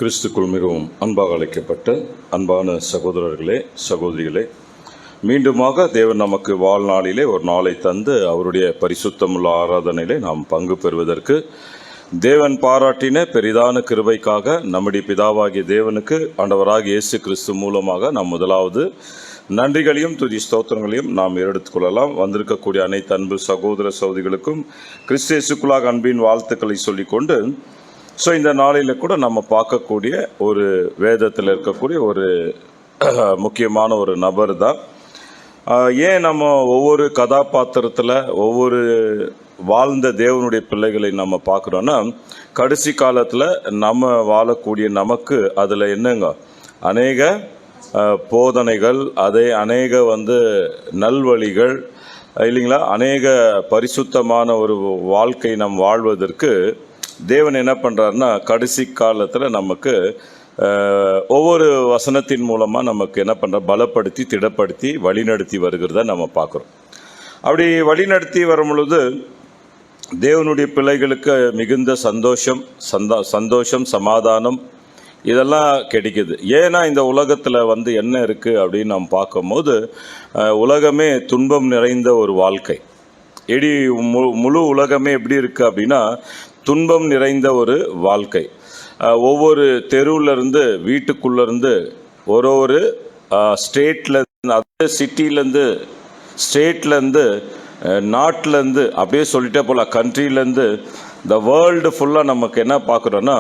கிறிஸ்துக்குள் மிகவும் அன்பாக அழைக்கப்பட்ட அன்பான சகோதரர்களே, சகோதரிகளே, மீண்டுமாக தேவன் நமக்கு வாழ்நாளிலே ஒரு நாளை தந்து அவருடைய பரிசுத்தமுள்ள ஆராதனையிலே நாம் பங்கு பெறுவதற்கு தேவன் பாராட்டின பெரிதான கிருபைக்காக நம்முடைய பிதாவாகிய தேவனுக்கு ஆண்டவராகிய இயேசு கிறிஸ்து மூலமாக நாம் முதலாவது நன்றிகளையும் துதி ஸ்தோத்திரங்களையும் நாம் எடுத்துக்கொள்ளலாம். வந்திருக்கக்கூடிய அனைத்து அன்பு சகோதர சகோதரிகளுக்கும் கிறிஸ்து இயேசுக்குள்ளாக அன்பின் வாழ்த்துக்களை சொல்லிக்கொண்டு, இந்த நாளில் கூட நம்ம பார்க்கக்கூடிய ஒரு வேதத்தில் இருக்கக்கூடிய ஒரு முக்கியமான ஒரு நபர் தான். ஏன் நம்ம ஒவ்வொரு கதாபாத்திரத்தில் ஒவ்வொரு வாழ்ந்த தேவனுடைய பிள்ளைகளை நம்ம பார்க்குறோன்னா, கடைசி காலத்தில் நம்ம வாழக்கூடிய நமக்கு அதில் என்னங்க அநேக போதனைகள், அநேக நல்வழிகள் இல்லைங்களா, அநேக பரிசுத்தமான ஒரு வாழ்க்கை நம் வாழ்வதற்கு தேவன் என்ன பண்ணுறாருன்னா, கடைசி காலத்தில் நமக்கு ஒவ்வொரு வசனத்தின் மூலமாக நமக்கு என்ன பண்ணுற பலப்படுத்தி திடப்படுத்தி வழிநடத்தி வருகிறத நம்ம பார்க்குறோம். அப்படி வழிநடத்தி வரும் பொழுது தேவனுடைய பிள்ளைகளுக்கு மிகுந்த சந்தோஷம் சமாதானம் இதெல்லாம் கிடைக்குது. ஏன்னா இந்த உலகத்தில் என்ன இருக்குது அப்படின்னு நம்ம பார்க்கும்போது, உலகமே துன்பம் நிறைந்த ஒரு வாழ்க்கை. முழு உலகமே எப்படி இருக்குது அப்படின்னா, துன்பம் நிறைந்த ஒரு வாழ்க்கை. ஒவ்வொரு தெருவிலேருந்து வீட்டுக்குள்ளேருந்து ஒரு ஸ்டேட்லேருந்து, அதே சிட்டிலேருந்து, ஸ்டேட்லேருந்து, நாட்டிலேருந்து, அப்படியே சொல்லிட்டே போகலாம், கண்ட்ரிலேருந்து, இந்த வேர்ல்டு ஃபுல்லாக நமக்கு என்ன பார்க்குறோன்னா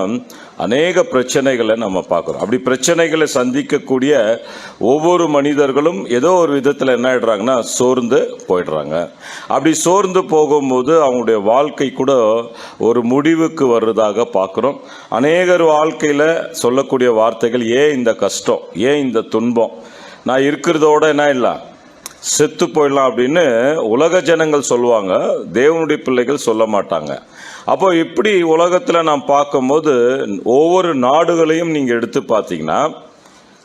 அநேக பிரச்சனைகளை நம்ம பார்க்குறோம். அப்படி பிரச்சனைகளை சந்திக்கக்கூடிய ஒவ்வொரு மனிதர்களும் ஏதோ ஒரு விதத்தில் என்ன ஆகிடுறாங்கன்னா சோர்ந்து போயிடுறாங்க. அப்படி சோர்ந்து போகும்போது அவங்களுடைய வாழ்க்கை கூட ஒரு முடிவுக்கு வர்றதாக பார்க்குறோம். அநேகர் வாழ்க்கையில் சொல்லக்கூடிய வார்த்தைகள், ஏன் இந்த கஷ்டம், ஏன் இந்த துன்பம், நான் இருக்கிறதோட என்ன இல்லை செத்து போயிடலாம் அப்படின்னு உலக ஜனங்கள் சொல்லுவாங்க, தேவனுடைய பிள்ளைகள் சொல்ல மாட்டாங்க. அப்போ இப்படி உலகத்தில் நாம் பார்க்கும்போது ஒவ்வொரு நாடுகளையும் நீங்கள் எடுத்து பார்த்தீங்கன்னா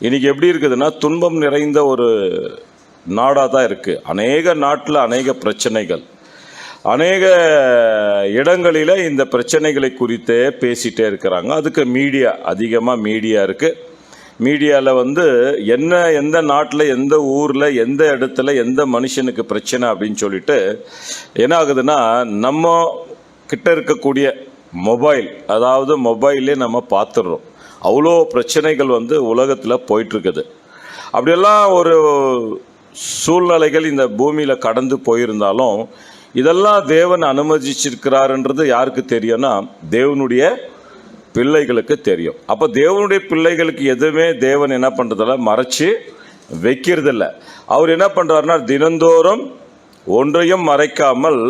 இன்றைக்கி எப்படி இருக்குதுன்னா துன்பம் நிறைந்த ஒரு நாடாக தான் இருக்குது. அநேக நாட்டில் அநேக பிரச்சனைகள், அநேக இடங்களில் இந்த பிரச்சனைகளை குறித்தே பேசிகிட்டே இருக்கிறாங்க. அதுக்கு அதிகமாக மீடியா இருக்குது. மீடியாவில் எந்த நாட்டில், எந்த ஊரில், எந்த இடத்துல, எந்த மனுஷனுக்கு பிரச்சனை அப்படின்னு சொல்லிட்டு என்ன ஆகுதுன்னா, நம்ம கிட்ட இருக்கக்கூடிய மொபைல்லே நம்ம பார்த்துடுறோம். அவ்வளோ பிரச்சனைகள் உலகத்தில் போயிட்டுருக்குது. அப்படியெல்லாம் ஒரு சூழ்நிலைகள் இந்த பூமியில் கடந்து போயிருந்தாலும் இதெல்லாம் தேவன் அனுமதிச்சிருக்கிறாருன்றது யாருக்கு தெரியும்னா, தேவனுடைய பிள்ளைகளுக்கு தெரியும். அப்போ தேவனுடைய பிள்ளைகளுக்கு எதுவுமே தேவன் என்ன பண்ணுறதில்ல, மறைச்சி வைக்கிறதில்ல. அவர் என்ன பண்ணுறாருன்னா, தினந்தோறும் ஒன்றையும் மறைக்காமல்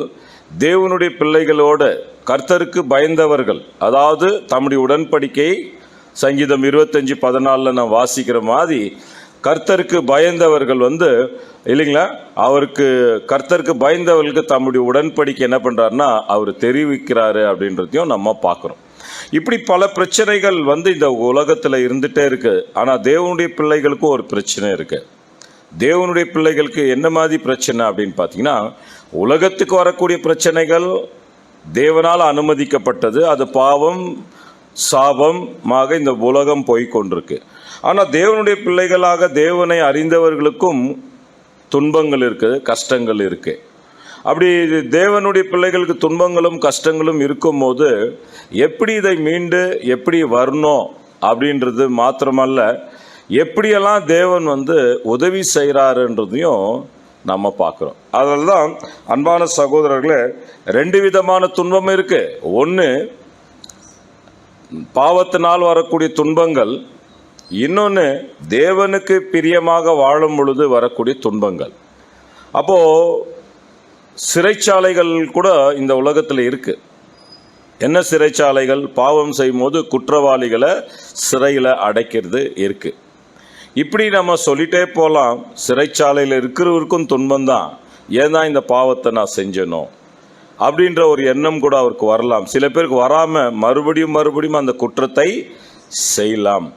தேவனுடைய பிள்ளைகளோடு கர்த்தருக்கு பயந்தவர்கள், அதாவது தம்முடைய உடன்படிக்கை சங்கீதம் 25:14 நான் வாசிக்கிற மாதிரி கர்த்தருக்கு பயந்தவர்கள் இல்லைங்களா, கர்த்தருக்கு பயந்தவர்களுக்கு தம்முடைய உடன்படிக்கை என்ன பண்ணுறாருன்னா அவர் தெரிவிக்கிறாரு அப்படின்றதையும் நம்ம பார்க்குறோம். இப்படி பல பிரச்சனைகள் இந்த உலகத்தில் இருந்துகிட்டே இருக்குது. ஆனால் தேவனுடைய பிள்ளைகளுக்கும் ஒரு பிரச்சனை இருக்குது. தேவனுடைய பிள்ளைகளுக்கு என்ன மாதிரி பிரச்சனை அப்படின்னு பார்த்தீங்கன்னா, உலகத்துக்கு வரக்கூடிய பிரச்சனைகள் தேவனால் அனுமதிக்கப்பட்டது. அது பாவம் சாபமாக இந்த உலகம் போய்கொண்டிருக்கு. ஆனால் தேவனுடைய பிள்ளைகளாக தேவனை அறிந்தவர்களுக்கும் துன்பங்கள் இருக்குது, கஷ்டங்கள் இருக்குது. அப்படி தேவனுடைய பிள்ளைகளுக்கு துன்பங்களும் கஷ்டங்களும் இருக்கும்போது எப்படி இதை மீண்டு எப்படி வரணும் அப்படின்றது மாத்திரமல்ல, எப்படியெல்லாம் தேவன் உதவி செய்கிறாருன்றதையும் நம்ம பார்க்குறோம். அதில் தான் அன்பான சகோதரர்களே, 2 விதமான துன்பம் இருக்குது. ஒன்று பாவத்தினால் வரக்கூடிய துன்பங்கள், இன்னொன்று தேவனுக்கு பிரியமாக வாழும் பொழுது வரக்கூடிய துன்பங்கள். அப்போது சிறைச்சாலைகள் கூட இந்த உலகத்தில் இருக்குது. என்ன சிறைச்சாலைகள்? பாவம் செய்யும் போது குற்றவாளிகளை சிறையில் அடைக்கிறது இருக்குது. இப்படி நம்ம சொல்லிட்டே போகலாம். சிறைச்சாலையில் இருக்கிறவருக்கும் துன்பம்தான், ஏன் தான் இந்த பாவத்தை நான் செஞ்சனோ அப்படின்ற ஒரு எண்ணம் கூட அவருக்கு வரலாம். சில பேருக்கு வராமல் மறுபடியும் அந்த குற்றத்தை செய்யலாம்.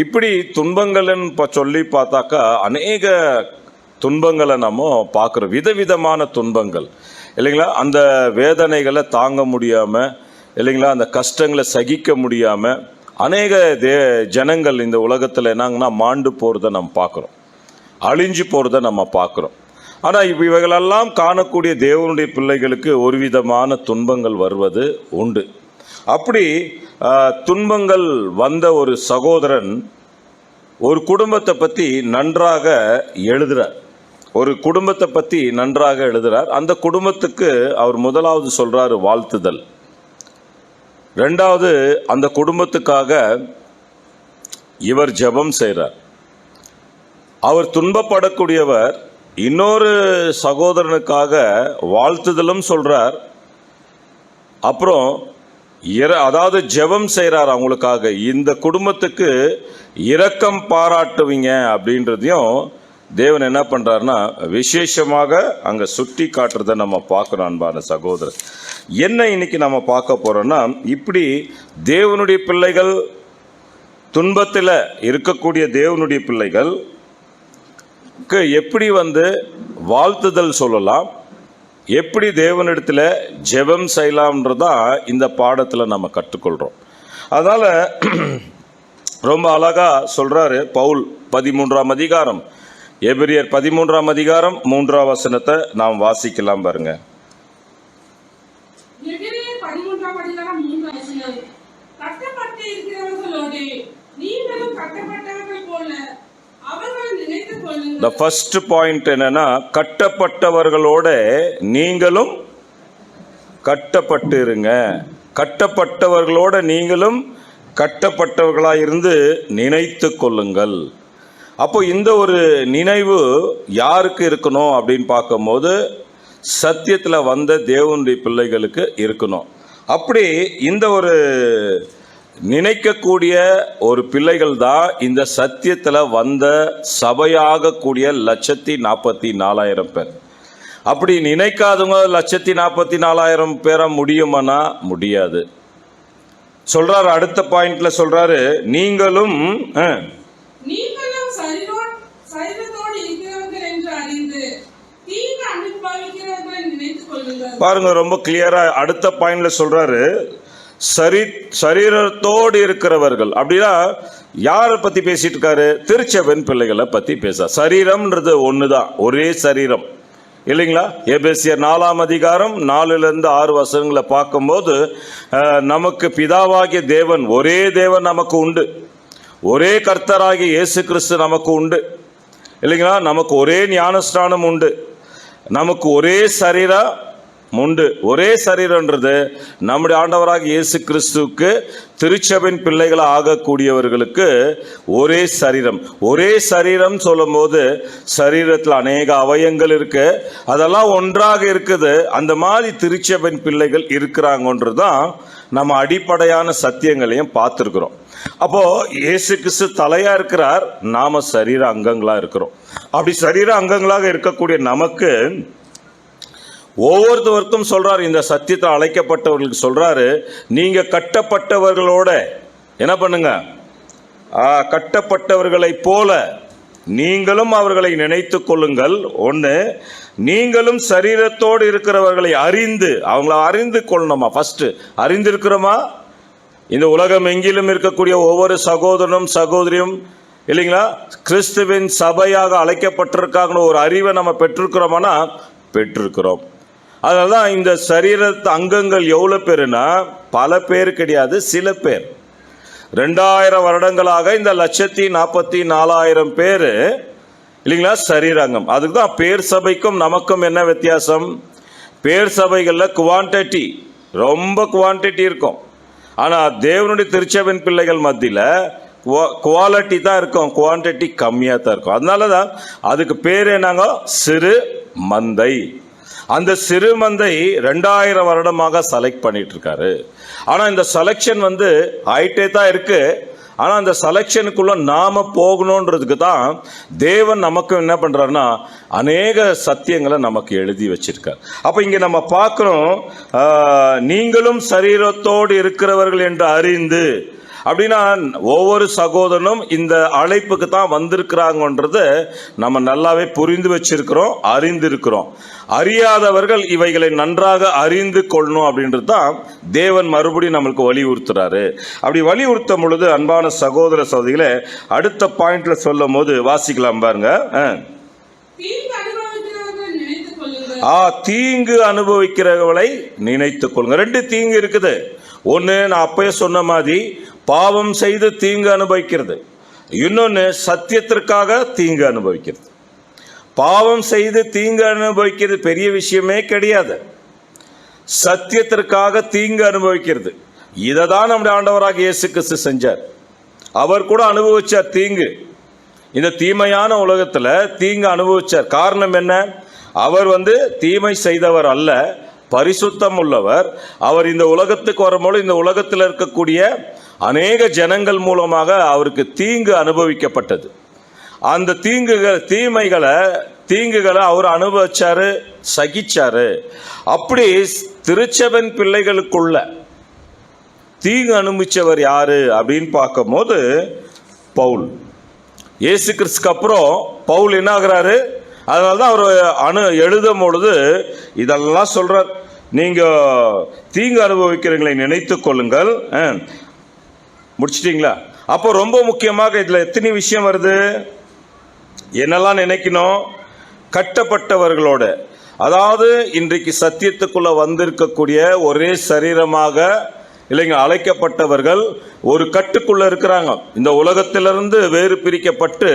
இப்படி துன்பங்கள்னு சொல்லி பார்த்தாக்கா அநேக துன்பங்களை நம்ம பார்க்குறோம். விதவிதமான துன்பங்கள் இல்லைங்களா, அந்த வேதனைகளை தாங்க முடியாமல் இல்லைங்களா, அந்த கஷ்டங்களை சகிக்க முடியாமல் அநேக ஜனங்கள் இந்த உலகத்தில் என்னங்கன்னா மாண்டு போகிறத நம்ம பார்க்குறோம், அழிஞ்சு போகிறத நம்ம பார்க்குறோம். ஆனால் இவைகளெல்லாம் காணக்கூடிய தேவனுடைய பிள்ளைகளுக்கு ஒரு விதமான துன்பங்கள் வருவது உண்டு. அப்படி துன்பங்கள் வந்த ஒரு சகோதரன் ஒரு குடும்பத்தை பற்றி நன்றாக எழுதுகிறார். ஒரு குடும்பத்தை பற்றி நன்றாக எழுதுகிறார். அந்த குடும்பத்துக்கு அவர் முதலாவது சொல்கிறாரு வாழ்த்துதல். ரெண்டாவது, அந்த குடும்பத்துக்காக இவர் ஜெபம் செய்கிறார். அவர் துன்பப்படக்கூடியவர் இன்னொரு சகோதரனுக்காக வாழ்த்துதலும் சொல்கிறார். அப்புறம் அதாவது ஜெபம் செய்கிறார் அவங்களுக்காக. இந்த குடும்பத்துக்கு இரக்கம் பாராட்டுவீங்க அப்படின்றதையும் தேவன் என்ன பண்ணுறாருன்னா விசேஷமாக அங்கே சுட்டி காட்டுறதை நம்ம பார்க்குறோம். அன்பான சகோதரர், என்ன இன்னைக்கு நம்ம பார்க்க போகிறோன்னா, இப்படி தேவனுடைய பிள்ளைகள், துன்பத்தில் இருக்கக்கூடிய தேவனுடைய பிள்ளைகளுக்கு எப்படி வாழ்த்துதல் சொல்லலாம், எப்படி தேவனிடத்தில் ஜெபம் செய்யலாம்ன்றதான் இந்த பாடத்தில் நம்ம கற்றுக்கொள்கிறோம். அதனால் ரொம்ப அழகாக சொல்கிறாரு பவுல் 13ஆம் அதிகாரம், எபிரியர் 13ஆம் அதிகாரம் 3ஆம் வசனத்தை நாம் வாசிக்கலாம் பாருங்க. The first point என்னன்னா, கட்டப்பட்டவர்களோட நீங்களும் கட்டப்பட்டு இருங்க. கட்டப்பட்டவர்களோட நீங்களும் கட்டப்பட்டவர்களாயிருந்து நினைத்து கொள்ளுங்கள். அப்போ இந்த ஒரு நினைவு யாருக்கு இருக்கணும் அப்படின்னு பார்க்கும்போது சத்தியத்தில் வந்த தேவனுடைய பிள்ளைகளுக்கு இருக்கணும். அப்படி இந்த ஒரு நினைக்கக்கூடிய ஒரு பிள்ளைகள் தான் இந்த சத்தியத்தில் வந்த சபையாக கூடிய 1,44,000 பேர். அப்படி நினைக்காதவங்க 1,44,000 பேரை முடியுமானா முடியாது. சொல்றாரு, அடுத்த பாயிண்ட்ல சொல்றாரு, நீங்களும் பாருங்க, ரொம்ப கிளியரா அடுத்த பாயிண்ட்ல சொல்றாரு, சரீரத்தோடு இருக்கிறவர்கள். அப்படின்னா யாரை பத்தி பேசிட்டு இருக்காரு? திருச்சபையின் பிள்ளைகளை பத்தி பேச. சரீரம்ன்றது ஒண்ணுதான், ஒரே சரீரம் இல்லைங்களா? எபேசியர் 4ஆம் அதிகாரம் 4லிருந்து 6 வசனங்களை பார்க்கும்போது நமக்கு பிதாவாகிய தேவன், ஒரே தேவன் நமக்கு உண்டு, ஒரே கர்த்தராகிய இயேசு கிறிஸ்து நமக்கு உண்டு இல்லைங்களா? நமக்கு ஒரே ஞானஸ்நானம் உண்டு, நமக்கு ஒரே சரீரம் உண்டு. ஒரே சரீரம்ன்றது நம்முடைய ஆண்டவராக இயேசு கிறிஸ்துவுக்கு திருச்சபையின் பிள்ளைகள் ஆகக்கூடியவர்களுக்கு ஒரே சரீரம். ஒரே சரீரம் சொல்லும் போது சரீரத்தில் அநேக அவயங்கள் இருக்கு, அதெல்லாம் ஒன்றாக இருக்குது. அந்த மாதிரி திருச்சபையின் பிள்ளைகள் இருக்கிறாங்கன்றதுதான் நம்ம அடிப்படையான சத்தியங்களையும் பார்த்துருக்குறோம். அப்போ இயேசு கிறிஸ்து தலையா இருக்கிறார், நாம சரீர அங்கங்களா இருக்கிறோம். அப்படி சரீர அங்கங்களாக இருக்கக்கூடிய நமக்கு ஒவ்வொருத்தருக்கும் சொல்றாரு, இந்த சத்தியத்தை அழைக்கப்பட்டவர்களுக்கு சொல்றாரு, நீங்க கட்டப்பட்டவர்களோட என்ன பண்ணுங்க, கட்டப்பட்டவர்களை போல நீங்களும் அவர்களை நினைத்து கொள்ளுங்கள். ஒன்று, நீங்களும் சரீரத்தோடு இருக்கிறவர்களை அறிந்து, அவங்கள அறிந்து கொள்ளணுமா? ஃபர்ஸ்ட் அறிந்திருக்கிறோமா? இந்த உலகம் எங்கிலும் இருக்கக்கூடிய ஒவ்வொரு சகோதரனும் சகோதரியும் இல்லைங்களா, கிறிஸ்துவின் சபையாக அழைக்கப்பட்டிருக்காங்கன்னு ஒரு அறிவை நம்ம பெற்றிருக்கிறோமானா பெற்றிருக்கிறோம். அதனால தான் இந்த சரீரத்து அங்கங்கள் எவ்வளோ பேருனா பல பேர் கிடையாது, சில பேர். 2000 வருடங்களாக இந்த 1,44,000 பேர் இல்லைங்களா சரீரங்கம். அதுக்கு தான் பேர் சபைக்கும் நமக்கும் என்ன வித்தியாசம்? பேர் சபைகளில் குவான்டிட்டி, ரொம்ப குவான்டிட்டி இருக்கும். ஆனால் தேவனுடைய திருச்சபையின் பிள்ளைகள் மத்தியில் குவாலிட்டி தான் இருக்கும், குவான்டிட்டி கம்மியாக தான் இருக்கும். அதனால தான் அதுக்கு பேர் என்னங்க, சிறு மந்தை. அந்த சிறு மந்தை 2000 வருடமாக செலக்ட் பண்ணிட்டு இருக்காரு. ஆனால் இந்த செலெக்ஷன் ஆயிட்டே தான் இருக்கு. ஆனால் அந்த செலெக்ஷனுக்குள்ள நாம போகணுன்றதுக்கு தான் தேவன் நமக்கு என்ன பண்றாருன்னா அநேக சத்தியங்களை நமக்கு எழுதி வச்சிருக்கார். அப்ப இங்க நம்ம பார்க்கிறோம், நீங்களும் சரீரத்தோடு இருக்கிறவர்கள் என்று அறிந்து. அப்படின்னா ஒவ்வொரு சகோதரனும் இந்த அழைப்புக்கு தான் வந்திருக்கிறாங்கன்றது நம்ம நல்லாவே புரிந்து வச்சிருக்கிறோம், அறிந்திருக்கிறோம். அறியாதவர்கள் இவைகளை நன்றாக அறிந்து கொள்ளணும் அப்படின்றது தான் தேவன் மறுபடியும் நம்மளுக்கு வலியுறுத்துறாரு. அப்படி வலியுறுத்தும் பொழுது அன்பான சகோதர சகோதரிகளை அடுத்த பாயிண்ட்ல சொல்லும் போது வாசிக்கலாம் பாருங்க. தீங்கு அனுபவிக்கிறவர்களை நினைத்துக் கொள்ளுங்க. ரெண்டு தீங்கு இருக்குது. ஒன்னு நான் அப்பயே சொன்ன மாதிரி பாவம் செய்து தீங்கு அனுபவிக்கிறது, இன்னொன்னு சத்தியத்திற்காக தீங்கு அனுபவிக்கிறது. பாவம் செய்து தீங்கு அனுபவிக்கிறது பெரிய விஷயமே கிடையாது. சத்தியத்திற்காக தீங்கு அனுபவிக்கிறது, இதை தான் நம்முடைய ஆண்டவராக இயேசு கிறிஸ்து செஞ்சார். அவர் கூட அனுபவிச்சார் தீங்கு. இந்த தீமையான உலகத்துல தீங்கு அனுபவிச்சார். காரணம் என்ன? அவர் தீமை செய்தவர் அல்ல, பரிசுத்தம் உள்ளவர். அவர் இந்த உலகத்துக்கு வரும்போது இந்த உலகத்தில் இருக்கக்கூடிய அநேக ஜனங்கள் மூலமாக அவருக்கு தீங்கு அனுபவிக்கப்பட்டது. அந்த தீங்குகளை அவர் அனுபவிச்சாரு, சகிச்சாரு. அப்படி திருச்சபையின் பிள்ளைகளுக்குள்ள தீங்கு அனுபவிச்சவர் யாரு அப்படின்னு பார்க்கும் போது பவுல். இயேசு கிறிஸ்துக்கு அப்புறம் பவுல் என்ன ஆகிறாரு? அதனால தான் அவர் எழுதும் பொழுது இதெல்லாம் சொல்றார். நீங்க தீங்கு அனுபவிக்கிறவங்களை நினைத்து கொள்ளுங்கள். முடிச்சிட்டீங்களா? அப்போ ரொம்ப முக்கியமாக இதுல எத்தனை விஷயம் வருது? என்னெல்லாம் நினைக்கணும்? கட்டப்பட்டவர்களோட, அதாவது இன்றைக்கு சத்தியத்துக்குள்ள வந்திருக்கக்கூடிய ஒரே சரீரமாக இல்லைங்க அழைக்கப்பட்டவர்கள் ஒரு கட்டுக்குள்ள இருக்கிறாங்க. இந்த உலகத்திலிருந்து வேறு பிரிக்கப்பட்டு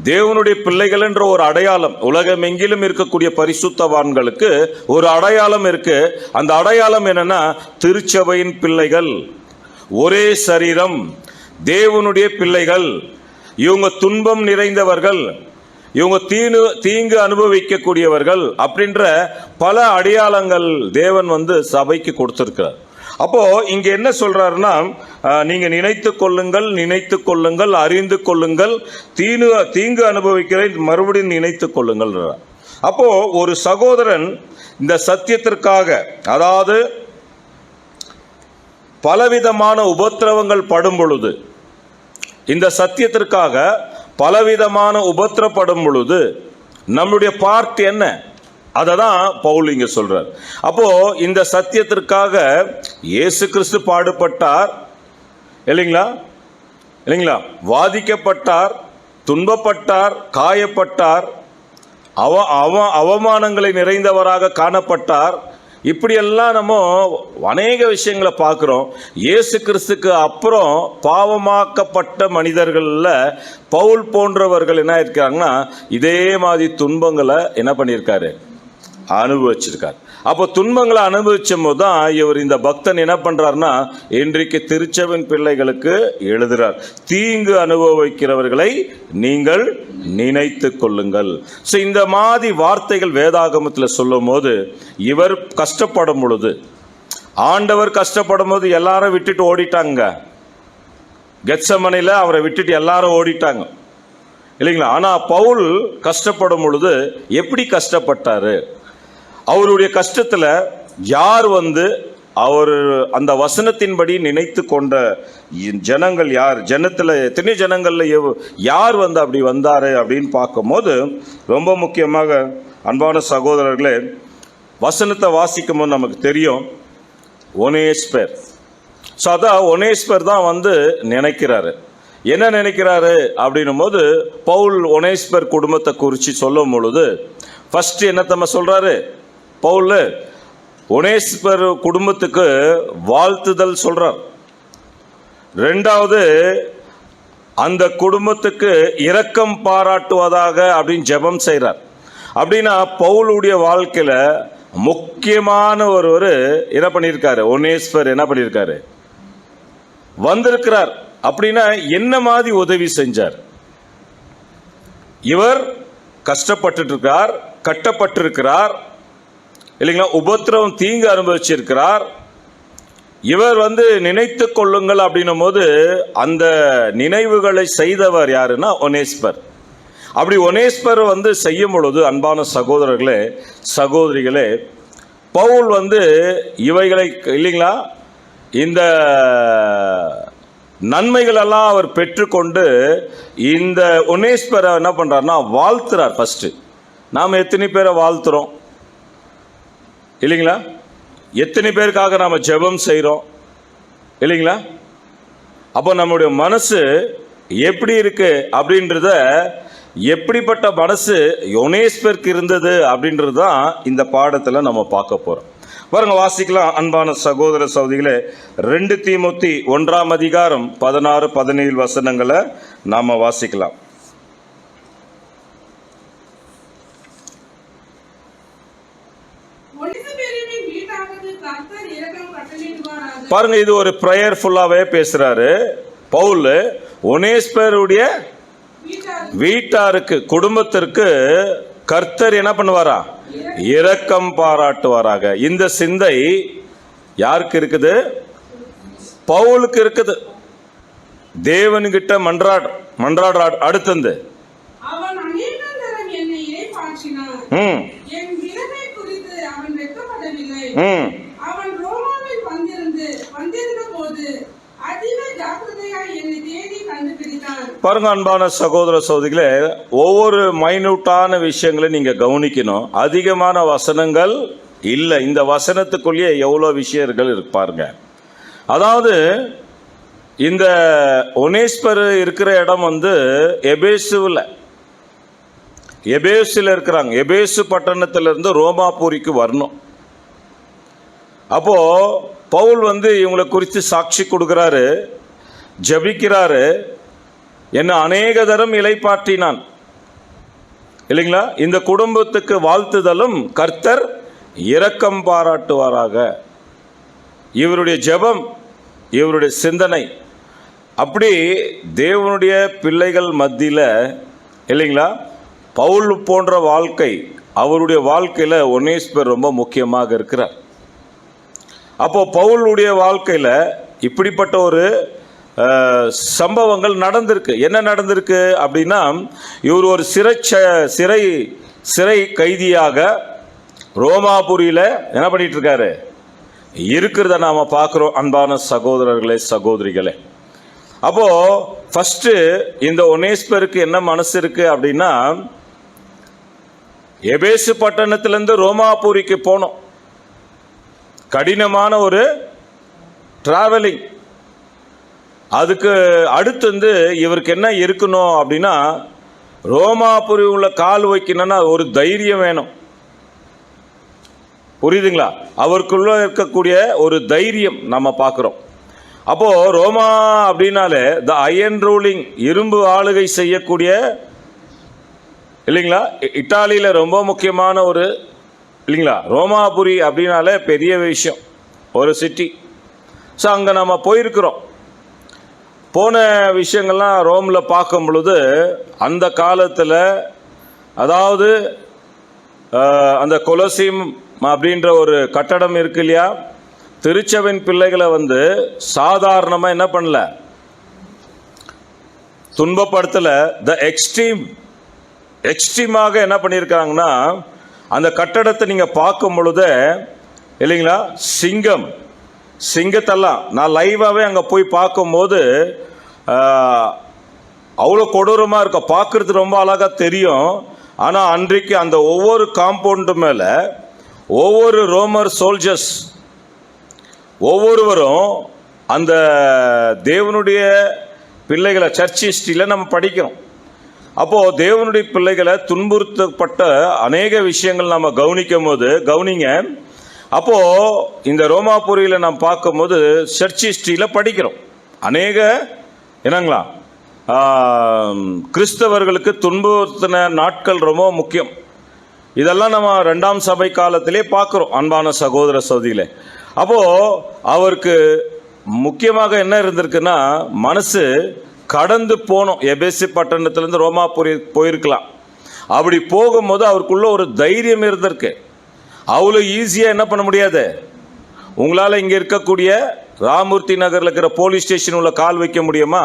தேவனுடைய பிள்ளைகள் என்ற ஒரு அடையாளம் உலகம் எங்கிலும் இருக்கக்கூடிய பரிசுத்தவான்களுக்கு ஒரு அடையாளம் இருக்கு. அந்த அடையாளம் என்னன்னா திருச்சபையின் பிள்ளைகள், ஒரே சரீரம், தேவனுடைய பிள்ளைகள். இவங்க துன்பம் நிறைந்தவர்கள், இவங்க தீங்கு அனுபவிக்கக்கூடியவர்கள் அப்படின்ற பல அடையாளங்கள் தேவன் சபைக்கு கொடுத்திருக்கிறார். அப்போ இங்க என்ன சொல்றாருன்னா, நீங்க நினைத்துக் கொள்ளுங்கள், அறிந்து கொள்ளுங்கள், தீங்கு அனுபவிக்கிற மறுபடியும் நினைத்துக் கொள்ளுங்கள். அப்போ ஒரு சகோதரன் இந்த சத்தியத்திற்காக, அதாவது பலவிதமான உபத்திரவங்கள் படும் பொழுது, இந்த சத்தியத்திற்காக பலவிதமான உபத்திரப்படும் பொழுது நம்முடைய பார்ட் என்ன, அதை தான் பவுல் இங்க சொல்றார். அப்போ இந்த சத்தியத்திற்காக இயேசு கிறிஸ்து பாடுபட்டார் இல்லைங்களா, வாதிக்கப்பட்டார், துன்பப்பட்டார், காயப்பட்டார், அவமானங்களை நிறைந்தவராக காணப்பட்டார். இப்படியெல்லாம் நம்ம அநேக விஷயங்களை பார்க்கிறோம். இயேசு கிறிஸ்துக்கு அப்புறம் பாவமாக்கப்பட்ட மனிதர்கள்ல பவுல் போன்றவர்கள் என்ன இருக்காங்கன்னா இதே மாதிரி துன்பங்களை என்ன பண்ணியிருக்காரு, அனுபவிச்சிருக்கார். அப்போ துன்பங்களை அனுபவிச்சும் போது தான் இவர் இந்த பக்தன் என்ன பண்றாருன்னா இன்றைக்கு திருச்சபையின் பிள்ளைகளுக்கு எழுதுறார், தீங்கு அனுபவிக்கிறவர்களை நீங்கள் நினைத்து கொள்ளுங்கள். ஸோ இந்த மாதிரி வார்த்தைகள் வேதாகமத்தில் சொல்லும் போது இவர் கஷ்டப்படும் பொழுது, ஆண்டவர் கஷ்டப்படும் போது எல்லாரும் விட்டுட்டு ஓடிட்டாங்க. கெத்சமனையில் அவரை விட்டுட்டு எல்லாரும் ஓடிட்டாங்க இல்லைங்களா. ஆனா பவுல் கஷ்டப்படும் பொழுது எப்படி கஷ்டப்பட்டாரு, அவருடைய கஷ்டத்துல யார் அவர் அந்த வசனத்தின்படி நினைத்து கொண்ட ஜனங்கள் யார், ஜனத்துல எத்தனை ஜனங்கள்ல யார் அப்படி வந்தாரு அப்படின்னு பார்க்கும் போது ரொம்ப முக்கியமாக அன்பான சகோதரர்களே, வசனத்தை வாசிக்கும் போது நமக்கு தெரியும் ஒனேஸ்பர். ஸோ அதான் ஒனேஸ்பர் தான் நினைக்கிறாரு. என்ன நினைக்கிறாரு அப்படின்னும் போது பவுல் ஒனேஸ்பர் குடும்பத்தை குறித்து சொல்லும் பொழுது ஃபர்ஸ்ட் என்னத்தம்ம சொல்றாரு பவுல், ஒனேஸ்பர் குடும்பத்துக்கு வாழ்த்துதல் சொல்றார். ரெண்டாவது அந்த குடும்பத்துக்கு இரக்கம் பாராட்டுவதாக அப்படின்னு ஜெபம் செய்கிறார். அப்படின்னா பவுலுடைய வாழ்க்கையில முக்கியமான ஒருவர் என்ன பண்ணியிருக்காரு, ஒனேஸ்பர் என்ன பண்ணியிருக்காரு, வந்திருக்கிறார். அப்படின்னா என்ன மாதிரி உதவி செஞ்சார்? இவர் கஷ்டப்பட்டு இருக்கார், கட்டப்பட்டிருக்கிறார் இல்லைங்களா, உபத்திரவம் தீங்கு அனுபவிச்சிருக்கிறார். இவர் நினைத்து கொள்ளுங்கள் அப்படின்னும் போது அந்த நினைவுகளை செய்தவர் யாருன்னா ஒனேஸ்பர். அப்படி ஒனேஸ்பர் செய்யும் பொழுது அன்பான சகோதரர்களே சகோதரிகளே, பவுல் இவைகளை இல்லைங்களா இந்த நன்மைகள் எல்லாம் அவர் பெற்றுக்கொண்டு இந்த ஒனேஸ்பரை என்ன பண்றாருன்னா வாழ்த்துறார். ஃபர்ஸ்ட் நாம் எத்தனை பேரை வாழ்த்துறோம் இல்லைங்களா? எத்தனை பேருக்காக நாம ஜெபம் செய்கிறோம் இல்லைங்களா? அப்போ நம்முடைய மனசு எப்படி இருக்கு அப்படின்றத, எப்படிப்பட்ட மனசு ஒனேஸ்பருக்கு இருந்தது அப்படின்றது தான் இந்த பாடத்தில் நம்ம பார்க்க போகிறோம். பாருங்க, வாசிக்கலாம். அன்பான சகோதர சகோதரிகளே, 2 தீமோத்தி 1 அதிகாரம் 16-17 வசனங்களை நாம வாசிக்கலாம். பாருங்க, இது ஒரு பிரேயர்ஃபுல்லாவே பேசுறாரு பவுல். ஒனேஸ்பருடைய வீட்டாருக்கு, குடும்பத்திற்கு கர்த்தர் என்ன பண்ணுவாரா? இரக்கம் பாராட்டுவாராக. இந்த சிந்தை யாருக்கு இருக்குது? பவுலுக்கு இருக்குது. தேவன்கிட்ட மன்றாடு. அடுத்தது பாருங்க, அன்பான சகோதர சகோதரிகளே, ஒவ்வொரு மைனூட்டான விஷயங்களை நீங்க கவனிக்கணும். அதிகமான வசனங்கள் இல்லை, இந்த வசனத்துக்குள்ளேயே எவ்வளோ விஷயங்கள் இருக்கு பாருங்க. அதாவது இந்த ஒனேஸ்பர் இருக்கிற இடம் எபேசுல இருக்கிறாங்க. எபேசு பட்டணத்திலிருந்து ரோமாபுரிக்கு வரணும். அப்போ பவுல் இவங்களை குறித்து சாட்சி கொடுக்கிறாரு, ஜபிக்கிறாரு. என்ன அநேக தரம் இளைப்பாற்றினான் இல்லைங்களா? இந்த குடும்பத்துக்கு வாழ்த்துதலும் கர்த்தர் இரக்கம் பாராட்டுவாராக. இவருடைய ஜெபம், இவருடைய சிந்தனை, அப்படி தேவனுடைய பிள்ளைகள் மத்தியில் இல்லைங்களா? பவுல் போன்ற வாழ்க்கை, அவருடைய வாழ்க்கையில் ஒனேஸ்பர் ரொம்ப முக்கியமாக இருக்கிறார். அப்போ பவுலுடைய வாழ்க்கையில் இப்படிப்பட்ட ஒரு சம்பவங்கள் நடந்திருக்கு. என்ன நடந்திருக்கு அப்படின்னா, இவர் ஒரு சிறை கைதியாக ரோமாபுரியில் என்ன பண்ணிட்டு இருக்காரு இருக்கிறத நாம பார்க்கிறோம். அன்பான சகோதரர்களே, சகோதரிகளே, அப்போ ஃபர்ஸ்ட் இந்த ஒனேஸ்பருக்கு என்ன மனசு இருக்கு அப்படின்னா, எபேசு பட்டணத்திலிருந்து ரோமாபுரிக்கு போனோம். கடினமான ஒரு டிராவலிங். அதுக்கு அடுத்து இவருக்கு என்ன இருக்கணும் அப்படின்னா, ரோமாபுரி உள்ள கால் வைக்கணும்னா ஒரு தைரியம் வேணும். புரியுதுங்களா? அவருக்குள்ள இருக்கக்கூடிய ஒரு தைரியம் நம்ம பார்க்கிறோம். அப்போ ரோமா அப்படின்னாலே த அயன் ரூலிங், இரும்பு ஆளுகை செய்யக்கூடிய இல்லைங்களா? இத்தாலியில ரொம்ப முக்கியமான ஒரு இல்லைங்களா? ரோமாபுரி அப்படின்னாலே பெரிய விஷயம், ஒரு சிட்டி. ஸோ அங்கே நம்ம போயிருக்கிறோம். போன விஷயங்கள்லாம் ரோமில் பார்க்கும் பொழுது, அந்த காலத்தில் அதாவது அந்த கொலோசியம் அப்படின்ற ஒரு கட்டடம் இருக்கு இல்லையா? திருச்சபையின் பிள்ளைகளை சாதாரணமாக என்ன பண்ணல, துன்பப்படுத்தல. த எக்ஸ்ட்ரீமாக என்ன பண்ணியிருக்காங்கன்னா, அந்த கட்டடத்தை நீங்கள் பார்க்கும் பொழுது இல்லைங்களா, சிங்கத்தெல்லாம் நான் லைவாகவே அங்கே போய் பார்க்கும்போது அவ்வளோ கொடூரமாக இருக்கும். பார்க்குறது ரொம்ப அழகாக தெரியும். ஆனால் அன்றைக்கு அந்த ஒவ்வொரு காம்பவுண்டு மேலே ஒவ்வொரு ரோமர் சோல்ஜர்ஸ் ஒவ்வொருவரும் அந்த தேவனுடைய பிள்ளைகளை, சர்ச் ஹிஸ்டரியில் நம்ம படிக்கிறோம். அப்போது தேவனுடைய பிள்ளைகளை துன்புறுத்தப்பட்ட அநேக விஷயங்கள் நம்ம கவனிக்கும் போது, கவனிங்க, அப்போது இந்த ரோமாபுரியில் நாம் பார்க்கும்போது சர்ச் ஹிஸ்டரியில் படிக்கிறோம். அநேக என்னங்களா கிறிஸ்தவர்களுக்கு துன்புறுத்தின நாட்கள் ரொம்ப முக்கியம். இதெல்லாம் நம்ம 2ஆம் சபை காலத்திலே பார்க்குறோம். அன்பான சகோதர சகோதரிகளே, அப்போது அவருக்கு முக்கியமாக என்ன இருந்திருக்குன்னா, மனசு கடந்து போனோம். எபேசு பட்டணத்திலேருந்து ரோமாபுரி போயிருக்கலாம். அப்படி போகும்போது அவருக்குள்ள ஒரு தைரியம் இருந்திருக்கு. அவ்வளோ ஈஸியாக என்ன பண்ண முடியாது. உங்களால் இங்கே இருக்கக்கூடிய ராமூர்த்தி நகரில் இருக்கிற போலீஸ் ஸ்டேஷன் உள்ள கால் வைக்க முடியுமா?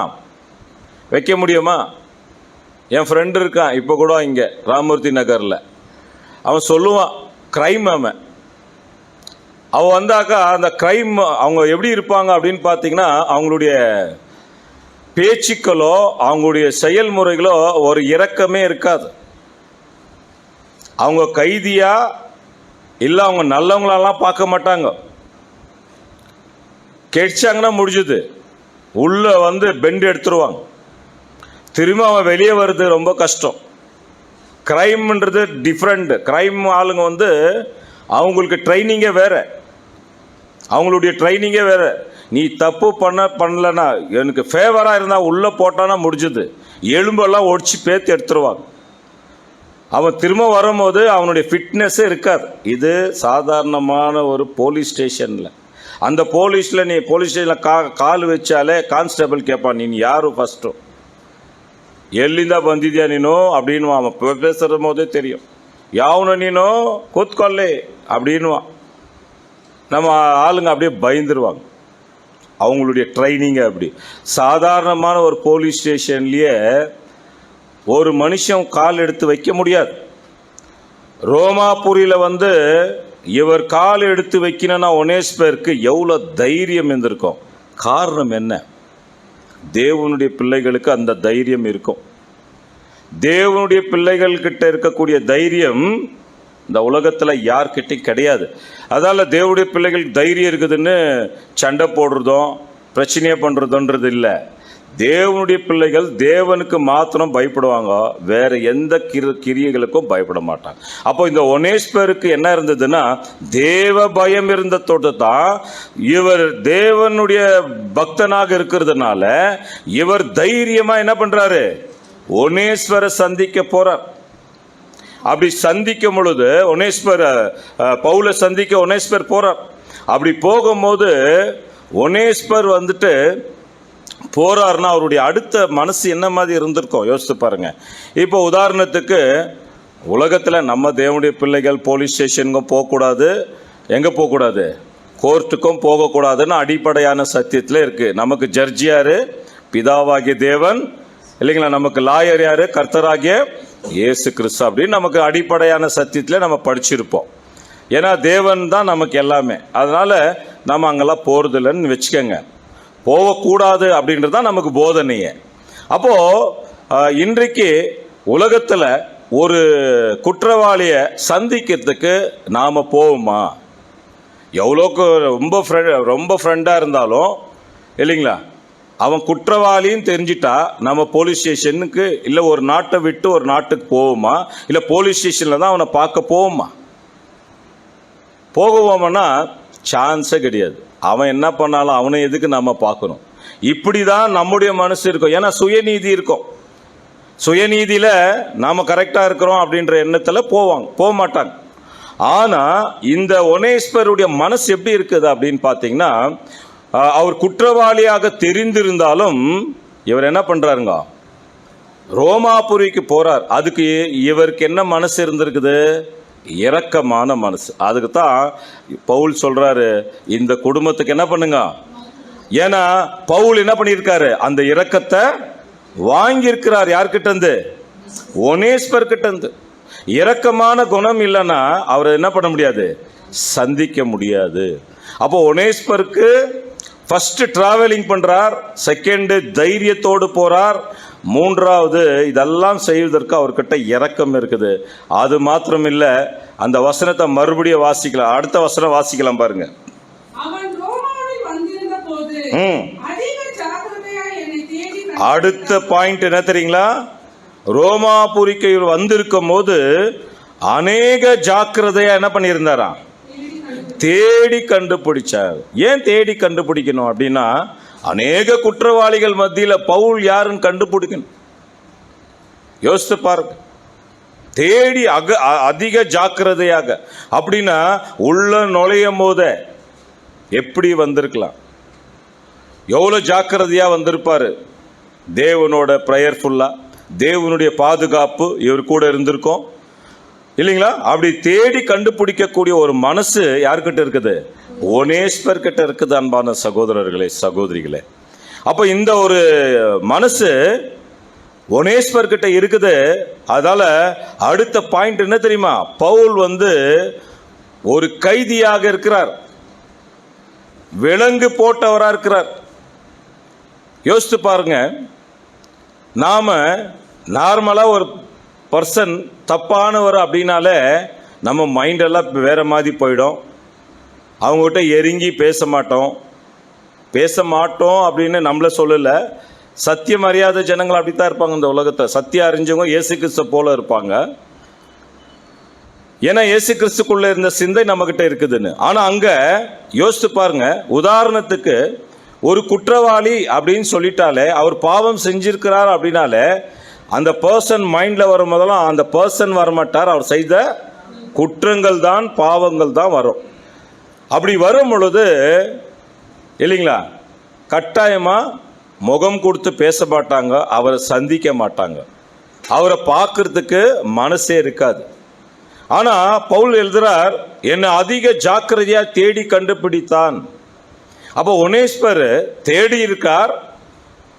என் ஃப்ரெண்டு இருக்கான் இப்போ கூட இங்கே ராமூர்த்தி நகரில். அவன் சொல்லுவான், க்ரைம் அவன் வந்தாக்கா அந்த க்ரைம் அவங்க எப்படி இருப்பாங்க அப்படின்னு பார்த்தீங்கன்னா, அவங்களுடைய பேச்சுக்களோ அவங்களுடைய செயல்முறைகளோ ஒரு இரக்கமே இருக்காது. அவங்க கைதியா இல்லை அவங்க நல்லவங்களெல்லாம் பார்க்க மாட்டாங்க. கெடிச்சாங்கன்னா முடிஞ்சுது, உள்ள பெண்ட் எடுத்துருவாங்க. திரும்ப அவன் வெளியே வருது ரொம்ப கஷ்டம். கிரைம்ன்றது டிஃப்ரெண்ட். கிரைம் ஆளுங்க அவங்களுக்கு ட்ரைனிங்கே வேற, அவங்களுடைய ட்ரைனிங்கே வேற. நீ தப்பு பண்ணலன்னா எனக்கு ஃபேவராக இருந்தால் உள்ளே போட்டானா முடிஞ்சுது, எலும்பெல்லாம் ஒடிச்சு பேத்து எடுத்துருவாங்க. அவன் திரும்ப வரும்போது அவனுடைய ஃபிட்னஸே இருக்காது. இது சாதாரணமான ஒரு போலீஸ் ஸ்டேஷனில். அந்த போலீஸில் நீ போலீஸ் ஸ்டேஷனில் கால் வச்சாலே கான்ஸ்டபிள் கேட்பான், நீ யாரும் ஃபஸ்ட்டும் ಎಲ್ಲಿಂದ ಬಂದಿದ್ಯಾ ನೀನು அப்படின்னு அவன் பேசுகிற போதே தெரியும். யாவன நீனோ கூத்துக்கொல்லே அப்படின்வான். நம்ம ஆளுங்க அப்படியே பயந்துருவாங்க. அவங்களுடைய ட்ரைனிங்கை அப்படி. சாதாரணமான ஒரு போலீஸ் ஸ்டேஷன்லேயே ஒரு மனுஷன் கால் எடுத்து வைக்க முடியாது. ரோமாபுரியில் இவர் கால் எடுத்து வைக்கணும்னா ஒனேஸ்பருக்கு எவ்வளோ தைரியம் இருந்திருக்கும். காரணம் என்ன? தேவனுடைய பிள்ளைகளுக்கு அந்த தைரியம் இருக்கும். தேவனுடைய பிள்ளைகள்கிட்ட இருக்கக்கூடிய தைரியம் இந்த உலகத்தில் யார்கிட்டையும் கிடையாது. அதால் தேவனுடைய பிள்ளைகளுக்கு தைரியம் இருக்குதுன்னு சண்டை போடுறதும் பிரச்சனையே பண்ணுறதுன்றது இல்லை. தேவனுடைய பிள்ளைகள் தேவனுக்கு மாத்திரம் பயப்படுவாங்க, வேற எந்த கிரியைகளுக்கும் பயப்பட மாட்டாங்க. அப்போ இந்த ஒனேஸ்பருக்கு என்ன இருந்ததுன்னா, தேவ பயம் இருந்ததோடு தான் இவர் தேவனுடைய பக்தனாக இருக்கிறதுனால இவர் தைரியமா என்ன பண்றாரு, ஒனேஸ்வரை சந்திக்க போறார். அப்படி சந்திக்கும் பொழுது பவுலை சந்திக்க ஒனேஸ்பர் போறார். அப்படி போகும்போது ஒனேஸ்பர் போறாருன்னா அவருடைய அடுத்த மனசு என்ன மாதிரி இருந்திருக்கும் யோசித்து பாருங்க. இப்போ உதாரணத்துக்கு உலகத்தில் நம்ம தேவனுடைய பிள்ளைகள் போலீஸ் ஸ்டேஷனுக்கும் போகக்கூடாது, எங்கே போகக்கூடாது, கோர்ட்டுக்கும் போகக்கூடாதுன்னு அடிப்படையான சத்தியத்தில் இருக்குது. நமக்கு ஜட்ஜ் யாரு? பிதாவாகிய தேவன் இல்லைங்களா? நமக்கு லாயர் யாரு? கர்த்தராகிய இயேசு கிறிஸ்து. அப்படின்னு நமக்கு அடிப்படையான சத்தியத்தில் நம்ம படிச்சிருப்போம். ஏன்னா தேவன் தான் நமக்கு எல்லாமே. அதனால நம்ம அங்கெல்லாம் போகிறதில்லைன்னு வச்சுக்கோங்க. போகக்கூடாது அப்படின்றது தான் நமக்கு போதனையே. அப்போ இன்றைக்கு உலகத்தில் ஒரு குற்றவாளியை சந்திக்கிறதுக்கு நாம் போவோமா? எவ்வளோக்கு ரொம்ப ஃப்ரெண்டாக இருந்தாலும் இல்லைங்களா, அவன் குற்றவாளின்னு தெரிஞ்சிட்டா நம்ம போலீஸ் ஸ்டேஷனுக்கு இல்லை ஒரு நாட்டை விட்டு ஒரு நாட்டுக்கு போவோமா? இல்லை போலீஸ் ஸ்டேஷனில் தான் அவனை பார்க்க போவோமா? போகுவோம்னா சான்ஸே கிடையாது. அவன் என்ன பண்ணாலும் அவனை எதுக்கு நம்ம பார்க்கணும்? இப்படி தான் நம்முடைய மனசு இருக்கும். ஏன்னா சுயநீதி இருக்கும். சுயநீதியில் நாம் கரெக்டாக இருக்கிறோம் அப்படின்ற எண்ணத்தில் போக மாட்டாங்க. ஆனால் இந்த ஒனேஸ்பருடைய மனசு எப்படி இருக்குது அப்படின்னு பார்த்தீங்கன்னா, அவர் குற்றவாளியாக தெரிந்திருந்தாலும் இவர் என்ன பண்ணுறாருங்க, ரோமாபுரிக்கு போகிறார். அதுக்கு இவருக்கு என்ன மனசு இருந்திருக்குது? இரக்கமான மனசு. அதுக்கு தான் பவுல் சொல்றாரு, இந்த குடும்பத்துக்கு என்ன பண்ணுங்க. ஏன்னா பவுல் என்ன பண்ணியிருக்காரு, அந்த இரக்கத்தை வாங்கியிருக்கிறார். யார்கிட்ட இருந்து? ஒனேஸ்பர் கிட்ட இருந்து. இரக்கமான குணம் இல்லைன்னா அவரை என்ன பண்ண முடியாது, சந்திக்க முடியாது. அப்போ ஒனேஸ்பருக்கு ஃபர்ஸ்ட் டிராவலிங் பண்றார், செகண்ட் தைரியத்தோடு போறார், மூன்றாவது இதெல்லாம் செய்வதற்கு அவர்கிட்ட இரக்கம் இருக்குது. அது மாத்திரம் இல்ல, அந்த வசனத்தை மறுபடியும் வாசிக்கலாம். அடுத்த வசனம் வாசிக்கலாம் பாருங்க. அடுத்த பாயிண்ட் என்ன தெரியுங்களா? ரோமாபுரிக்கு வந்திருக்கும் போது அநேக ஜாக்கிரதையா என்ன பண்ணியிருந்தாராம், தேடி கண்டுபிடிச்சார். ஏன் தேடி கண்டுபிடிக்கணும் அப்படின்னா, அநேக குற்றவாளிகள் மத்தியில் பவுல் யாருன்னு கண்டுபிடிக்கணும். யோசித்து பாருங்க. தேடி அதிக ஜாக்கிரதையாக. அப்படின்னா உள்ள நுழையும் போத எப்படி வந்திருக்கலாம், எவ்வளோ ஜாக்கிரதையா வந்திருப்பாரு. தேவனோட ப்ரேயர்ஃபுல்லா, தேவனுடைய பாதுகாப்பு இவர் கூட இருந்திருக்கும் இல்லைங்களா? அப்படி தேடி கண்டுபிடிக்கக்கூடிய ஒரு மனசு யார்கிட்ட இருக்குது? ஒனேஸ்பர் கிட்ட இருக்குது. அன்பான சகோதரர்களே, சகோதரிகளே, அப்போ இந்த ஒரு மனசு ஒனேஸ்பர் கிட்ட இருக்குது. அதால அடுத்த பாயிண்ட் என்ன தெரியுமா? பவுல் ஒரு கைதியாக இருக்கிறார், விலங்கு போட்டவரா இருக்கிறார். யோசித்து பாருங்க, நாம் நார்மலாக ஒரு பர்சன் தப்பானவர் அப்படின்னாலே நம்ம மைண்டெல்லாம் வேறு மாதிரி போயிடும். அவங்ககிட்ட எரிங்கி பேச மாட்டோம் அப்படின்னு நம்மளை சொல்லலை. சத்தியம் அறியாத ஜனங்கள் அப்படித்தான் இருப்பாங்க இந்த உலகத்தை. சத்தியம் அறிஞ்சவங்க இயேசு கிறிஸ்து போல இருப்பாங்க. ஏன்னா இயேசு கிறிஸ்துக்குள்ள இருந்த சிந்தை நம்மகிட்ட இருக்குதுன்னு. ஆனால் அங்கே யோசித்து பாருங்க, உதாரணத்துக்கு ஒரு குற்றவாளி அப்படின்னு சொல்லிட்டாலே, அவர் பாவம் செஞ்சிருக்கிறார் அப்படின்னாலே அந்த பர்சன் மைண்டில் வரும் போதெல்லாம் அந்த பர்சன் வரமாட்டார், அவர் செய்த குற்றங்கள் தான் பாவங்கள் தான் வரும். அப்படி வரும் பொழுது இல்லைங்களா, கட்டாயமாக முகம் கொடுத்து பேச மாட்டாங்க, அவரை சந்திக்க மாட்டாங்க, அவரை பார்க்கறதுக்கு மனசே இருக்காது. ஆனால் பவுல் எழுதுறார், என்னை அதிக ஜாக்கிரதையாக தேடி கண்டுபிடித்தான். அப்போ ஒனேஸ்பர் தேடி இருக்கார்,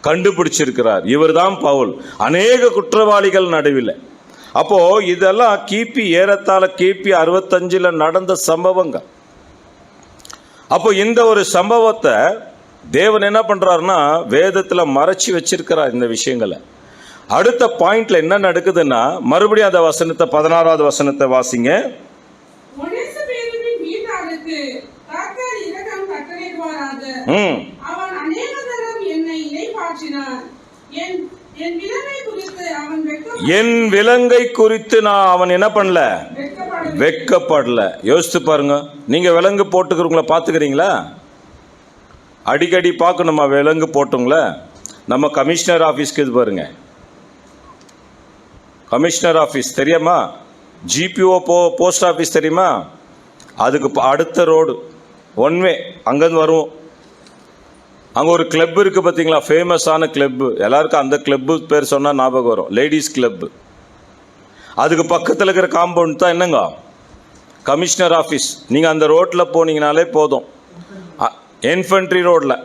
கண்டுபிடிச்சிருக்கிறார். இவர் தான் பவுல் அநேக குற்றவாளிகள் நடுவில். அப்போ இதெல்லாம் ஏறத்தாழ கிபி 65 நடந்த சம்பவங்கள். அப்போ இந்த ஒரு சம்பவத்தை தேவன் என்ன பண்றாருன்னா வேதத்தில் மறைச்சி வச்சிருக்கிறார் இந்த விஷயங்களை. அடுத்த பாயிண்ட்ல என்ன நடக்குதுன்னா, மறுபடியும் அந்த வசனத்தை 16வது வசனத்தை வாசிங்க. என் விலங்கை குறித்து நான் அவன் என்ன பண்ணல, வெட்கப்படல. யோசித்து பாருங்க, நீங்க விலங்கு போட்டுக்கிறவங்கள பாத்துக்கிறீங்களா? அடிக்கடி பார்க்கணுமா விலங்கு போட்டுங்களா? நம்ம கமிஷனர் ஆஃபீஸ்க்கு இது பாருங்க, கமிஷனர் ஆஃபீஸ் தெரியுமா? ஜிபிஓ போஸ்ட் ஆஃபீஸ் தெரியுமா? அதுக்கு அடுத்த ரோடு ஒன்வே அங்கேருந்து வருவோம். அங்கே ஒரு கிளப் இருக்குது பார்த்தீங்களா, ஃபேமஸான கிளப்பு, எல்லாருக்கும் அந்த கிளப்பு பேர் சொன்னால் ஞாபகம் வரும், லேடிஸ் கிளப்பு. அதுக்கு பக்கத்தில் இருக்கிற காம்பவுண்ட் தான் என்னங்க கமிஷனர் ஆஃபீஸ். நீங்கள் அந்த ரோட்டில் போனீங்கனாலே போதும், இன்ஃபென்ட்ரி ரோட்டில்.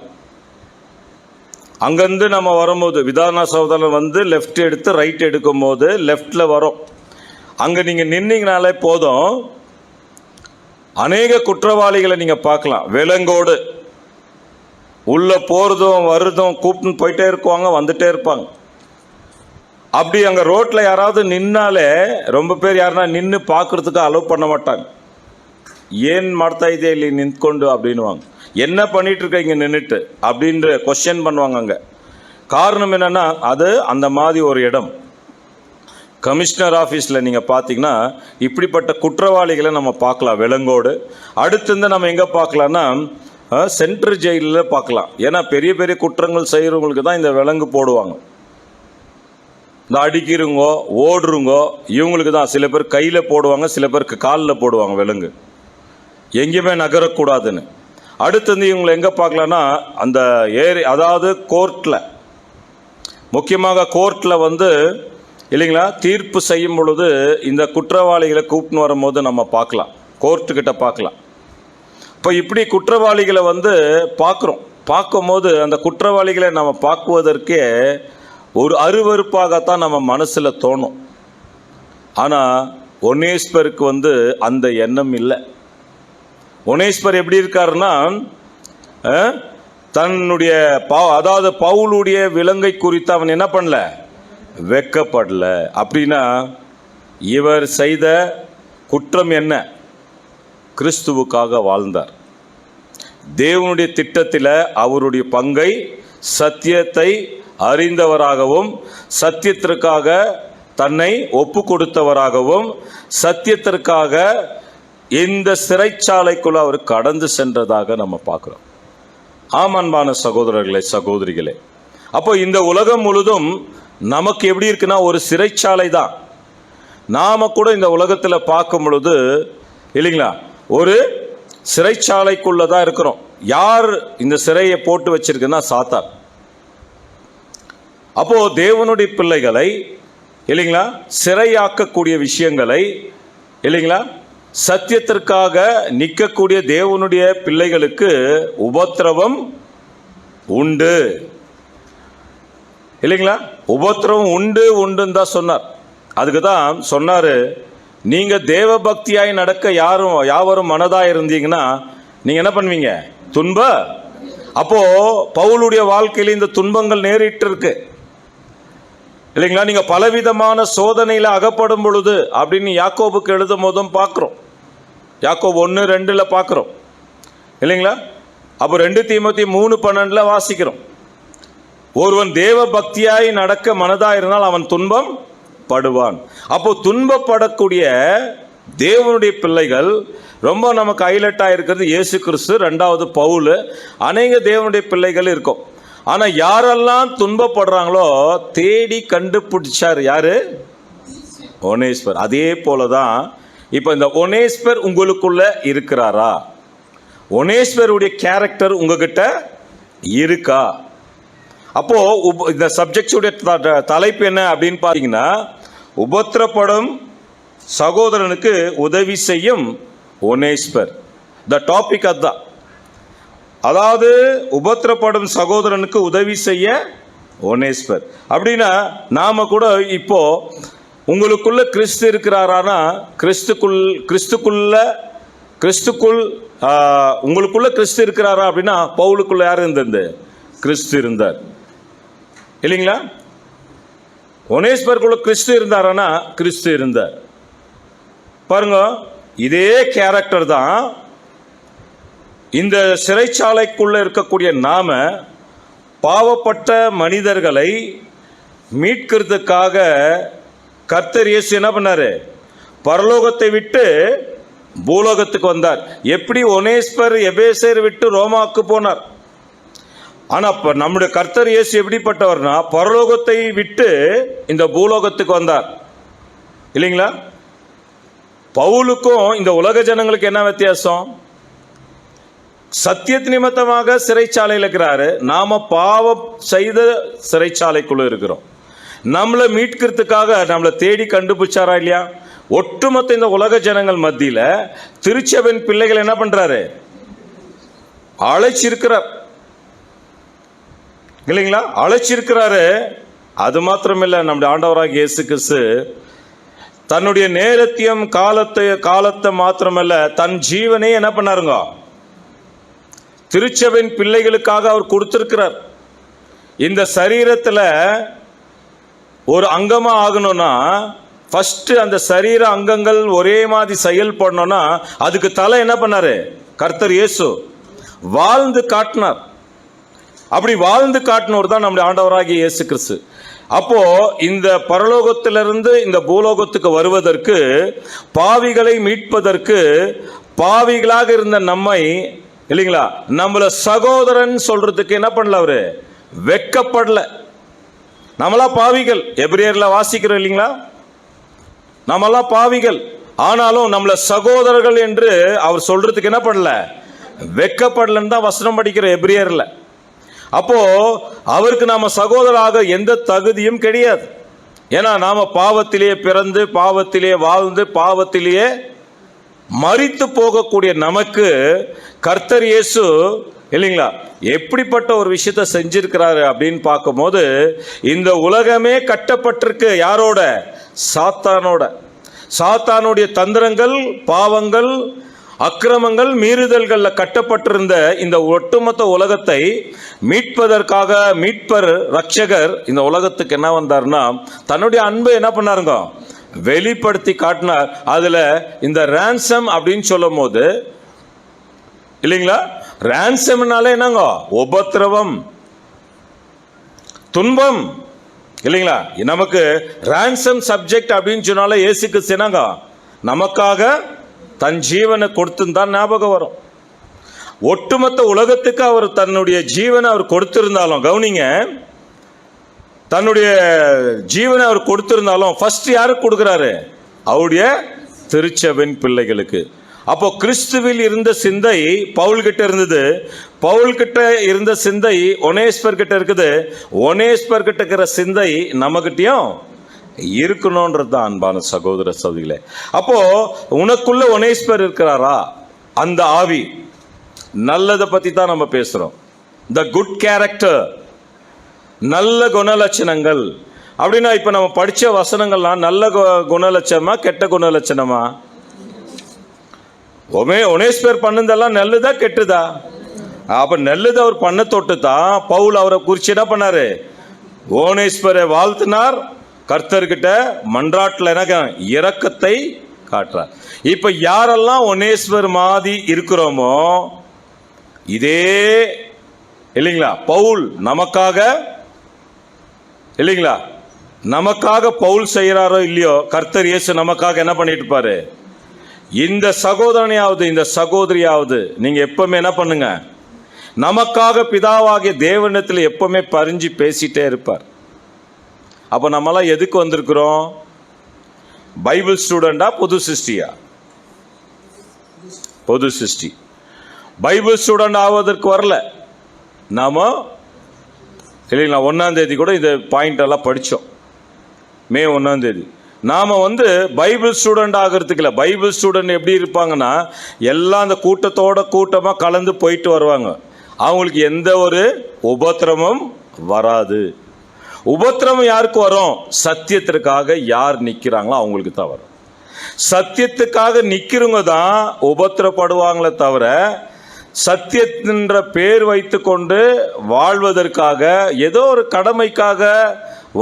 அங்கேருந்து நம்ம வரும்போது விதானா சௌதரில் வந்து லெஃப்ட் எடுத்து ரைட் எடுக்கும் போது லெஃப்டில் வரும். அங்கே நீங்கள் நின்னீங்கனாலே போதும், அநேக குற்றவாளிகளை நீங்கள் பார்க்கலாம். விலங்கோடு உள்ளே போகிறதும் வருதும் கூப்பிட்டு போயிட்டே இருக்குவாங்க, வந்துட்டே இருப்பாங்க. அப்படி அங்கே ரோட்டில் யாராவது நின்னாலே ரொம்ப பேர் யாருன்னா நின்று பார்க்குறதுக்கு அலோவ் பண்ண மாட்டாங்க. ஏன் ಮಾಡ್ತಾ ಇದೆ ಇಲ್ಲಿ நின்றுಕೊಂಡು அப்படின்வாங்க. என்ன பண்ணிட்டு இருக்க இங்கே நின்றுட்டு அப்படின்ற கொஸ்டின் பண்ணுவாங்க. அங்கே காரணம் என்னன்னா, அது அந்த மாதிரி ஒரு இடம். கமிஷனர் ஆஃபீஸில் நீங்கள் பார்த்தீங்கன்னா இப்படிப்பட்ட குற்றவாளிகளை நம்ம பார்க்கலாம் விலங்கோடு. அடுத்து நம்ம எங்கே பார்க்கலான்னா சென்ட்ரல் ஜெயிலில் பார்க்கலாம். ஏன்னா பெரிய பெரிய குற்றங்கள் செய்கிறவங்களுக்கு தான் இந்த விலங்கு போடுவாங்க. இந்த அடிக்கிறவங்கோ ஓடுறவங்கோ இவங்களுக்கு தான். சில பேர் கையில் போடுவாங்க, சில பேருக்கு காலில் போடுவாங்க விலங்கு, எங்கேயுமே நகரக்கூடாதுன்னு. அடுத்து இவங்களை எங்கே பார்க்கலான்னா அந்த அதாவது கோர்ட்டில், முக்கியமாக கோர்ட்டில் வந்து இல்லைங்களா தீர்ப்பு செய்யும் பொழுது இந்த குற்றவாளிகளை கூப்பிட்டு வரும்போது நம்ம பார்க்கலாம், கோர்ட்டுக்கிட்ட பார்க்கலாம். இப்போ இப்படி குற்றவாளிகளை வந்து பார்க்கும்போது அந்த குற்றவாளிகளை நம்ம பார்க்குவதற்கே ஒரு அருவருப்பாகத்தான் நம்ம மனசில் தோணும். ஆனால் ஒனேஸ்பருக்கு வந்து அந்த எண்ணம் இல்லை. ஒனேஸ்பர் எப்படி இருக்காருன்னா, தன்னுடைய அதாவது பவுலுடைய விலங்கை குறித்து அவன் என்ன பண்ணல, வெட்கப்படல. அப்படின்னா இவர் செய்த குற்றம் என்ன? கிறிஸ்துவுக்காக வாழ்ந்தார். தேவனுடைய திட்டத்தில் அவருடைய பங்கை சத்தியத்தை அறிந்தவராகவும் சத்தியத்திற்காக தன்னை ஒப்பு கொடுத்தவராகவும் சத்தியத்திற்காக இந்த சிறைச்சாலைக்குள்ள அவர் கடந்து சென்றதாக நம்ம பார்க்கிறோம். ஆமான்பான சகோதரர்களே சகோதரிகளே, அப்போ இந்த உலகம் முழுதும் நமக்கு எப்படி இருக்குன்னா ஒரு சிறைச்சாலை தான். நாம கூட இந்த உலகத்தில் பார்க்கும் பொழுது இல்லைங்களா ஒரு சிறைச்சாலைக்குள்ள தான் இருக்கிறோம். யார் இந்த சிறையை போட்டு வச்சிருக்குன்னா சாத்தான். அப்போ தேவனுடைய பிள்ளைகளை இல்லைங்களா சிறையாக்கக்கூடிய விஷயங்களை இல்லைங்களா சத்தியத்திற்காக நிற்கக்கூடிய தேவனுடைய பிள்ளைகளுக்கு உபத்திரவம் உண்டு இல்லைங்களா. உபத்திரவம் உண்டுன்னு தான் சொன்னார். அதுக்கு தான் சொன்னாரு, நீங்க தேவ பக்தியாய் நடக்க யாவரும் மனதாய் இருந்தீங்கன்னா நீங்க என்ன பண்ணுவீங்க? அப்போ பவுலுடைய வாழ்க்கையில் இந்த துன்பங்கள் நேரிட்டு இருக்கு இல்லைங்களா? நீங்க பலவிதமான சோதனையில அகப்படும் பொழுது அப்படின்னு யாக்கோபுக்கு எழுதும் போதும் பார்க்கிறோம். யாக்கோபு 1:2 பார்க்கிறோம் இல்லைங்களா? அப்போ 2 தீமோத்தேயு 3:12 வாசிக்கிறோம். ஒருவன் தேவ பக்தியாய் நடக்க மனதாயிருந்தால் அவன் துன்பம் படுவான். அப்போ துன்பப்படக்கூடிய தேவனுடைய பிள்ளைகள் ரொம்ப நமக்கு ஹைலைட்டா இருக்கிறது இயேசு கிறிஸ்து, 2வது பவுல், அநேக தேவனுடைய பிள்ளைகள் இருக்கும். ஆனா யாரெல்லாம் துன்பப்படுறாங்களோ தேடி கண்டுபிடிச்சார் யாரு? ஒனேஸ்பர். அதே போலதான் இப்ப இந்த ஒனேஸ்பர் உங்களுக்குள்ள இருக்கிறாரா? ஒனேஸ்பருடைய கேரக்டர் உங்ககிட்ட இருக்கா? அப்போ இந்த சப்ஜெக்டுடைய தலைப்பு என்ன அப்படின்னு பாத்தீங்கன்னா, உபத்திரப்படும் சகோதரனுக்கு உதவி செய்யும் ஒனேஸ்பர். த டாபிக் அதுதான். அதாவது உபத்திரப்படும் சகோதரனுக்கு உதவி செய்ய ஒனேஸ்பர். அப்படின்னா நாம கூட இப்போ உங்களுக்குள்ள கிறிஸ்து இருக்கிறாரானா, கிறிஸ்துக்குள் உங்களுக்குள்ள கிறிஸ்து இருக்கிறாரா அப்படின்னா பவுலுக்குள்ள யார் இருந்தது? கிறிஸ்து இருந்தார் இல்லைங்களா? ஒனேஸ்பருக்குள்ள கிறிஸ்து இருந்தாரானா கிறிஸ்து இருந்தார். பாருங்க, இதே கேரக்டர் தான் இந்த சிறைச்சாலைக்குள்ள இருக்கக்கூடிய நாம பாவப்பட்ட மனிதர்களை மீட்கிறதுக்காக கர்த்தர் இயேசு என்ன பண்ணாரு? பரலோகத்தை விட்டு பூலோகத்துக்கு வந்தார். எப்படி ஒனேஸ்பர் எபேசர் விட்டு ரோமாவுக்கு போனார். ஆனா நம்முடைய கர்த்தர் இயேசு எப்படிப்பட்டவர்னா பரலோகத்தை விட்டு இந்த பூலோகத்துக்கு வந்தார் இல்லைங்களா? பவுலுக்கும் இந்த உலக ஜனங்களுக்கு என்ன வித்தியாசம்? சத்தியத்து நிமித்தமாக சிறைச்சாலையில் இருக்கிறாரு, நாம பாவம் செய்த சிறைச்சாலைக்குள்ள இருக்கிறோம். நம்மளை மீட்கிறதுக்காக நம்மளை தேடி கண்டுபிடிச்சாரா இல்லையா? ஒட்டுமொத்த இந்த உலக ஜனங்கள் மத்தியில திருச்சபையின் பிள்ளைகள் என்ன பண்றாரு? அழைச்சிருக்கிறார் இல்லைங்களா? அழைச்சிருக்கிறாரு. அது மாத்திரமில்ல, நம்முடைய ஆண்டவராக இயேசு கிறிஸ்து தன்னுடைய நேரத்தையும் காலத்தை மாத்திரமல்ல தன் ஜீவனே என்ன பண்ணாருங்க? திருச்சபையின் பிள்ளைகளுக்காக அவர் கொடுத்திருக்கிறார். இந்த சரீரத்துல ஒரு அங்கமா ஆகணும்னா ஃபர்ஸ்ட் அந்த சரீர அங்கங்கள் ஒரே மாதிரி செயல்படணும்னா அதுக்கு தலை என்ன பண்ணாரு? கர்த்தர் இயேசு வாழ்ந்து காட்டினார். அப்படி வாழ்ந்து காட்டினவர் தான் நம்முடைய ஆண்டவராகிய இயேசு கிறிஸ்து. அப்போ இந்த பரலோகத்திலிருந்து இந்த பூலோகத்துக்கு வருவதற்கு, பாவிகளை மீட்பதற்கு, பாவிகளாக இருந்த நம்மை இல்லைங்களா, நம்மள சகோதரன் சொல்றதுக்கு என்ன பண்ணல? அவரு வெட்கப்படல. நம்மளா பாவிகள், எபிரேயர்ல வாசிக்கிறோம் இல்லைங்களா? நம்மளா பாவிகள், ஆனாலும் நம்மள சகோதரர்கள் என்று அவர் சொல்றதுக்கு என்ன பண்ணல? வெட்கப்படலன்னு தான் வசனம் படிக்கிற எபிரேயர்ல. அப்போ அவருக்கு நாம சகோதராக எந்த தகுதியும் கிடையாது. ஏன்னா நாம பாவத்திலேயே பிறந்து, பாவத்திலேயே வாழ்ந்து, பாவத்திலேயே மரித்து போகக்கூடிய நமக்கு கர்த்தர் இயேசு இல்லைங்களா எப்படிப்பட்ட ஒரு விஷயத்தை செஞ்சிருக்கிறாரு அப்படின்னு பார்க்கும்போது, இந்த உலகமே கட்டப்பட்டிருக்கு யாரோட? சாத்தானோட. சாத்தானுடைய தந்திரங்கள், பாவங்கள், அக்கிரமங்கள், மீறுதல்கள்ல கட்டப்பட்டிருந்த இந்த ஒட்டுமொத்த உலகத்தை மீட்பதற்காக மீட்பர் ரட்சகர் இந்த உலகத்துக்கு என்ன வந்தார்னா தன்னுடைய அன்பை என்ன பண்ணாருங்க? வெளிப்படுத்தி காட்டினார். அதுல இந்த ரான்சம் அப்படின்னு சொல்லும் போது இல்லைங்களா, ரான்சம்னாலே என்னங்க? உபத்திரவம், துன்பம் இல்லைங்களா? நமக்கு ரான்சம் சப்ஜெக்ட் அப்படின்னு சொன்னாலே இயேசு கிறிஸ்து என்னங்க? நமக்காக தன் ஜீவனை கொடுத்துதான் ஞாபகம் வரும். ஒட்டுமொத்த உலகத்துக்கு அவர் தன்னுடைய ஜீவனை அவர் கொடுத்திருந்தாலும், கவனிங்க, தன்னுடைய ஜீவனை அவர் கொடுத்திருந்தாலும் ஃபர்ஸ்ட் யாருக்கு கொடுக்கிறாரு? அவருடைய திருச்சபையின் பிள்ளைகளுக்கு. அப்போ கிறிஸ்துவில் இருந்த சிந்தை பவுல் கிட்ட இருந்தது, பவுல் கிட்ட இருந்த சிந்தை ஒனேஸ்பர் கிட்ட இருக்குது, ஒனேஸ்பர் கிட்ட இருக்கிற சிந்தை நம்மகிட்டயும் இருக்கணும்ன்றது தான் அன்பான சகோதர சகோதரிகளே. அப்போ உனக்குள்ள ஒனேஸ்பர் இருக்கிறாரா? அந்த ஆவி நல்லதை பத்தி தான் நம்ம பேசுறோம். த குட் கேரக்டர், நல்ல குணலட்சணங்கள் அப்படின்னா இப்ப நம்ம படிச்ச வசனங்கள்லாம் நல்ல குணலட்சணமா கெட்ட குணலட்சணமா? ஒனேஸ்பர் பண்ணதெல்லாம் நல்லதா கெட்டுதா? அப்ப நல்லது அவர் பண்ண தொட்டு தான் பவுல் அவரை குறிச்சு என்ன பண்ணாரு? ஓனேஸ்வரை வாழ்த்தினார், கர்த்தர்கிட்ட மன்றாட்டில் என்ன இரக்கத்தை காட்டுறார். இப்ப யாரெல்லாம் ஒனேஸ்வர் மாதிரி இருக்கிறோமோ, இதே இல்லைங்களா பவுல் நமக்காக இல்லைங்களா, நமக்காக பவுல் செய்யறாரோ இல்லையோ, கர்த்தர் இயேசு நமக்காக என்ன பண்ணிட்டு இருப்பாரு? இந்த சகோதரனையாவது இந்த சகோதரியாவது நீங்க எப்பவுமே என்ன பண்ணுங்க, நமக்காக பிதாவாகிய தேவனிடத்தில் எப்பவுமே பரிஞ்சு பேசிட்டே இருப்பார். அப்ப நம்மளாம் எதுக்கு வந்திருக்கிறோம்? பைபிள் ஸ்டூடெண்டா புது சிருஷ்டியா? புது சிருஷ்டி. பைபிள் ஸ்டூடெண்ட் ஆவதற்கு வரல நாம இல்லைங்களா. 1ஆம் தேதி கூட இந்த பாயிண்ட் எல்லாம் படித்தோம், மே 1ஆம் தேதி. நாம் பைபிள் ஸ்டூடெண்ட் ஆகிறதுக்கு இல்லை. பைபிள் ஸ்டூடெண்ட் எப்படி இருப்பாங்கன்னா, எல்லாம் அந்த கூட்டமாக கலந்து போயிட்டு வருவாங்க. அவங்களுக்கு எந்த ஒரு உபத்திரமும் வராது. உபத்திரமும் யாருக்கு வரும்? சத்தியத்திற்காக யார் நிற்கிறாங்களோ அவங்களுக்கு தான் வரும். சத்தியத்துக்காக நிற்கிறவங்க தான் உபத்திரப்படுவாங்களே தவிர, சத்தியத்தின்ற பேர் வைத்து கொண்டு வாழ்வதற்காக ஏதோ ஒரு கடமைக்காக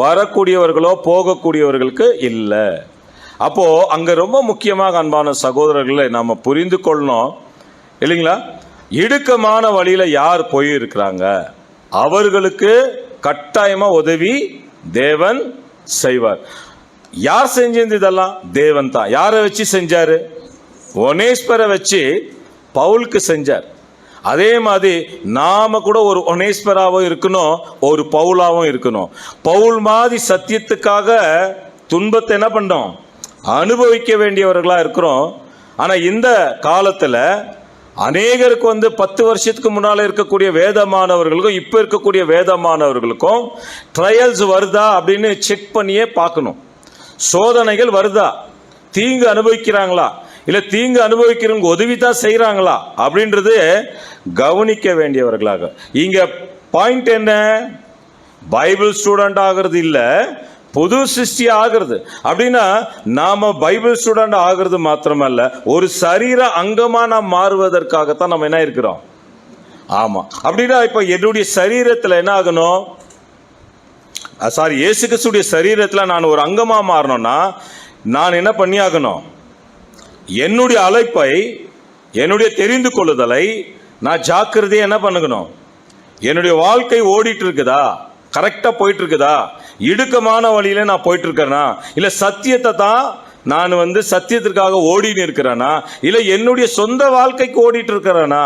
வரக்கூடியவர்களோ போகக்கூடியவர்களுக்கு இல்லை. அப்போ அங்க ரொம்ப முக்கியமாக அன்பான சகோதரர்களை நாம புரிந்து கொள்ளணும் இல்லைங்களா. இடுக்கமான வழியில யார் போயிருக்கிறாங்க அவர்களுக்கு கட்டாயமா உதவி தேவன் செய்வார். யார் செஞ்சது இதெல்லாம்? தேவன் தான். யாரை வச்சு செஞ்சாரு? ஒனேஸ்வரை வச்சு பவுலுக்கு செஞ்சார். அதே மாதிரி நாம கூட ஒரு ஒனேஸ்வராவும் இருக்கணும், ஒரு பவுலாவும் இருக்கணும். பவுல் மாதிரி சத்தியத்துக்காக துன்பத்தை என்ன பண்ணோம், அனுபவிக்க வேண்டியவர்களா இருக்கிறோம். ஆனா இந்த காலத்துல அநேகருக்கு 10 வருஷத்துக்கு முன்னால இருக்கக்கூடிய வேதமானவர்களுக்கும் இப்ப இருக்கக்கூடிய வேதமானவர்களுக்கும் ட்ரையல்ஸ் வருதா அப்படின்னு செக் பண்ணியே பார்க்கணும். சோதனைகள் வருதா, தீங்கு அனுபவிக்கிறாங்களா, இல்ல தீங்கு அனுபவிக்கிறவங்க உதவி தான் செய்யறாங்களா அப்படின்றது கவனிக்க வேண்டியவர்களாக. இங்க பாயிண்ட் என்ன? பைபிள் ஸ்டூடெண்ட் ஆகிறது இல்ல, புது சிருஷ்டி ஆகிறது. அப்படின்னா நாம பைபிள் ஸ்டூடெண்ட் ஆகிறது மாத்திரமல்ல, ஒரு சரீர அங்கமா நாம் மாறுவதற்காகத்தான் நம்ம என்ன இருக்கிறோம். ஆமா. அப்படின்னா இப்ப என்னுடைய சரீரத்துல என்ன ஆகணும், இயேசு கிறிஸ்துடைய சரீரத்துல நான் ஒரு அங்கமா மாறணும்னா நான் என்ன பண்ணி ஆகணும்? என்னுடைய அழைப்பை, என்னுடைய தெரிந்து கொள்ளுதலை நான் ஜாக்கிரதையா என்ன பண்ணணும்? என்னுடைய வாழ்க்கை ஓடிட்டு இருக்குதா, கரெக்டா போயிட்டு இருக்குதா, இடுக்கமான வழியில நான் போயிட்டு இருக்கிறேனா, இல்ல சத்தியத்தை தான் நான் சத்தியத்திற்காக ஓடின்னு இருக்கிறேனா, இல்ல என்னுடைய சொந்த வாழ்க்கைக்கு ஓடிட்டு இருக்கிறேனா,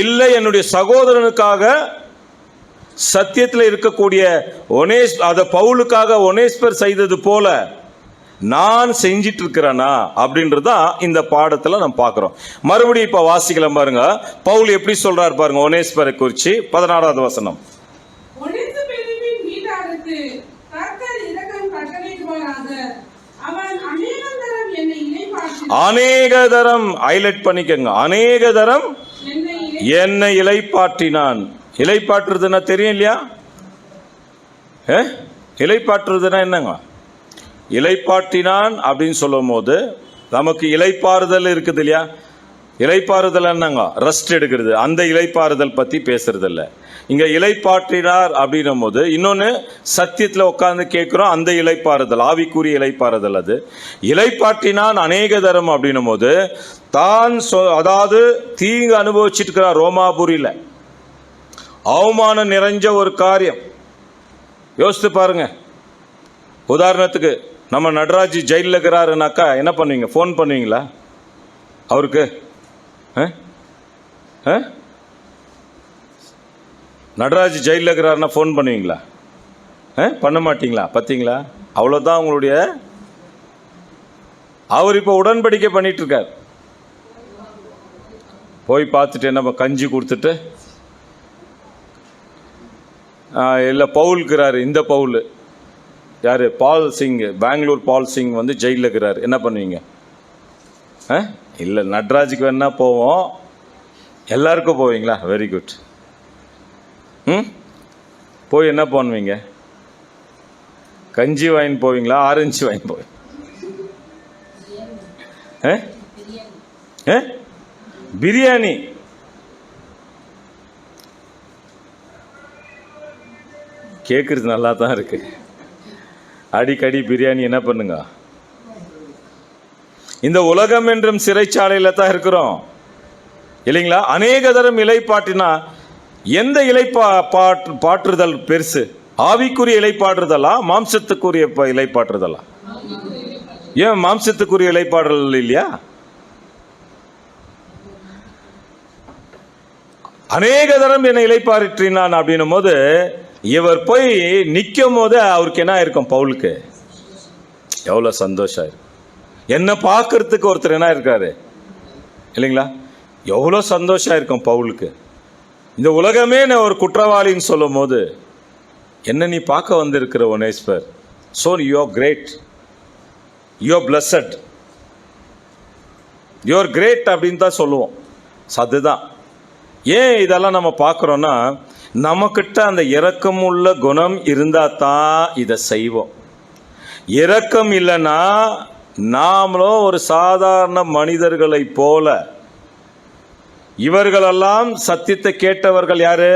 இல்ல என்னுடைய சகோதரனுக்காக சத்தியத்தில் இருக்கக்கூடிய பவுலுக்காக ஒனேஸ்வர் செய்தது போல நான் செஞ்சிட்டு இருக்கிறேனா அப்படின்றதான் இந்த பாடத்துல நம்ம பார்க்கிறோம். மறுபடியும் இப்ப வாசிக்கலாம் பாருங்க, பவுல் எப்படி சொல்றாரு பாருங்க ஒனேஸ்வரை குறிச்சு. 16வது வசனம். அநேக தரம் ஹைலைட் பண்ணிக்கங்க, அநேக தரம் என்னை இளைப்பாற்றினான். இளைப்பாற்றுறதுன்னா தெரியும் இல்லையா? இளைப்பாற்றுறதுன்னா என்னங்க? இளைப்பாற்றினான் அப்படின்னு சொல்லும் போது நமக்கு இளைப்பாறுதல் இருக்குது இல்லையா? இளைப்பாறுதல் என்னங்க? ரெஸ்ட் எடுக்கிறது. அந்த இளைப்பாறுதல் பத்தி பேசுறது இல்லை இங்க. இளைப்பாற்றினார் அப்படின்னும் போது இன்னொன்னு சத்தியத்துல உட்கார்ந்து கேட்கிறோம், அந்த இளைப்பாறுதல் ஆவிக்குரிய இளைப்பாறுதல். அது இளைப்பாற்றினான் அநேக தரம் அப்படின்னும் போது தான் அதாவது தீங்கு அனுபவிச்சுட்டு இருக்கிறார். ரோமாபுரியில அவமானம் நிறைஞ்ச ஒரு காரியம். யோசித்து பாருங்க. உதாரணத்துக்கு நம்ம நடராஜ் ஜெயிலில் இருக்கிறாருனாக்கா என்ன பண்ணுவீங்க? ஃபோன் பண்ணுவீங்களா அவருக்கு? நடராஜ் ஜெயிலில் இருக்கிறாருன்னா ஃபோன் பண்ணுவீங்களா? பண்ண மாட்டீங்களா? பார்த்தீங்களா? அவ்வளோதான் உங்களுடைய. அவர் இப்போ உடன்படிக்கை பண்ணிட்டு இருக்கார். போய் பார்த்துட்டு என்ன கஞ்சி கொடுத்துட்டு, இல்லை பவுல் இருக்கிறாரு, இந்த பவுல் யார்? பால் சிங், பெங்களூர் பால் சிங் ஜெயிலில் இருக்கிறார். என்ன பண்ணுவீங்க? இல்லை நட்ராஜுக்கு வேணா போவோம், எல்லாருக்கும் போவீங்களா? Very good. போய் என்ன பண்ணுவீங்க? கஞ்சி வாங்கி போவீங்களா, ஆரஞ்சு வாங்கி போவீங்க? பிரியாணி. கேட்குறது நல்லா தான் இருக்கு. அடிக்கடி பிரியாணி என்ன பண்ணுங்க. இந்த உலகம் என்றும் சிறைச்சாலையில தான் இருக்கிறோம் இல்லைங்களா? அநேக தரம் இலைப்பாட்டினா எந்த பாற்றுதல் பெருசு? ஆவிக்குரிய இலைப்பாடுறதல்லா, மாம்சத்துக்குரிய இலைப்பாடுறதல்லா? ஏன் மாம்சத்துக்குரிய இலைப்பாடுதல் இல்லையா? அநேக தரம் என்னை இலைப்பாற்றினான் அப்படின்னும் போது இவர் போய் நிற்கும் போது அவருக்கு என்ன இருக்கும்? பவுலுக்கு எவ்வளோ சந்தோஷம் இருக்கு. என்ன பார்க்கறதுக்கு ஒருத்தர் என்ன இருக்காரு இல்லைங்களா? எவ்வளோ சந்தோஷம் இருக்கும் பவுலுக்கு. இந்த உலகமே நான் ஒரு குற்றவாளின்னு சொல்லும் போது என்ன நீ பார்க்க வந்திருக்கிற ஒனேஸ்பர், so you are great, you are blessed, you are great அப்படின்னு தான் சொல்லுவோம். அதுதான் ஏன் இதெல்லாம் நம்ம பார்க்குறோன்னா, நம்மக்கிட்ட அந்த இரக்கம் உள்ள குணம் இருந்தால் தான் இதை செய்வோம். இரக்கம் இல்லைன்னா நாமளும் ஒரு சாதாரண மனிதர்களை போல. இவர்களெல்லாம் சத்தியத்தை கேட்டவர்கள் யாரு?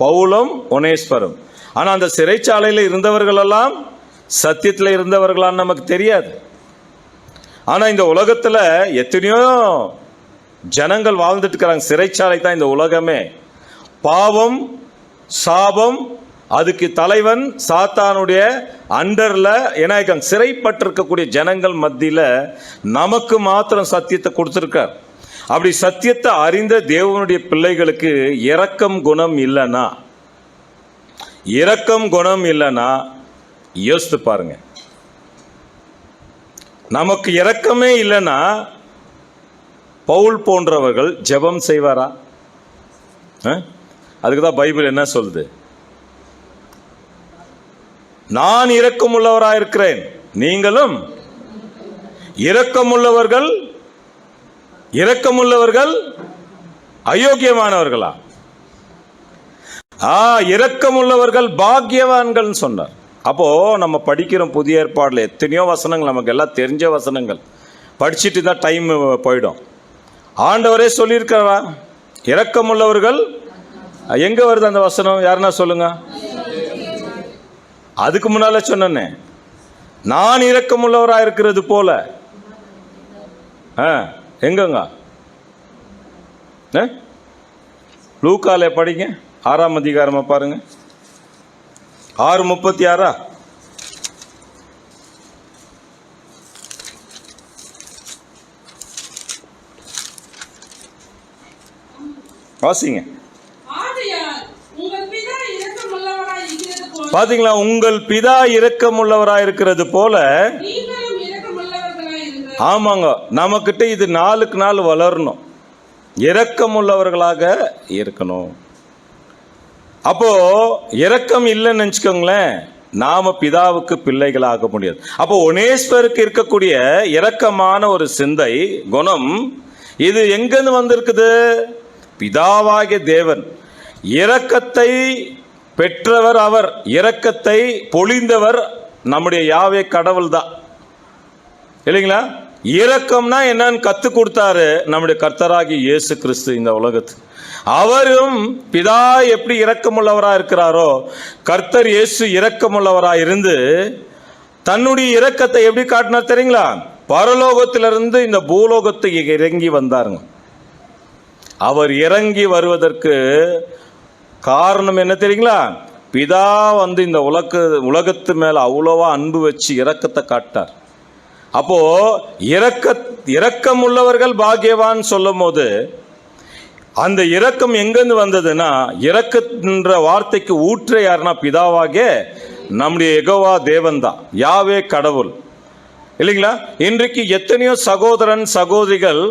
பவுலும் ஒனேஸ்பரும். ஆனால் அந்த சிறைச்சாலையில் இருந்தவர்களெல்லாம் சத்தியத்தில் இருந்தவர்களான்னு நமக்கு தெரியாது. ஆனால் இந்த உலகத்தில் எத்தனையோ ஜனங்கள் வாழ்ந்துட்டு இருக்கிறாங்க. சிறைச்சாலை தான் இந்த உலகமே. பாவம், சாபம், அதுக்கு தலைவன் சாத்தானுடைய அண்டரில் என்ன சிறைப்பட்டிருக்கக்கூடிய ஜனங்கள் மத்தியில் நமக்கு மாத்திரம் சத்தியத்தை கொடுத்துருக்கார். அப்படி சத்தியத்தை அறிந்த தேவனுடைய பிள்ளைகளுக்கு இரக்கம் குணம் இல்லைன்னா, இரக்கம் குணம் இல்லைன்னா யோசித்து பாருங்க. நமக்கு இரக்கமே இல்லைன்னா பவுல் போன்றவர்கள் ஜெபம் செய்வாரா? அதுக்கு தான் பைபிள் என்ன சொல்லுது? நான் இரக்கமுள்ளவராக இருக்கிறேன், நீங்களும் இரக்கமுள்ளவர்கள். இரக்கமுள்ளவர்கள் அயோக்கியமானவர்களா? இரக்கமுள்ளவர்கள் பாக்கியவான்கள் சொன்னார். அப்போ நம்ம படிக்கிற புதிய ஏற்பாடுல எத்தனையோ வசனங்கள், நமக்கு எல்லாம் தெரிஞ்ச வசனங்கள், படிச்சுட்டு தான் டைம் போயிடும். ஆண்டவரே சொல்லியிருக்கிறா இரக்கமுள்ளவர்கள். எங்க வருது அந்த வசனம்? யாருன்னா சொல்லுங்க. அதுக்கு முன்னால சொன்னேனே, நான் இரக்கமுள்ளவராக இருக்கிறது போல. எங்கங்க? லூக்கால படிங்க, 6ஆம் அதிகாரமா பாருங்க, 6:36. வாசிங்க. பாத்தீங்களா? உங்கள் பிதா இரக்கமுள்ளவராய் இருக்கிறது போல. ஆமாங்க, நமக்கிட்ட இது நாளுக்கு நாள் வளரணும். இரக்கமுள்ளவர்களாக இருக்கணும். அப்போ இரக்கம் இல்லைன்னு நினைச்சுக்கோங்களேன், நாம பிதாவுக்கு பிள்ளைகளாக முடியாது. அப்போ ஒனேஸ்வருக்கு இருக்கக்கூடிய இரக்கமான ஒரு சிந்தை குணம் இது எங்கிருந்து வந்திருக்குது? பிதாவாகிய தேவன் இரக்கத்தை பெற்றவர், அவர் இரக்கத்தை பொழிந்தவர் நம்முடைய யாவே கடவுள் தான் இல்லைங்களா? இரக்கம்னா என்னன்னு கத்து கொடுத்தாரு நம்முடைய கர்த்தராகிய இயேசு கிறிஸ்து இந்த உலகத்துக்கு. அவரும் பிதா எப்படி இரக்கமுள்ளவராக இருக்கிறாரோ, கர்த்தர் இயேசு இரக்கமுள்ளவராக இருந்து தன்னுடைய இரக்கத்தை எப்படி காட்டினார் தெரியுங்களா? பரலோகத்திலிருந்து இந்த பூலோகத்துக்கு இறங்கி வந்தாருங்க. அவர் இறங்கி வருவதற்கு காரணம் என்ன தெரியுங்களா? பிதா இந்த உலகத்து மேல அவ்வளவா அன்பு வச்சு இரக்கத்தை காட்டார். அப்போ இரக்கம் உள்ளவர்கள் பாக்கியவான் சொல்லும் போது அந்த இரக்கம் எங்கிருந்து வந்ததுன்னா, இரக்கன்ற வார்த்தைக்கு ஊற்ற யாருன்னா பிதாவாகிய நம்முடைய யெகோவா தேவன் தான், யாவே கடவுள் இல்லைங்களா? இன்றைக்கு எத்தனையோ சகோதரன் சகோதரிகள்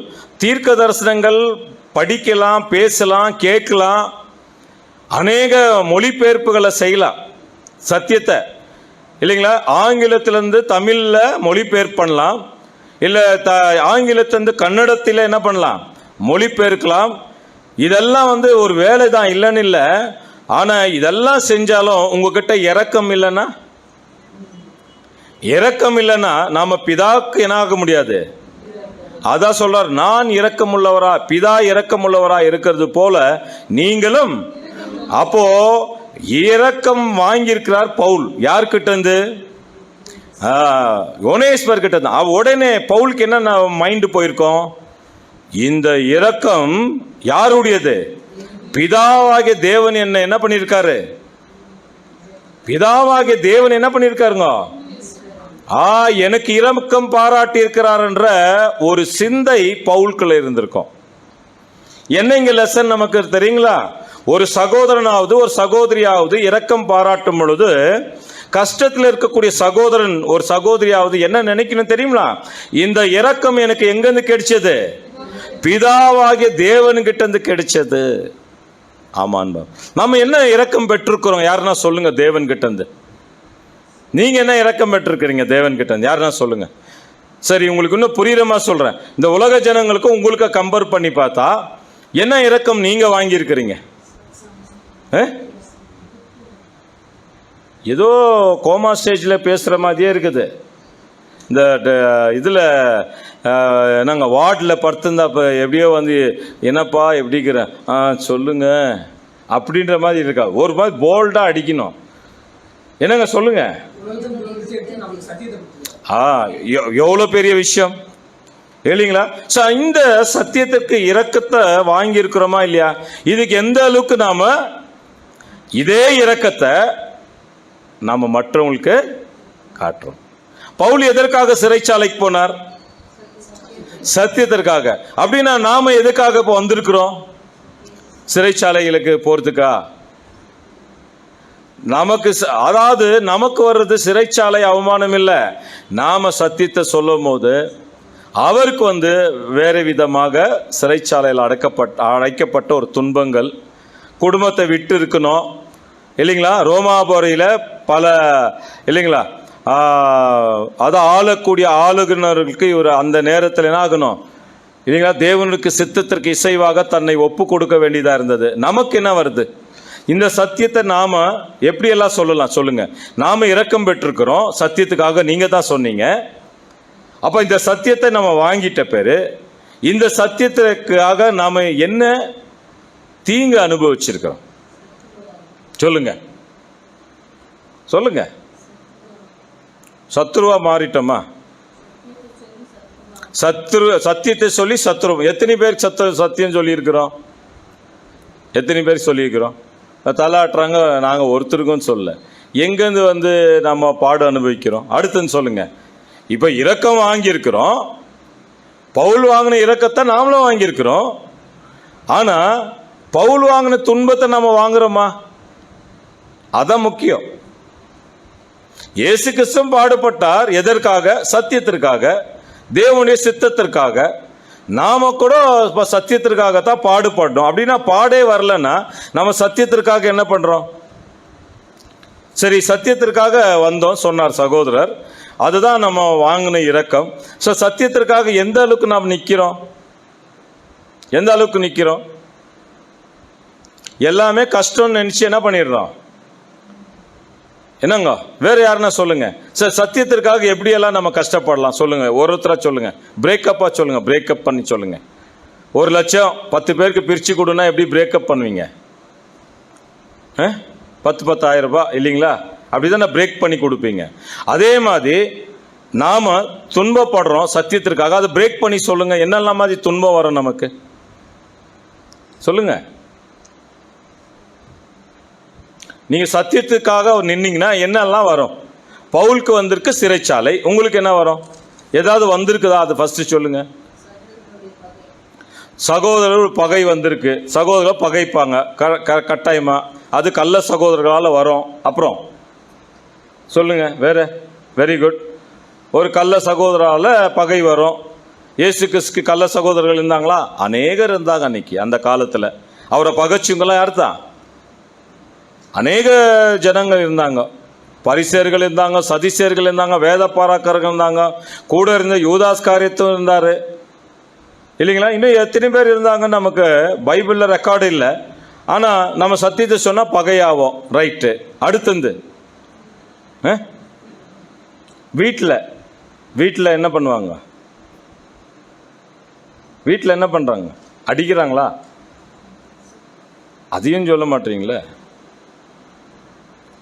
தீர்க்க தரிசனங்கள் படிக்கலாம், பேசலாம், கேட்கலாம், அநேக மொழிபெயர்ப்புகளை செய்யலாம் சத்தியத்தை இல்லைங்களா? ஆங்கிலத்திலிருந்து தமிழில் மொழிபெயர்ப்பு பண்ணலாம், இல்லை ஆங்கிலத்திலிருந்து கன்னடத்தில் என்ன பண்ணலாம், மொழிபெயர்க்கலாம். இதெல்லாம் ஒரு வேலை தான், இல்லைன்னு இல்லை. ஆனால் இதெல்லாம் செஞ்சாலும் உங்ககிட்ட இரக்கம் இல்லைன்னா, இரக்கம் இல்லைன்னா நாம பிதாவுக்கு என்ன ஆக முடியாது. அதான் சொல்றார், நான் இரக்கமுள்ளவரா, பிதா இரக்கமுள்ளவரா இருக்கிறது போல நீங்களும். அப்போ இரக்கம் வாங்கியிருக்கிறார் பவுல். யார்கிட்ட இருந்து? ஒனேஸ்பர் கிட்ட இருந்து. உடனே பவுலுக்கு என்ன மைண்டு போயிருக்கோம்? இந்த இரக்கம் யாருடையது? பிதாவாகிய தேவன் என்ன பண்ணியிருக்காரு? பிதாவாகிய தேவன் என்ன பண்ணியிருக்காருங்க? எனக்கு இரக்கம் பாராட்டி இருக்கிறார் என்ற ஒரு சிந்தை பவுலுக்குள்ள இருந்திருக்கும். என்ன இங்க லெசன் நமக்கு தெரியுங்களா? ஒரு சகோதரனாவது ஒரு சகோதரியாவது இரக்கம் பாராட்டும் பொழுது கஷ்டத்தில் இருக்கக்கூடிய சகோதரன் ஒரு சகோதரியாவது என்ன நினைக்கணும் தெரியுங்களா? இந்த இரக்கம் எனக்கு எங்கிருந்து கிடைச்சது? பிதாவாகிய தேவன்கிட்ட இருந்து கிடைச்சது. ஆமான்பா. நம்ம என்ன இரக்கம் பெற்றிருக்கிறோம்? யாருன்னா சொல்லுங்க. தேவன் கிட்ட இருந்து நீங்க என்ன இரக்கம் பெற்றிருக்கிறீங்க? தேவன் கிட்ட இருந்து யாருன்னா சொல்லுங்க. சரி, உங்களுக்கு இன்னும் புரியுறமா சொல்றேன். இந்த உலக ஜனங்களுக்கும் உங்களுக்கு கம்பேர் பண்ணி பார்த்தா என்ன இரக்கம் நீங்க வாங்கி இருக்கிறீங்க? ஏதோ கோமா ஸ்டேஜில் பேசுகிற மாதிரியே இருக்குது. இந்த இதில் என்னங்க வார்டில் படுத்திருந்தா இப்போ எப்படியோ வந்து என்னப்பா எப்படிக்கிறேன் சொல்லுங்க அப்படின்ற மாதிரி இருக்கா. ஒரு மாதிரி போல்டாக அடிக்கணும். என்னங்க சொல்லுங்க. எவ்வளோ பெரிய விஷயம் இல்லைங்களா? ஸோ இந்த சத்தியத்திற்கு இரக்கத்தை வாங்கி இருக்கிறோமா இல்லையா? இதுக்கு எந்த அளவுக்கு நாம இதே இரக்கத்தை நாம மற்றவங்களுக்கு காட்டுறோம். பவுல் எதற்காக சிறைச்சாலைக்கு போனார்? சத்தியத்திற்காக. அப்படின்னா நாம எதுக்காக இப்போ வந்திருக்கிறோம்? சிறைச்சாலைகளுக்கு போறதுக்கா? நமக்கு அதாவது நமக்கு வர்றது சிறைச்சாலை அவமானம் இல்லை. நாம சத்தியத்தை சொல்லும் போது அவருக்கு வந்து வேறு விதமாக சிறைச்சாலையில் அடைக்கப்பட்ட ஒரு துன்பங்கள், குடும்பத்தை விட்டு இருக்கணும் இல்லைங்களா? ரோமாபுரியில் பல இல்லைங்களா அதை ஆளக்கூடிய ஆளுநர்களுக்கு இவர் அந்த நேரத்தில் என்ன ஆகணும் இல்லைங்களா? தேவனுக்கு சித்தத்திற்கு இசைவாக தன்னை ஒப்பு கொடுக்க வேண்டியதாக இருந்தது. நமக்கு என்ன வருது? இந்த சத்தியத்தை நாம எப்படியெல்லாம் சொல்லலாம் சொல்லுங்க. நாம இரக்கம் பெற்றிருக்கிறோம் சத்தியத்துக்காக. நீங்க தான் சொன்னீங்க. அப்ப இந்த சத்தியத்தை நம்ம வாங்கிட்ட பேரு இந்த சத்தியத்துக்காக நாம என்ன தீங்கு அனுபவிச்சிருக்கிறோம் சொல்லுங்க. சொல்லுங்க. சத்ருவா மாறிட்டோமா? சத்தியத்தை சொல்லி சத்ரு. எத்தனை பேர் சத்தியம் சொல்லி இருக்கிறோம்? எத்தனை பேர் சொல்லியிருக்கிறோம்? தலாட்டுறாங்க. நாங்கள் ஒருத்தருக்கும் சொல்ல. எங்கேருந்து வந்து நம்ம பாடு அனுபவிக்கிறோம்? அடுத்துன்னு சொல்லுங்க. இப்போ இரக்கம் வாங்கியிருக்கிறோம். பவுல் வாங்கின இரக்கத்தை நாமளும் வாங்கியிருக்கிறோம். ஆனால் பவுல் வாங்கின துன்பத்தை நம்ம வாங்குறோமா? அதான் முக்கியம். இயேசு கிறிஸ்து பாடுபட்டார். எதற்காக? சத்தியத்திற்காக, தேவனுடைய சித்தத்திற்காக. நாம கூட சத்தியத்திற்காகத்தான் பாடுபடணும். அப்படின்னா பாடே வரலன்னா நம்ம சத்தியத்திற்காக என்ன பண்றோம்? சரி, சத்தியத்திற்காக வந்தோம் சொன்னார் சகோதரர். அதுதான் நம்ம வாங்கின இரக்கம். ஸோ சத்தியத்திற்காக எந்த அளவுக்கு நாம் நிற்கிறோம்? எந்த அளவுக்கு நிற்கிறோம்? எல்லாமே கஷ்டம்னு நினைச்சு என்ன பண்ணிடுறோம்? என்னங்க வேற யாருன்னா சொல்லுங்க. சார் சத்தியத்திற்காக எப்படியெல்லாம் நம்ம கஷ்டப்படலாம் சொல்லுங்க. ஒருத்தரா சொல்லுங்க. பிரேக்கப்பா சொல்லுங்க. பிரேக்கப் பண்ணி சொல்லுங்க. 1 லட்சம் 10 பேருக்கு பிரிச்சு கொடுனா எப்படி பிரேக்கப் பண்ணுவீங்க? 10,000 ரூபாய் இல்லைங்களா? அப்படிதான் பிரேக் பண்ணி கொடுப்பீங்க. அதே மாதிரி நாம துன்பப்படுறோம் சத்தியத்திற்காக. அதை பிரேக் பண்ணி சொல்லுங்க. என்னெல்லாம் மாதிரி துன்பம் வரும் நமக்கு சொல்லுங்க. நீங்க சத்தியத்துக்காக நின்னீங்கன்னா என்னெல்லாம் வரும்? பவுலுக்கு வந்திருக்கு சிறைச்சாலை. உங்களுக்கு என்ன வரும்? ஏதாவது வந்திருக்குதா? அது ஃபர்ஸ்ட் சொல்லுங்க. சகோதரர் பகை வந்திருக்கு. சகோதரர் பகைப்பாங்க கட்டாயமா. அது கள்ள சகோதரர்களால் வரும். அப்புறம் சொல்லுங்க வேற. Very good. ஒரு கள்ள சகோதரால பகை வரும். இயேசு கிறிஸ்துக்கு கள்ள சகோதரர்கள் இருந்தாங்களா? அநேகர் இருந்தாங்க அன்னைக்கு அந்த காலத்தில். அவரை பகைச்சுங்களாம் யார் தான்? அநேக ஜனங்கள் இருந்தாங்க. பரிசேயர்கள் இருந்தாங்க, சதிசேயர்கள் இருந்தாங்க, வேத பாராக்கர்கள் இருந்தாங்க, கூட இருந்த யூதாஸ் காரியத்தும் இருந்தார் இல்லைங்களா? இன்னும் எத்தனை பேர் இருந்தாங்கன்னு நமக்கு பைபிளில் ரெக்கார்டு இல்லை. ஆனால் நம்ம சத்தியத்தை சொன்னால் பகையாவோம். ரைட்டு. அடுத்தது வீட்டில் என்ன பண்ணுவாங்க? வீட்டில் என்ன பண்ணுறாங்க? அடிக்கிறாங்களா? அதையும் சொல்ல மாட்டீங்களே.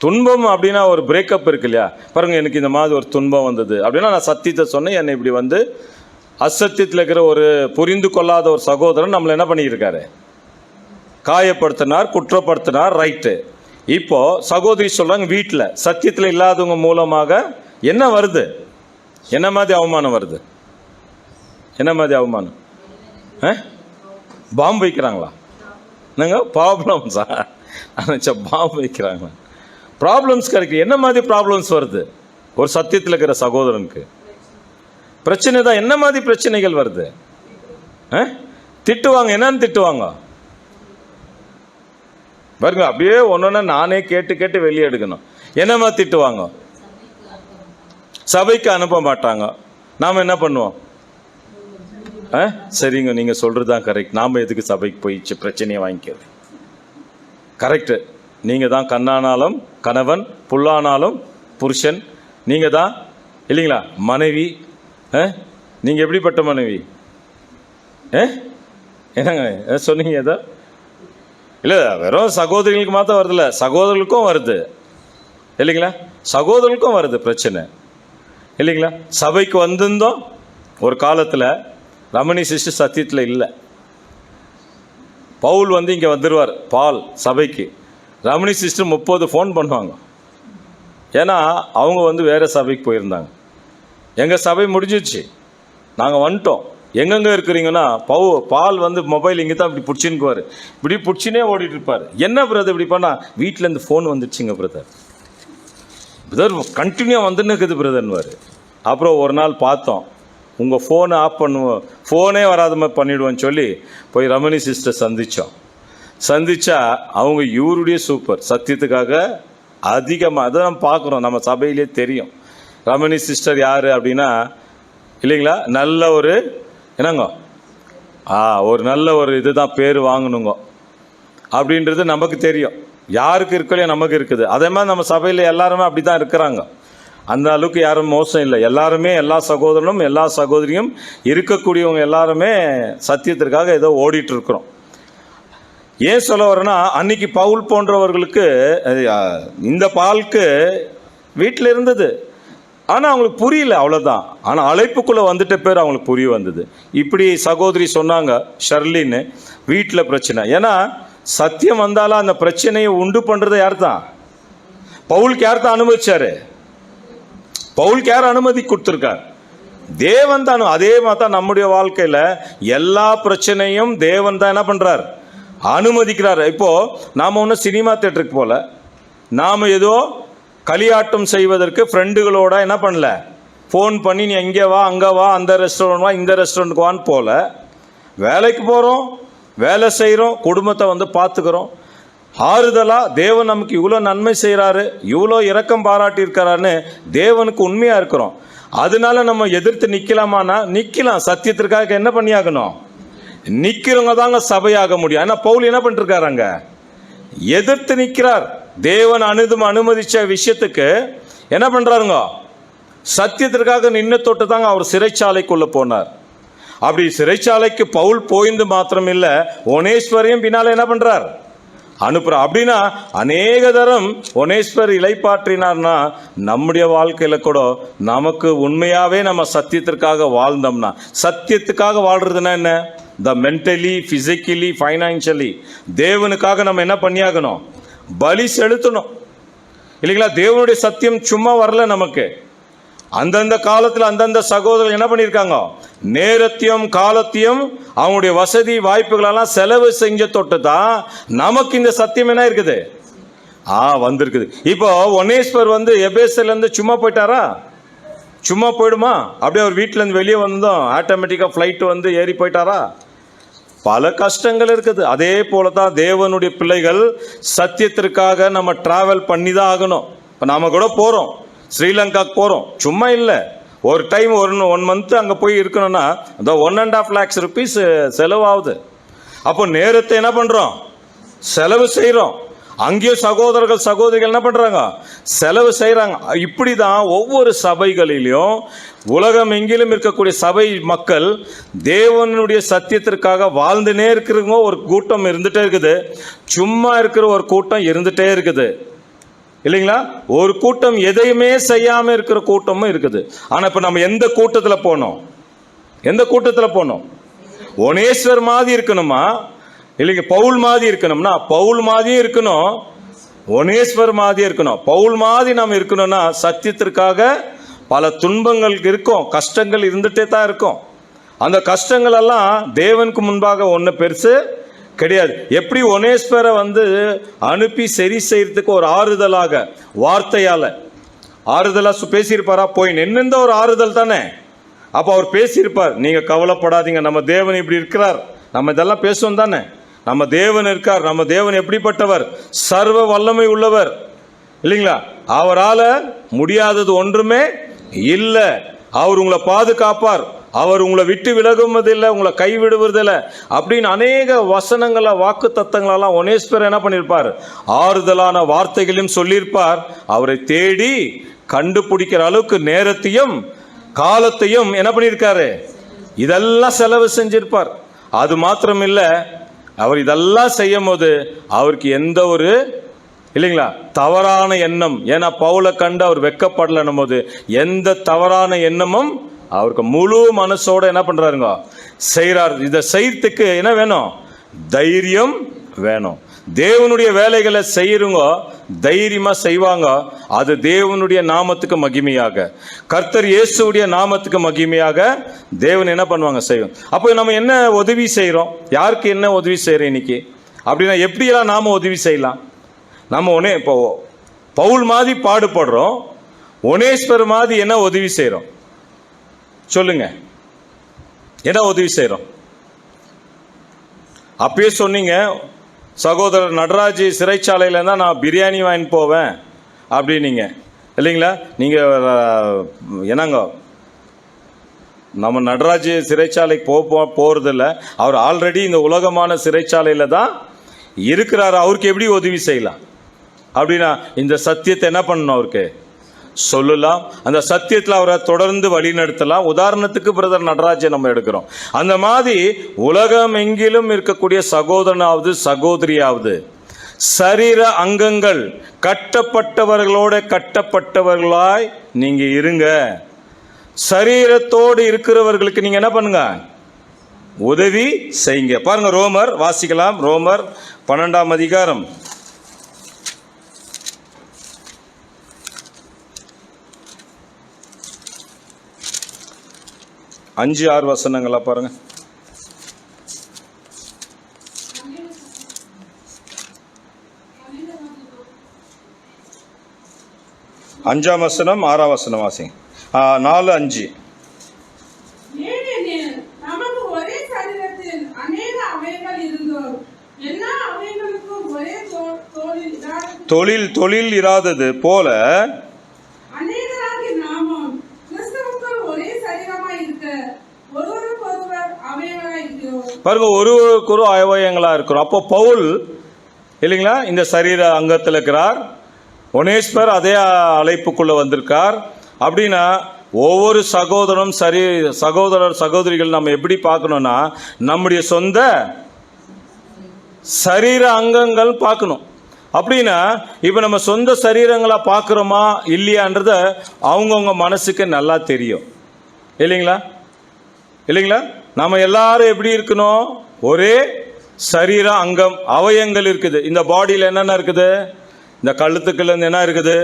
துன்பம் அப்படின்னா ஒரு பிரேக்கப் இருக்கு இல்லையா? பாருங்கள், எனக்கு இந்த மாதிரி ஒரு துன்பம் வந்தது அப்படின்னா நான் சத்தியத்தை சொன்னேன், என்னை இப்படி வந்து அசத்தியத்தில் இருக்கிற ஒரு புரிந்து கொள்ளாத ஒரு சகோதரன் நம்மளை என்ன பண்ணியிருக்காரு, காயப்படுத்தினார், குற்றப்படுத்தினார். ரைட்டு. இப்போது சகோதரி சொல்கிறாங்க, வீட்டில் சத்தியத்தில் இல்லாதவங்க மூலமாக என்ன வருது? என்ன மாதிரி அவமானம் வருது? என்ன மாதிரி அவமானம்? பாம்பு வைக்கிறாங்களா? என்னங்க ப்ராப்ளம்ஸா? நினச்சா பாம்பு வைக்கிறாங்களா? ப்ராப்ளம்ஸ் கிடைக்கும். என்ன மாதிரி ப்ராப்ளம்ஸ் வருது ஒரு சத்தியத்தில் இருக்கிற சகோதரனுக்கு? பிரச்சனை தான். என்ன மாதிரி பிரச்சனைகள் வருது? திட்டுவாங்க. என்னன்னு திட்டுவாங்க பாருங்க, அப்படியே ஒன்னொன்னு நானே கேட்டு கேட்டு வெளியே எடுக்கணும். என்னமா திட்டுவாங்க? சபைக்கு அனுப்ப மாட்டாங்க. நாம் என்ன பண்ணுவோம்? சரிங்க, நீங்கள் சொல்கிறது தான் கரெக்ட். நாம் எதுக்கு சபைக்கு போயிடுச்சு பிரச்சனையை வாங்கிக்கிறது? கரெக்டு. நீங்கள் தான் கண்ணானாலும் கணவன், புல்லானாலும் புருஷன். நீங்கள் தான் இல்லைங்களா மனைவி. நீங்கள் எப்படிப்பட்ட மனைவி? என்னங்க சொன்னீங்க? ஏதோ இல்லை, வெறும் சகோதரிகளுக்கு மாத்திரம் வருதுல்ல, சகோதரர்களுக்கும் வருது இல்லைங்களா? சகோதரர்களுக்கும் வருது பிரச்சனை இல்லைங்களா? சபைக்கு வந்திருந்தோம் ஒரு காலத்தில். ரமணி சிஸ்டர் சத்தியத்தில் இல்லை. பவுல் வந்து இங்கே வந்துடுவார் பால் சபைக்கு. ரமணி சிஸ்டர் 30 ஃபோன் பண்ணுவாங்க. ஏன்னா அவங்க வந்து வேறு சபைக்கு போயிருந்தாங்க. எங்கள் சபை முடிஞ்சிடுச்சு, நாங்கள் வந்துட்டோம். எங்கெங்கே இருக்கிறீங்கன்னா பால் வந்து மொபைல் இங்கே தான் இப்படி பிடிச்சின்னுக்குவார். இப்படி பிடிச்சினே ஓடிட்டு இருப்பார். என்ன பிரதர் இப்படி பண்ணால்? வீட்டிலேருந்து ஃபோன் வந்துடுச்சுங்க பிரதர் கண்டினியூ வந்துன்னு இருக்குது பிரதர்னுவார். அப்புறம் ஒரு நாள் பார்த்தோம், உங்கள் ஃபோனை ஆஃப் பண்ணுவோம், ஃபோனே வராத மாதிரி பண்ணிவிடுவோன்னு சொல்லி போய் ரமணி சிஸ்டர் சந்திச்சா அவங்க இவருடைய சூப்பர் சத்தியத்துக்காக அதிகமாக அதை நம்ம பார்க்குறோம். நம்ம சபையிலே தெரியும் ரமணி சிஸ்டர் யார் அப்படின்னா இல்லைங்களா, நல்ல ஒரு என்னங்க ஒரு நல்ல ஒரு இதுதான் பேர் வாங்கணுங்க அப்படின்றது நமக்கு தெரியும். யாருக்கு இருக்கலையோ நமக்கு இருக்குது. அதே மாதிரி நம்ம சபையில் எல்லாருமே அப்படி தான் இருக்கிறாங்க. அந்த அளவுக்கு யாரும் மோசம் இல்லை. எல்லாருமே, எல்லா சகோதரனும் எல்லா சகோதரியும் இருக்கக்கூடியவங்க எல்லாருமே சத்தியத்திற்காக ஏதோ ஓடிட்டுருக்குறோம். ஏன் சொல்ல வரேன்னா, அன்னைக்கு பவுல் போன்றவர்களுக்கு இந்த பாலுக்கு வீட்டில் இருந்தது, ஆனால் அவங்களுக்கு புரியல, அவ்வளோதான். ஆனால் அழைப்புக்குள்ளே வந்துட்ட பேர் அவங்களுக்கு புரிய வந்தது. இப்படி சகோதரி சொன்னாங்க ஷர்லின்னு, வீட்டில் பிரச்சனை. ஏன்னா சத்தியம் வந்தாலும் அந்த பிரச்சனையை உண்டு பண்ணுறது யார் தான்? பவுலுக்கு யார் தான் அனுமதிச்சாரு? பவுலுக்கு யார் அனுமதி கொடுத்துருக்கார்? தேவன் தான். அதே மாதிரி தான் நம்முடைய வாழ்க்கையில் எல்லா பிரச்சனையும் தேவன் தான் என்ன பண்ணுறார்? அனுமதிக்கிறார். இப்போது நாம் ஒன்றும் சினிமா தேட்டருக்கு போல, நாம் ஏதோ களியாட்டம் செய்வதற்கு ஃப்ரெண்டுகளோட என்ன பண்ணல, ஃபோன் பண்ணி நீ எங்கே வா, அங்கே வா, அந்த ரெஸ்டாரண்ட் வா, இந்த ரெஸ்டாரண்ட்டுக்கு வான்னு போல, வேலைக்கு போகிறோம், வேலை செய்கிறோம், குடும்பத்தை வந்து பார்த்துக்கிறோம். ஆறுதலாக தேவன் நமக்கு இவ்வளோ நன்மை செய்கிறாரு, இவ்வளோ இரக்கம் பாராட்டியிருக்கிறாருன்னு தேவனுக்கு உண்மையாக இருக்கிறோம். அதனால நம்ம எதிர்த்து நிற்கலாமான்னா நிற்கலாம். சத்தியத்திற்காக என்ன பண்ணியாகணும்? நிற்கிறவங்க தாங்க சபையாக முடியும். ஆனால் பவுல் என்ன பண்ணிருக்காருங்க? எதிர்த்து நிற்கிறார். தேவன் அனுமதிச்ச விஷயத்துக்கு என்ன பண்றாருங்க? சத்தியத்திற்காக நின்று தொட்டு தாங்க அவர் சிறைச்சாலைக்குள்ள போனார். அப்படி சிறைச்சாலைக்கு பவுல் போயிருந்து மாத்திரம் இல்லை, ஒனேஸ்வரையும் பின்னால என்ன பண்றார்? அனுப்புறார். அப்படின்னா அநேக தரம் ஒனேஸ்வர் இளைப்பாற்றினார்னா நம்முடைய வாழ்க்கையில கூட நமக்கு உண்மையாவே நம்ம சத்தியத்திற்காக வாழ்ந்தோம்னா, சத்தியத்துக்காக வாழ்றதுன்னா என்ன? த மென்டலி, பிசிக்கலி, ஃபைனான்சியலி தேவனுக்காக நம்ம என்ன பண்ணியாகணும்? பலி செலுத்தணும் இல்லைங்களா? தேவனுடைய சத்தியம் சும்மா வரல நமக்கு. அந்தந்த காலத்தில் அந்தந்த சகோதரர்கள் என்ன பண்ணியிருக்காங்க? நேரத்தையும் காலத்தையும் அவங்களுடைய வசதி வாய்ப்புகளெல்லாம் செலவு செஞ்ச தொட்டு தான் நமக்கு இந்த சத்தியம் என்ன இருக்குது? வந்திருக்குது. இப்போ ஒனேஸ்வர் வந்து எபேசிலேருந்து சும்மா போயிட்டாரா? சும்மா போயிடுமா? அப்படியே அவர் வீட்டிலேருந்து வெளியே வந்தோம் ஆட்டோமேட்டிக்காக ஃப்ளைட்டு வந்து ஏறி போயிட்டாரா? பல கஷ்டங்கள் இருக்குது. அதே போல தான் தேவனுடைய பிள்ளைகள் சத்தியத்திற்காக நம்ம டிராவல் பண்ணி தான் ஆகணும். இப்போ நாம் கூட போகிறோம், ஸ்ரீலங்காவுக்கு போகிறோம், சும்மா இல்லை. ஒரு டைம் 1 மந்த் அங்கே போய் இருக்கணும்னா அந்த 1.5 lakhs rupees செலவாகுது. அப்போ நேரத்தை என்ன பண்ணுறோம்? செலவு செய்கிறோம். அங்கேயும் சகோதரிகள் என்ன பண்ணுறாங்க? செலவு செய்கிறாங்க. இப்படி தான் ஒவ்வொரு சபைகளிலும் உலகம் எங்கிலும் இருக்கக்கூடிய சபை மக்கள் தேவனுடைய சத்தியத்திற்காக வாழ்ந்துனே இருக்கிறவங்க ஒரு கூட்டம் இருந்துகிட்டே இருக்குது, சும்மா இருக்கிற ஒரு கூட்டம் இருந்துகிட்டே இருக்குது. இல்லைங்களா? ஒரு கூட்டம் எதையுமே செய்யாம இருக்கிற கூட்டமும் இருக்குது. ஆனா இப்ப நம்ம எந்த கூட்டத்துல போனோம்? எந்த கூட்டத்துல போனோம்? ஒனேஸ்வர் மாதிரி இருக்கணுமா, இல்லைங்க பவுல் மாதிரி இருக்கணும்னா பவுல் மாதிரியும் இருக்கணும், ஒனேஸ்வர் மாதிரியும் இருக்கணும். பவுல் மாதிரி நாம் இருக்கணும்னா சத்தியத்திற்காக பல துன்பங்கள் இருக்கும், கஷ்டங்கள் இருந்துட்டே தான் இருக்கும். அந்த கஷ்டங்கள் எல்லாம் தேவனுக்கு முன்பாக ஒன்று பெருசு கிடையாது. எப்படி ஒனேஸ்வரை அனுப்பி சரி செய்யறதுக்கு ஒரு ஆறுதலாக வார்த்தையால ஆறுதலாக பேசியிருப்பாரா? போய் நின்றுந்த ஒரு ஆறுதல் தானே. அப்போ அவர் பேசியிருப்பார், நீங்க கவலைப்படாதீங்க, நம்ம தேவன் இப்படி இருக்கிறார், நம்ம இதெல்லாம் பேசுவோம் தானே. நம்ம தேவன் இருக்கார், நம்ம தேவன் எப்படிப்பட்டவர், சர்வ வல்லமை உள்ளவர் இல்லைங்களா? அவரால் முடியாதது ஒன்றுமே இல்லை. அவர் உங்களை பாதுகாப்பார், அவர் உங்களை விட்டு விலகுவதில்லை, உங்களை கைவிடுவதில்லை அப்படின்னு அநேக வசனங்கள வாக்கு தத்தங்களெல்லாம் ஒனேஸ்வர் என்ன பண்ணியிருப்பார்? ஆறுதலான வார்த்தைகளையும் சொல்லியிருப்பார். அவரை தேடி கண்டுபிடிக்கிற அளவுக்கு நேரத்தையும் காலத்தையும் என்ன பண்ணியிருக்காரு? இதெல்லாம் செலவு செஞ்சிருப்பார். அது மாத்திரம் இல்லை, அவர் இதெல்லாம் செய்யும் போது அவருக்கு எந்த ஒரு இல்லைங்களா தவறான எண்ணம், ஏன்னா பவுலை கண்டு அவர் வெக்கப்படலன்னும் போது எந்த தவறான எண்ணமும் அவருக்கு முழு மனசோட என்ன பண்றாருங்க செய்யறாரு. இதை செய்யறதுக்கு என்ன வேணும்? தைரியம் வேணும். தேவனுடைய வேலைகளை செய்யறவங்க தைரியமா செய்வாங்க. அது தேவனுடைய நாமத்துக்கு மகிமையாக, கர்த்தர் இயேசுடைய நாமத்துக்கு மகிமையாக தேவன் என்ன பண்ணுவாங்க? செய்வோம். அப்போ நம்ம என்ன உதவி செய்யறோம்? யாருக்கு என்ன உதவி செய்யறோம் இன்னைக்கு அப்படின்னா எப்படியெல்லாம் நாம உதவி செய்யலாம்? நம்ம இப்போ பவுல் மாதிரி பாடுபடுறோம், ஒனேஸ்வர் மாதிரி என்ன உதவி செய்யறோம் சொல்லுங்க? என்ன உதவி செய்யறோம்? அப்பயே சொன்னீங்க, சகோதரர் நடராஜ் சிறைச்சாலையில தான் நான் பிரியாணி வாங்கி போவேன் அப்படின்னீங்க இல்லைங்களா? நீங்க என்னங்க, நம்ம நடராஜ் சிறைச்சாலைக்கு போறதில்ல, அவர் ஆல்ரெடி இந்த உலகமான சிறைச்சாலையில தான் இருக்கிறாரு. அவருக்கு எப்படி உதவி செய்யலாம் அப்படின்னா இந்த சத்தியத்தை என்ன பண்ணணும்? அவருக்கு சொல்லலாம், அந்த சத்தியத்தில் அவரை தொடர்ந்து வழி நடத்தலாம். உதாரணத்துக்கு பிரதர் நடராஜை நம்ம எடுக்கிறோம். அந்த மாதிரி உலகம் எங்கிலும் இருக்கக்கூடிய சகோதரனாவது சகோதரியாவது சரீர அங்கங்கள் கட்டப்பட்டவர்களோட கட்டப்பட்டவர்களாய் நீங்க இருங்க. சரீரத்தோடு இருக்கிறவர்களுக்கு நீங்க என்ன பண்ணுங்க? உதவி செய்யுங்க. பாருங்க, ரோமர் வாசிக்கலாம். ரோமர் 12ஆம் அதிகாரம் 5-6 வசனங்களா பாருங்க. 5ஆம் வசனம் 6ஆம் வசனம் வாசிங்க. 4-5. தொழில் இராதது போல பாருங்க, ஒருவருக்கு ஒரு அவயங்களா இருக்கிறோம். அப்போ பவுல் இல்லைங்களா இந்த சரீர அங்கத்தில் இருக்கிறார், ஒனேஸ்வர் அதே அழைப்புக்குள்ள வந்திருக்கார். அப்படின்னா ஒவ்வொரு சகோதரனும் சகோதரர் சகோதரிகள் நம்ம எப்படி பார்க்கணும்னா நம்முடைய சொந்த சரீர அங்கங்கள் பார்க்கணும். அப்படின்னா இப்போ நம்ம சொந்த சரீரங்களா பார்க்குறோமா இல்லையான்றத அவங்கவுங்க மனசுக்கு நல்லா தெரியும் இல்லைங்களா? நம்ம எல்லாரும் எப்படி இருக்கணும்? ஒரே சரீர அங்கம் அவயங்கள் இருக்குது. இந்த பாடியில் என்னென்ன இருக்குது? இந்த கழுத்துக்குள்ள என்ன இருக்குது?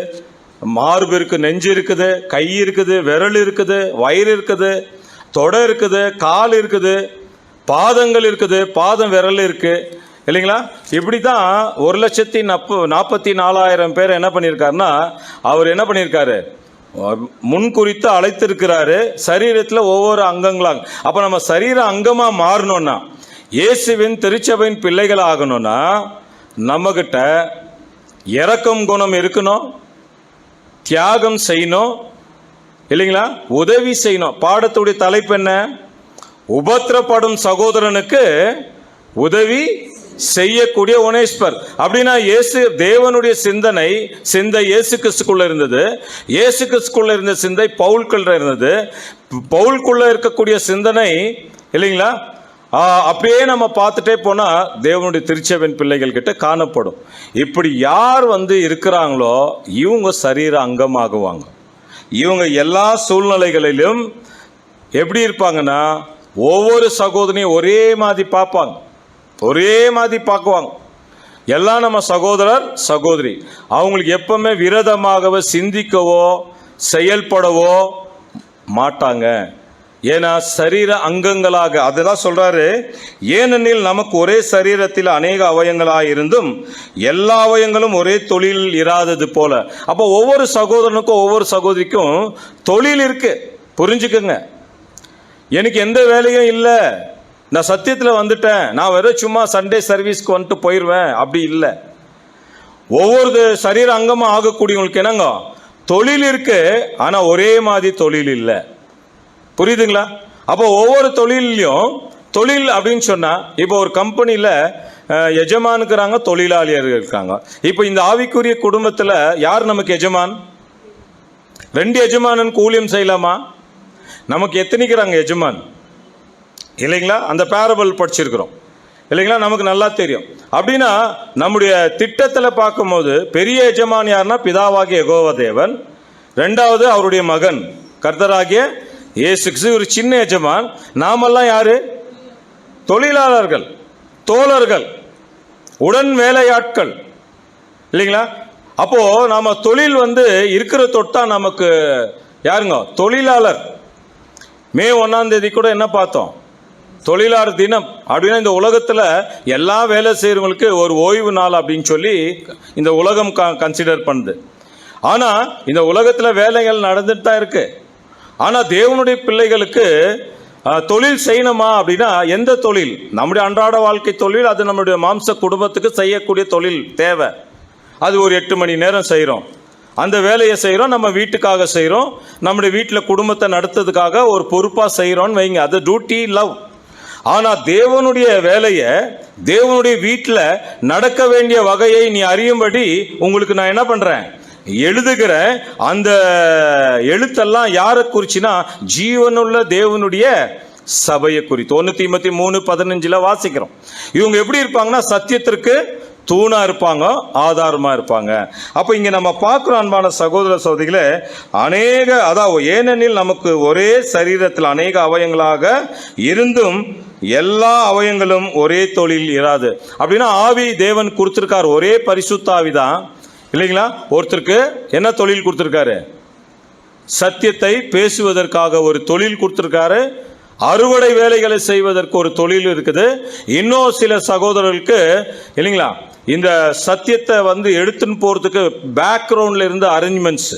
மார்பு இருக்கு, நெஞ்சு இருக்குது, கை இருக்குது, விரல் இருக்குது, வயிறு இருக்குது, தொடை இருக்குது, கால் இருக்குது, பாதங்கள் இருக்குது, பாதம் விரல் இருக்கு இல்லைங்களா? இப்படி தான் 1,44,000 பேர் என்ன பண்ணியிருக்காருன்னா அவர் என்ன பண்ணியிருக்காரு? முன்குறித்து அழைத்திருக்கிறாரு சரீரத்தில் ஒவ்வொரு அங்கங்களாக. அப்போ நம்ம சரீர அங்கமாக மாறணும்னா, இயேசுவின் திருச்சபையின் பிள்ளைகள் ஆகணும்னா நம்மகிட்ட இரக்கம் குணம் இருக்கணும், தியாகம் செய்யணும் இல்லைங்களா? உதவி செய்யணும். பாடத்துடைய தலைப்பு என்ன? உபத்திரப்படும் சகோதரனுக்கு உதவி செய்யக்கூடிய ஒனேஸ்வர். அப்படின்னா தேவனுடைய சிந்தை இயேசு கிறிஸ்துக்குள்ள இருந்தது, இயேசு கிறிஸ்துக்குள்ள இருந்த சிந்தை பவுலுக்குள்ள இருந்தது, பவுலுக்குள்ள இருக்கக்கூடிய சிந்தனை இல்லைங்களா அப்படியே நம்ம பார்த்துட்டே போனா தேவனுடைய திருச்சபையின் பிள்ளைகள் கிட்ட காணப்படும். இப்படி யார் இருக்கிறாங்களோ இவங்க சரீர அங்கமாகுவாங்க. இவங்க எல்லா சூழ்நிலைகளிலும் எப்படி இருப்பாங்கன்னா, ஒவ்வொரு சகோதரியும் ஒரே மாதிரி பார்ப்பாங்க, ஒரே மாதிரி பார்க்குவாங்க. எல்லாம் நம்ம சகோதரர் சகோதரி. அவங்களுக்கு எப்பவுமே விரோதமாகவோ சிந்திக்கவோ செயல்படவோ மாட்டாங்க. ஏன்னா சரீர அங்கங்களாக, அதுதான் சொல்றாரு, ஏனெனில் நமக்கு ஒரே சரீரத்தில் அநேக அவயங்களாக இருந்தும் எல்லா அவயங்களும் ஒரே தொழில் இராதது போல. அப்போ ஒவ்வொரு சகோதரனுக்கும் ஒவ்வொரு சகோதரிக்கும் தொழில் இருக்கு. புரிஞ்சுக்குங்க. எனக்கு எந்த வேலையும் இல்லை, நான் சத்தியத்தில் வந்துட்டேன், நான் வெறும் சும்மா சண்டே சர்வீஸ்க்கு வந்துட்டு போயிடுவேன், அப்படி இல்லை. ஒவ்வொரு சரீர அங்கமாக ஆகக்கூடியவங்களுக்கு என்னங்க தொழில் இருக்கு, ஆனால் ஒரே மாதிரி தொழில் இல்லை. புரியுதுங்களா? அப்போ ஒவ்வொரு தொழிலையும் தொழில் அப்படின்னு சொன்னால், இப்போ ஒரு கம்பெனியில் எஜமானுக்குறாங்க, தொழிலாளியர்கள் இருக்காங்க. இப்போ இந்த ஆவிக்குரிய குடும்பத்தில் யார் நமக்கு எஜமான்? 2 எஜமானன் ஊழியம் செய்யலாமா? நமக்கு எத்தனைக்கிறாங்க எஜமான் இல்லைங்களா? அந்த பேரபிள் படிச்சிருக்கிறோம் இல்லைங்களா? நமக்கு நல்லா தெரியும். அப்படின்னா நம்முடைய திட்டத்தில் பார்க்கும்போது பெரிய எஜமான் யாருன்னா பிதாவாகிய யெகோவா தேவன், 2வது அவருடைய மகன் கர்த்தராகிய இயேசு கிறிஸ்து. ஒரு சின்ன எஜமான். நாமெல்லாம் யாரு? தொழிலாளர்கள், தோழர்கள், உடன் வேலையாட்கள் இல்லைங்களா? அப்போ நாம தொழில் இருக்கிற தொட்டா நமக்கு யாருங்க தொழிலாளர். மே 1ஆம் தேதி கூட என்ன பார்த்தோம்? தொழிலாளர் தினம். அப்படின்னா இந்த உலகத்தில் எல்லா வேலை செய்கிறவங்களுக்கு ஒரு ஓய்வு நாள் அப்படின்னு சொல்லி இந்த உலகம் கன்சிடர் பண்ணுது. ஆனால் இந்த உலகத்தில் வேலைகள் நடந்துட்டு தான் இருக்கு. ஆனால் தேவனுடைய பிள்ளைகளுக்கு தொழில் செய்யணுமா அப்படின்னா, எந்த தொழில்? நம்முடைய அன்றாட வாழ்க்கை தொழில், அது நம்முடைய மாம்ச குடும்பத்துக்கு செய்யக்கூடிய தொழில் தேவை. அது ஒரு 8 மணி நேரம் செய்கிறோம், அந்த வேலையை செய்கிறோம், நம்ம வீட்டுக்காக செய்கிறோம், நம்முடைய வீட்டில் குடும்பத்தை நடத்துறதுக்காக ஒரு பொறுப்பாக செய்கிறோன்னு வைங்க, அது டியூட்டி, லவ். ஆனால் தேவனுடைய வேலையை தேவனுடைய வீட்டில் நடக்க வேண்டிய வகையை நீ அறியும்படி உங்களுக்கு நான் என்ன பண்ணுறேன்? எழுதுகிறேன். அந்த எழுத்தெல்லாம் யாரை குறிச்சுன்னா, ஜீவனுள்ள தேவனுடைய சபையை குறித்து. 1 தீமோத்தேயு 3:15 வாசிக்கிறோம். இவங்க எப்படி இருப்பாங்கன்னா, சத்தியத்திற்கு தூணா இருப்பாங்க, ஆதாரமா இருப்பாங்க. அப்ப இங்க நம்ம பார்க்கிறோம் அன்பான சகோதர சகோதரிகளே, அதாவது ஏனெனில் நமக்கு ஒரே சரீரத்தில் அநேக அவயங்களாக இருந்தும் எல்லா அவயங்களும் ஒரே தொழில் இராது. அப்படின்னா ஆவி தேவன் கொடுத்திருக்கார், ஒரே பரிசுத்த ஆவிதான் இல்லைங்களா? ஒருத்தருக்கு என்ன தொழில் கொடுத்திருக்காரு? சத்தியத்தை பேசுவதற்காக ஒரு தொழில் கொடுத்திருக்காரு. அறுவடை வேலைகளை செய்வதற்கு ஒரு தொழில் இருக்குது. இன்னும் சில சகோதரர்களுக்கு இல்லைங்களா, இந்த சத்தியத்தை எடுத்துன்னு போறதுக்கு பேக்ரவுண்ட்ல இருந்து அரேஞ்ச்மெண்ட்ஸ்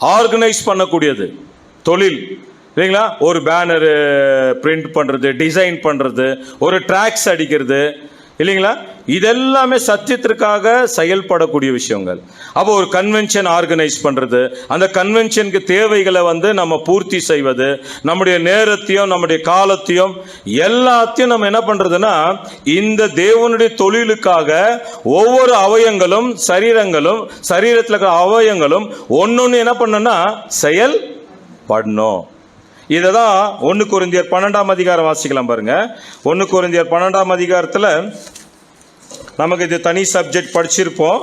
ஆர்கனைஸ் பண்ணக்கூடியது தொழில் இல்லைங்களா? ஒரு பேனர் பிரிண்ட் பண்றது, டிசைன் பண்றது, ஒரு ட்ராக்ஸ் அடிக்கிறது இல்லைங்களா? இதெல்லாமே சத்தியத்திற்காக செயல்படக்கூடிய விஷயங்கள். அப்போ ஒரு கன்வென்ஷன் ஆர்கனைஸ் பண்றது, அந்த கன்வென்ஷனுக்கு தேவைகளை நம்ம பூர்த்தி செய்வது, நம்முடைய நேரத்தையும் நம்முடைய காலத்தையும் எல்லாத்தையும் நம்ம என்ன பண்றதுன்னா, இந்த தேவனுடைய தொழிலுக்காக ஒவ்வொரு அவயங்களும் சரீரத்தில் இருக்கிற அவயங்களும் ஒன்னொன்னு என்ன பண்ணணும்னா செயல்படணும். இததான் 1 கொரிந்தியர் 12ஆம் அதிகாரம் வாசிக்கலாம் பாருங்க. 1 கொரிந்தியர் 12ஆம் அதிகாரத்தில் நமக்கு இது தனி சப்ஜெக்ட் படிச்சிருப்போம்.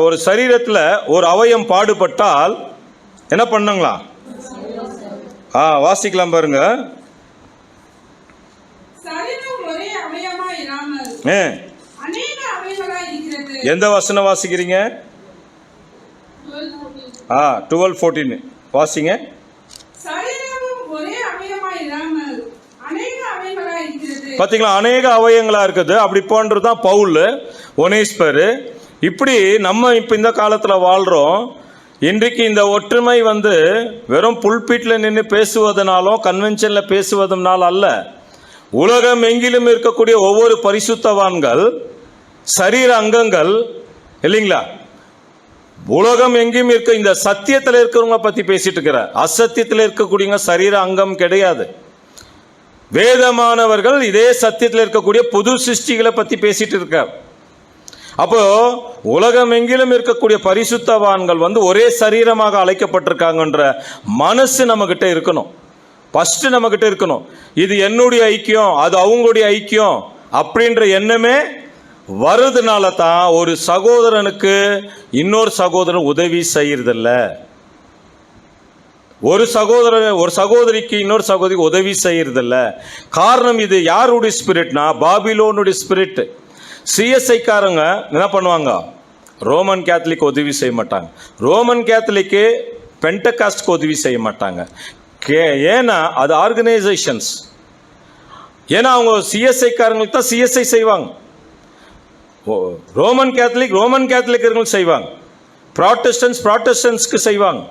ஒரு சரீரத்தில் ஒரு அவயம் பாடுபட்டால் என்ன பண்ணுங்களா? வாசிக்கலாம் பாருங்க. எந்த வசனம் வாசிக்கிறீங்க? 12:14 வாசிங்க. பாத்தீங்களா? அநேக அவயங்களா இருக்குது. அப்படி போன்றதுதான் பவுல், ஒனேஸ்பர். இப்படி நம்ம இப்ப இந்த காலத்துல வாழ்றோம். இன்றைக்கு இந்த ஒற்றுமை வெறும் புல்பீட்ல நின்று பேசுவதனாலும் கன்வென்ஷன்ல பேசுவதனால அல்ல. உலகம் எங்கிலும் இருக்கக்கூடிய ஒவ்வொரு பரிசுத்தவான்கள் சரீர அங்கங்கள் இல்லைங்களா? உலகம் எங்கேயும் இருக்க இந்த சத்தியத்தில் இருக்கிறவங்க பத்தி பேசிட்டு இருக்கிற, அசத்தியத்தில் இருக்கக்கூடிய சரீர அங்கம் கிடையாது. வேதமானவர்கள் இதே சத்தியத்தில் இருக்கக்கூடிய புது சிருஷ்டிகளை பத்தி பேசிட்டு இருக்கார். அப்போ உலகம் எங்கிலும் இருக்கக்கூடிய பரிசுத்தவான்கள் ஒரே சரீரமாக அழைக்கப்பட்டிருக்காங்கன்ற மனசு நம்ம கிட்ட இருக்கணும். ஃபர்ஸ்ட் நம்ம கிட்ட இருக்கணும். இது என்னுடைய ஐக்கியம், அது அவங்களுடைய ஐக்கியம் அப்படின்ற எண்ணமே வருதுனால தான் ஒரு சகோதரனுக்கு இன்னொரு சகோதரன் உதவி செய்யறதில்ல. ஒரு சகோதரிக்கு இன்னொரு சகோதரிக்கு உதவி செய்யறதில்ல. காரணம் இது யாருடைய ஸ்பிரிட்னா பாபிலோனுடைய ஸ்பிரிட். சிஎஸ்ஐ காரங்க என்ன பண்ணுவாங்க, ரோமன் கேத்தலிக் உதவி செய்ய மாட்டாங்க, ரோமன் கேத்தலிக்கு பெண்டகாஸ்ட்க்கு உதவி செய்ய மாட்டாங்க. ஏன்னா அது ஆர்கனைசேஷன்ஸ். ஏன்னா அவங்க சிஎஸ்ஐ காரங்களுக்கு தான் சிஎஸ்ஐ செய்வாங்க, ரோமன் கேத்தலிக் செய்வாங்க, ப்ராட்டஸ்டன்ஸ்க்கு செய்வாங்க,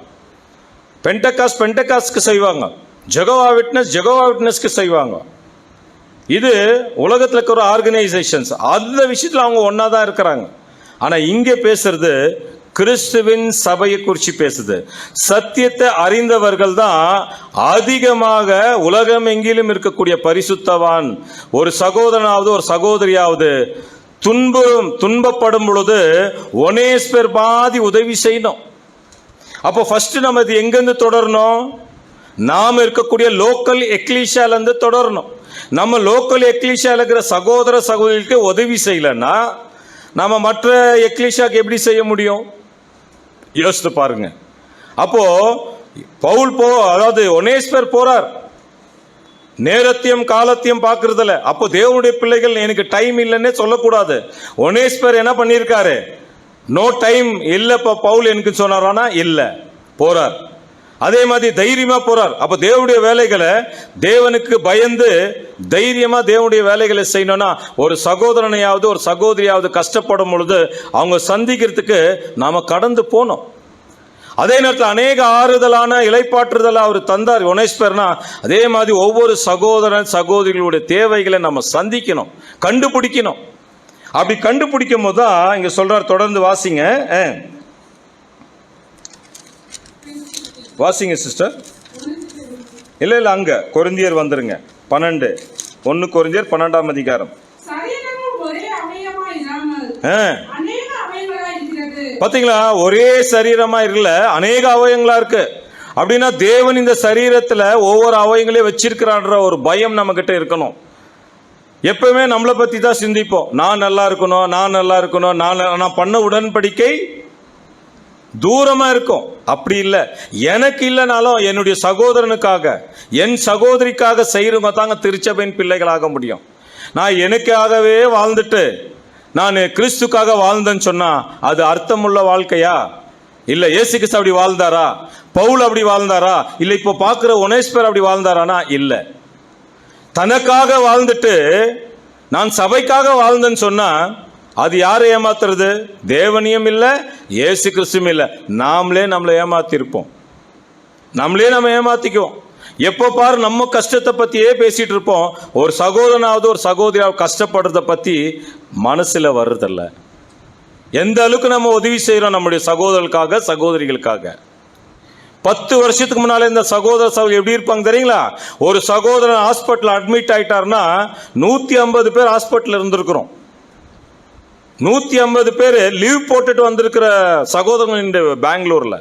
பெண்டகாஸ்ட்க்கு செய்வாங்க, ஜெகோவா விட்னஸ்க்கு செய்வாங்க. இது உலகத்தில் இருக்கிற ஒரு ஆர்கனைசேஷன்ஸ். அந்த விஷயத்தில் அவங்க ஒன்றா தான் இருக்கிறாங்க. ஆனால் இங்கே பேசுறது கிறிஸ்துவின் சபையை குறித்து பேசுது. சத்தியத்தை அறிந்தவர்கள் தான் அதிகமாக உலகம் எங்கிலும் இருக்கக்கூடிய பரிசுத்தவான் ஒரு சகோதரனாவது ஒரு சகோதரியாவது துன்பப்படும் பொழுது ஒனேஸ்பர் பாதி உதவி செய்யணும். அப்போ ஃபர்ஸ்ட் நம்ம இது எங்கிருந்து தொடரணும், நாம் இருக்கக்கூடிய லோக்கல் எக்லீஷியாலேருந்து தொடரணும். நம்ம லோக்கல் எக்லீஷியாவில் இருக்கிற சகோதர சகோதரிக்கு உதவி செய்யலைன்னா நம்ம மற்ற எக்லீஷியாவுக்கு எப்படி செய்ய முடியும்? யோசித்து பாருங்க. அப்போ அதாவது ஒனேஸ்பர் போறார், நேரத்தையும் காலத்தையும் பார்க்கறதில்ல. அப்போ தேவனுடைய பிள்ளைகள் எனக்கு டைம் இல்லைன்னே சொல்லக்கூடாது. ஒனேஸ்பர் என்ன பண்ணியிருக்காரு, நோ டைம் இல்லப்பா பவுல் எனக்கு சொன்னாரானா இல்லை, போறார். அதே மாதிரி தைரியமா போறார். அப்ப தேவனுடைய வேலைகளை தேவனுக்கு பயந்து தைரியமா தேவனுடைய வேலைகளை செய்யணும்னா ஒரு சகோதரனையாவது ஒரு சகோதரியாவது கஷ்டப்படும் பொழுது அவங்க சந்திக்கிறதுக்கு நாம கடந்து போனோம். அதே நேரத்தில் அநேக ஆறுதலான இளைப்பாற்றுதல் அவர் தந்தார் ஒனேஸ்பர்னா, அதே மாதிரி ஒவ்வொரு சகோதரன் சகோதரிகளுடைய தேவைகளை நம்ம சந்திக்கணும், கண்டுபிடிக்கணும். அப்படி கண்டுபிடிக்கும் போது தான் இங்க சொல்றார். தொடர்ந்து வாசிங்க சிஸ்டர். இல்லை அங்க கொரிந்தியர் வந்துருங்க, 1 கொரிந்தியர் 12ஆம் அதிகாரம். பாத்தீங்களா, ஒரே சரீரமா இல்ல, அநேக அவயங்களா இருக்கு. அப்படின்னா தேவன் இந்த சரீரத்துல ஒவ்வொரு அவயங்களையும் வச்சிருக்கிறான்ற ஒரு பயம் நம்ம கிட்ட இருக்கணும். எப்பவுமே நம்மளை பத்தி தான் சிந்திப்போம். நான் நல்லா இருக்கணும், நான் பண்ண உடன்படிக்கை தூரமா இருக்கும். அப்படி இல்லை, எனக்கு இல்லைனாலும் என்னுடைய சகோதரனுக்காக என் சகோதரிக்காக செய்யறவங்க தாங்க திருச்சபையின் பிள்ளைகளாக முடியும். நான் எனக்காகவே வாழ்ந்துட்டு நான் கிறிஸ்துக்காக வாழ்ந்தேன்னு சொன்னா அது அர்த்தமுள்ள வாழ்க்கையா? இல்லை இயேசு கிறிஸ்து அப்படி வாழ்ந்தாரா, பவுல் அப்படி வாழ்ந்தாரா, இல்லை இப்போ பார்க்குற ஒனேஸ்பர் அப்படி வாழ்ந்தாரானா? இல்லை. தனக்காக வாழ்ந்துட்டு நான் சபைக்காக வாழ்ந்தேன்னு சொன்னா அது யாரை ஏமாத்துறது? தேவனியும் இல்லை, இயேசு கிறிஸ்துவும் இல்லை, நம்மளை ஏமாத்திருப்போம். நம்ம ஏமாத்திக்குவோம். எப்போ பாரு நம்ம கஷ்டத்தை பத்தியே பேசிட்டு இருப்போம். ஒரு சகோதரனாவது ஒரு சகோதரியாவது கஷ்டப்படுறத பத்தி மனசுல வர்றதில்ல. எந்த அளவுக்கு நம்ம உதவி செய்யறோம் நம்முடைய சகோதரர்களுக்காக சகோதரிகளுக்காக. 10 வருஷத்துக்கு முன்னால இந்த சகோதரி எப்படி இருப்பாங்க தெரியுங்களா? ஒரு சகோதரன் ஹாஸ்பிட்டல் அட்மிட் ஆயிட்டாருன்னா 150 பேர் ஹாஸ்பிட்டல் இருந்திருக்கிறோம். 150 பேர் லீவ் போட்டுட்டு வந்திருக்கிற சகோதரன் இந்த பெங்களூர்ல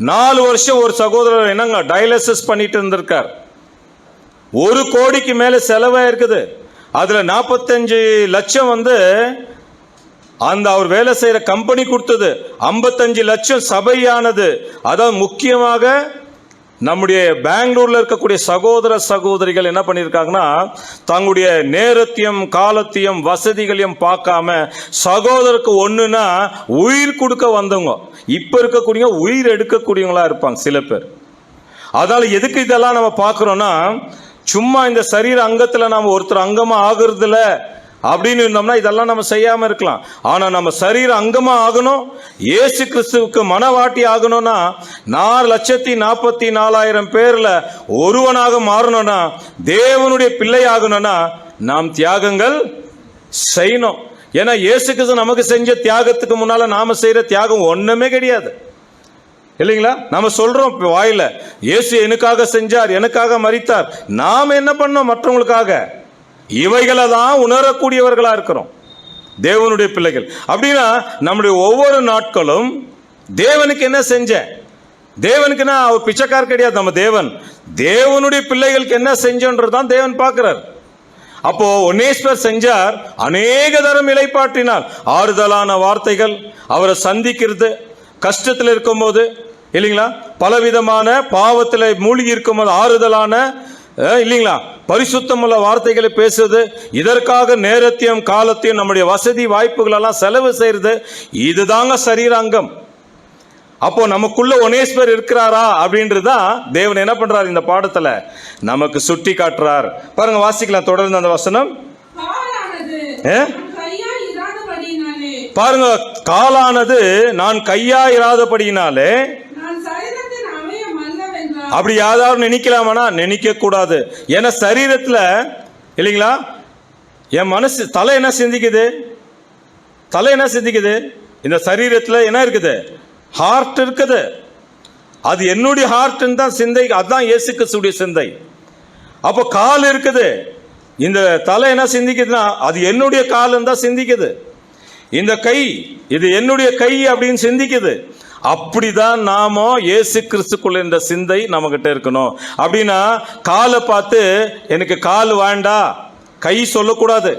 4 வருஷம் ஒரு சகோதரர் என்னங்க டயாலிசிஸ் பண்ணிட்டு இருந்திருக்கார். 1 கோடிக்கு மேல செலவா இருக்குது. அதுல 45 லட்சம் அந்த அவர் வேலை செய்யற கம்பெனி கொடுத்தது, 55 லட்சம் சபையானது. அதாவது முக்கியமாக நம்முடைய பெங்களூர்ல இருக்கக்கூடிய சகோதர சகோதரிகள் என்ன பண்ணியிருக்காங்கன்னா தங்களுடைய நேரத்தையும் காலத்தையும் வசதிகளையும் பார்க்காம சகோதரருக்கு ஒண்ணுன்னா உயிர் கொடுக்க வந்தவங்க. இப்ப இருக்கக்கூடிய உயிர் எடுக்கக்கூடியவங்களா இருப்பாங்க சில பேர். அதனால எதுக்கு இதெல்லாம் நம்ம பார்க்கிறோம்னா, சும்மா இந்த சரீர அங்கத்துல நாம ஒருத்தர் அங்கமா ஆகுறதுல அப்படின்னு இருந்தோம்னா இதெல்லாம் நம்ம செய்யாம இருக்கலாம். ஆனா நம்ம சரீர அங்கமா ஆகணும், இயேசு கிறிஸ்துவுக்கு மனவாட்டி ஆகணும்னா 4,44,000 பேர்ல ஒருவனாக மாறணும்னா, தேவனுடைய பிள்ளை ஆகணும்னா நாம் தியாகங்கள் செய்யணும். ஏன்னா இயேசு கிறிஸ்து நமக்கு செஞ்ச தியாகத்துக்கு முன்னால நாம செய்யற தியாகம் ஒண்ணுமே கிடையாது, இல்லைங்களா? நம்ம சொல்றோம் வாயில, இயேசு எனக்காக செஞ்சார், எனக்காக மரித்தார். நாம் என்ன பண்ணோம்? மற்றவங்களுக்காக. இவைகளை தான் உணரக்கூடியவர்களா இருக்கிறோம் தேவனுடைய பிள்ளைகள். அப்படின்னா நம்முடைய ஒவ்வொரு நாட்களும் தேவனுக்கு என்ன செஞ்சேன், தேவனுக்குன்னா அவர் பிச்சைக்கார் கிடையாது. நம்ம தேவனுடைய பிள்ளைகளுக்கு என்ன செஞ்சோன்றதான் தேவன் பார்க்கிறார். அப்போ ஒனேஸ்வர் செஞ்சார், அநேக தரம் இளைப்பாற்றினார். ஆறுதலான வார்த்தைகள், அவரை சந்திக்கிறது, கஷ்டத்தில் இருக்கும்போது இல்லைங்களா, பலவிதமான பாவத்தில் மூழ்கி இருக்கும்போது ஆறுதலான இல்லைங்களா பரிசுத்தமுள்ள வார்த்தைகளை பேசுறது, இதற்காக நேரத்தையும் காலத்தையும் நம்முடைய வசதி வாய்ப்புகள் எல்லாம் செலவு செய்யறது, இதுதாங்க சரீராங்கம். அப்போ நமக்குள்ள ஒனேஸ்வர் இருக்கிறாரா அப்படின்றதுதான் தேவன் என்ன பண்றார், இந்த பாடத்துல நமக்கு சுட்டி காட்டுறார். பாருங்க, வாசிக்கலாம் தொடர்ந்து அந்த வசனம். பாருங்க, காலானது நான் கையாயிராதபடியினாலே. அப்படி யாராவது நினைக்கலாமானா நினைக்க கூடாது. ஏன்னா சரீரத்துல இல்லைங்களா, என் மனசு தலை என்ன சிந்திக்குது, இந்த சரீரத்துல என்ன இருக்குது, ஹார்ட் இருக்குது. அது என்னுடைய ஹார்ட் தான் சிந்தை, அதுதான் இயேசு கிறிஸ்துவுடைய சிந்தை. அப்போ கால் இருக்குது, இந்த தலை என்ன சிந்திக்குதுன்னா அது என்னுடைய கால் தான் சிந்திக்குது. இந்த கை, இது என்னுடைய கை அப்படின்னு சிந்திக்குது. அப்படிதான் நாம இயேசு கிறிஸ்துக்குள்ள இந்த சிந்தை நம்ம கிட்ட இருக்கணும். அப்படின்னா காலை பார்த்து எனக்கு கால் வேண்டாம் கை சொல்லக்கூடாது,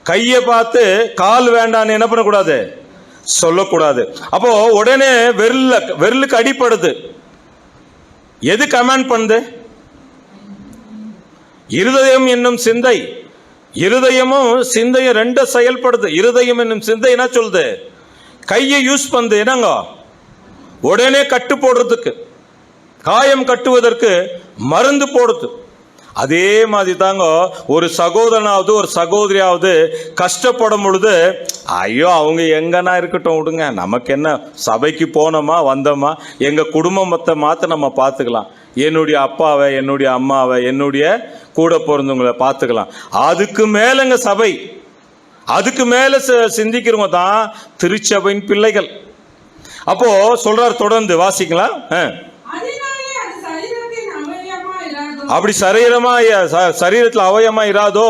கையை பார்த்து கால் வேண்டான்னு என்ன பண்ணக்கூடாது, சொல்லக்கூடாது. அப்போ உடனே வெரலுக்கு அடிப்படுது. எது கமாண்ட் பண்ணுது? இருதயம் என்னும் சிந்தை. இருதயமும் சிந்தையும் ரெண்டு செயல்படுது. இருதயம் என்னும் சிந்தை என்ன சொல்லுது, கையை யூஸ் பண்ணுது. என்னங்க, உடனே கட்டு போடுறதுக்கு, காயம் கட்டுவதற்கு மருந்து போடுது. அதே மாதிரி தாங்க ஒரு சகோதரனாவது ஒரு சகோதரியாவது கஷ்டப்படும் பொழுது, ஐயோ அவங்க எங்கன்னா இருக்கட்டும் விடுங்க, நமக்கு என்ன, சபைக்கு போனோமா வந்தோமா, எங்க குடும்பத்தை மாத்த நம்ம பார்த்துக்கலாம், என்னுடைய அப்பாவை என்னுடைய அம்மாவை என்னுடைய கூட பிறந்தவங்களை பார்த்துக்கலாம். அதுக்கு மேலங்க சபை, அதுக்கு மேல சிந்திக்கிறவங்க தான் திருச்சபையின் பிள்ளைகள். அப்போ சொல்றார், தொடர்ந்து வாசிக்கலாம். அப்படி சரீரத்தில் அவயமா இராதோ,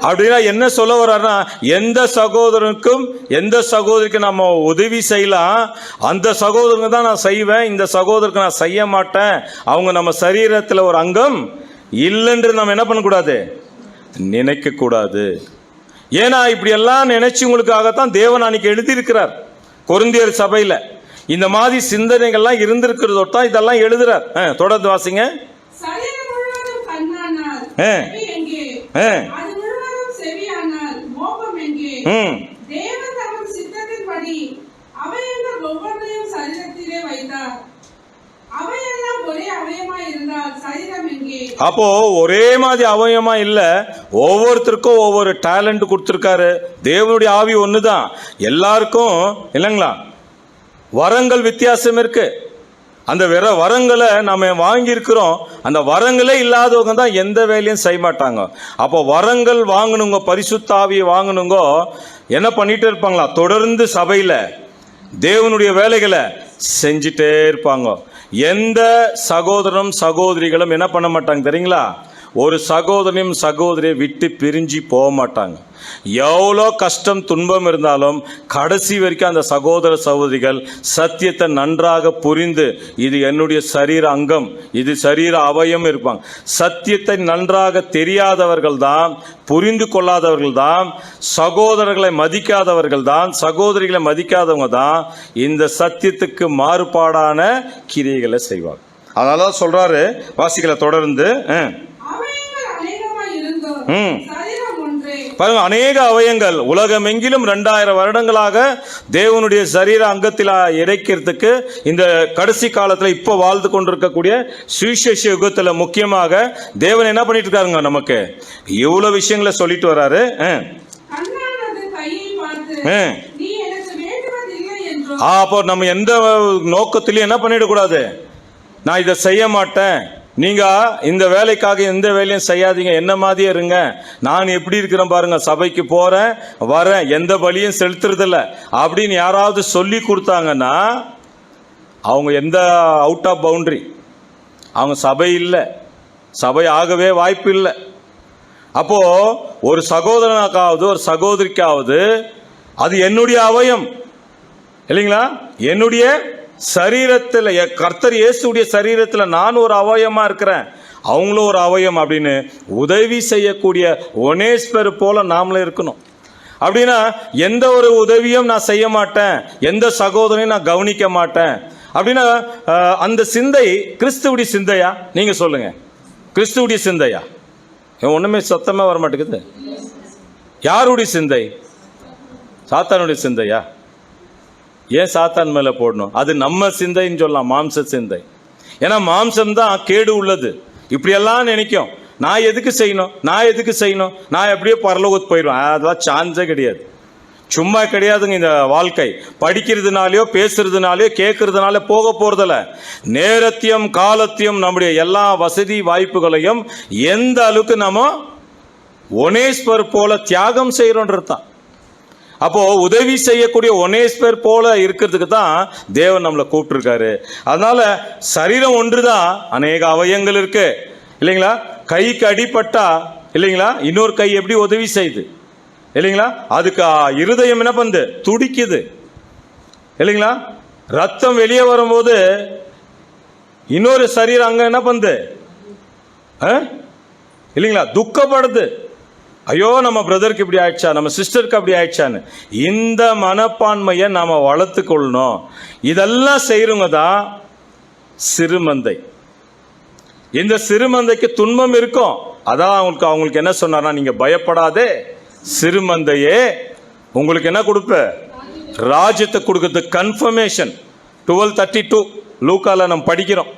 அப்படின்னா என்ன சொல்ல வர்றாருன்னா, எந்த சகோதரனுக்கும் எந்த சகோதரிக்கும் நம்ம உதவி செய்யலாம், அந்த சகோதரனுக்கு தான் நான் செய்வேன், இந்த சகோதரருக்கு நான் செய்ய மாட்டேன், அவங்க நம்ம சரீரத்தில் ஒரு அங்கம் இல்லைன்று நம்ம என்ன பண்ணக்கூடாது, நினைக்க கூடாது. ஏன்னா இப்படி எல்லாம் நினைச்சவங்களுக்காகத்தான் தேவன் அன்னைக்கு எழுதியிருக்கிறார் கொரிந்தியர் சபையில. இந்த மாதிரி சிந்தனைகள்லாம் இருந்திருக்கிறதோட தான் இதெல்லாம் எழுதுறார். தொடர்ந்து வாசிங்க. அப்போ ஒரே மாதிரி அவயமா இல்ல, ஒவ்வொருத்தருக்கும் ஒவ்வொரு டேலண்ட் கொடுத்திருக்காரு. தேவனுடைய ஆவி ஒண்ணுதான் எல்லாருக்கும் இல்லைங்களா, வரங்கள் வித்தியாசம் இருக்கு. அந்த வரங்களை நாம வாங்கி இருக்கிறோம், அந்த வரங்களே இல்லாதவங்க தான் எந்த வேலையும் செய்ய மாட்டாங்க. அப்போ வரங்கள் வாங்கணுங்க, பரிசுத்த ஆவியை வாங்கணுங்க, என்ன பண்ணிட்டு இருப்பாங்களா, தொடர்ந்து சபையில தேவனுடைய வேலைகளை செஞ்சுட்டே இருப்பாங்க. எந்த சகோதரனும் சகோதரிகளும் என்ன பண்ண மாட்டாங்க தெரியுங்களா, ஒரு சகோதரனையும் சகோதரியை விட்டு பிரிஞ்சு போக மாட்டாங்க. எவ்வளோ கஷ்டம் துன்பம் இருந்தாலும் கடைசி வரைக்கும் அந்த சகோதர சகோதரிகள் சத்தியத்தை நன்றாக புரிந்து, இது என்னுடைய சரீர அங்கம், இது சரீர அவயம் இருப்பாங்க. சத்தியத்தை நன்றாக தெரியாதவர்கள் தான், புரிந்து கொள்ளாதவர்கள் தான், சகோதரர்களை மதிக்காதவர்கள் தான், சகோதரிகளை மதிக்காதவங்க தான் இந்த சத்தியத்துக்கு மாறுபாடான கிரியைகளை செய்வாங்க. அதனால சொல்றாரு, வாசிக்கல தொடர்ந்து. பாருங்க, அநேக அவயங்கள் உலகமெங்கிலும் 2000 வருடங்களாக தேவனுடைய சரீர அங்கத்தில் இறைக்கிறதுக்கு இந்த கடைசி காலத்தில் இப்போ வாழ்ந்து கொண்டிருக்கக்கூடிய சுவிசேஷ யுகத்தில் முக்கியமாக தேவன் என்ன பண்ணிட்டு இருக்காருங்க, நமக்கு இவ்வளவு விஷயங்களை சொல்லிட்டு வர்றாரு. அப்போ நம்ம எந்த நோக்கத்திலையும் என்ன பண்ணிடக்கூடாது, நான் இதை செய்ய மாட்டேன், நீங்க இந்த வேலைக்காக எந்த வேலையும் செய்யாதீங்க, என்ன மாதிரியே இருங்க, நான் எப்படி இருக்கிறேன் பாருங்க, சபைக்கு போறேன் வரேன், எந்த வழியும் செலுத்துறதில்ல அப்படின்னு யாராவது சொல்லி கொடுத்தாங்கன்னா அவங்க எந்த அவுட் ஆஃப் பவுண்டரி, அவங்க சபை இல்லை, சபை ஆகவே வாய்ப்பு இல்லை. அப்போ ஒரு சகோதரனுக்காவது ஒரு சகோதரிக்காவது அது என்னுடைய அவயம் இல்லைங்களா, என்னுடைய சரீரத்தில் கர்த்தர் இயேசுடைய சரீரத்தில் நான் ஒரு அவயமா இருக்கிறேன், அவங்களும் ஒரு அவயம் அப்படின்னு உதவி செய்யக்கூடிய ஒனேஸ்பர் போல நாமளும் இருக்கணும். அப்படின்னா எந்த ஒரு உதவியும் நான் செய்ய மாட்டேன், எந்த சகோதரனையும் நான் கவனிக்க மாட்டேன் அப்படின்னா அந்த சிந்தை கிறிஸ்துவுடைய சிந்தையா? நீங்க சொல்லுங்க, கிறிஸ்துவுடைய சிந்தையா? ஒண்ணுமே சத்தமா வர மாட்டேங்குது. யாருடைய சிந்தை? சாத்தானுடைய சிந்தையா? ஏன் சாத்தான் மேல போடணும்? அது நம்ம சிந்தைன்னு சொல்லலாம், மாம்ச சிந்தை. ஏன்னா மாம்சம் தான் கேடு உள்ளது. இப்படியெல்லாம் நினைக்கும், நான் எதுக்கு செய்யணும், நான் எதுக்கு செய்யணும், நான் எப்படியோ பரலோகத்துக்கு போயிடுவேன். அதெல்லாம் சான்ஸே கிடையாது, சும்மா கிடையாதுங்க. இந்த வாழ்க்கை படிக்கிறதுனாலையோ பேசுறதுனாலையோ கேட்கறதுனால போக போறதில்ல. நேரத்தையும் காலத்தையும் நம்முடைய எல்லா வசதி வாய்ப்புகளையும் எந்த அளவுக்கு நம்ம ஒனேஸ்பர் போல தியாகம் செய்யறோன்றது தான். அப்போ உதவி செய்யக்கூடிய ஒனேஸ்பர் போல இருக்கிறதுக்கு தான் தேவன் நம்மளை கூப்பிட்டுருக்காரு. அதனால சரீரம் ஒன்றுதான், அநேக அவயங்கள் இருக்கு இல்லைங்களா. கைக்கு அடிபட்டா இல்லைங்களா, இன்னொரு கை எப்படி உதவி செய்யுது இல்லைங்களா, அதுக்கு இருதயம் என்ன பண்ணுது, துடிக்குது இல்லைங்களா. ரத்தம் வெளியே வரும்போது இன்னொரு சரீரம் அங்க என்ன பண்ணுது இல்லைங்களா, துக்கப்படுது. ஐயோ நம்ம பிரதருக்கு இப்படி ஆயிடுச்சா, நம்ம சிஸ்டருக்கு அப்படி ஆயிடுச்சான்னு. இந்த மனப்பான்மையை நாம வளர்த்து கொள்ளணும். இதெல்லாம் செய்யறவங்க தான் சிறுமந்தை. இந்த சிறுமந்தைக்கு துன்பம் இருக்கும். அதான் அவங்களுக்கு என்ன சொன்னார்னா, நீங்க பயப்படாதே சிறுமந்தையே, உங்களுக்கு என்ன கொடுப்ப, ராஜ்யத்தை கொடுக்கிறது. கன்ஃபர்மேஷன் 12:32 லூக்கால நம்ம படிக்கிறோம்.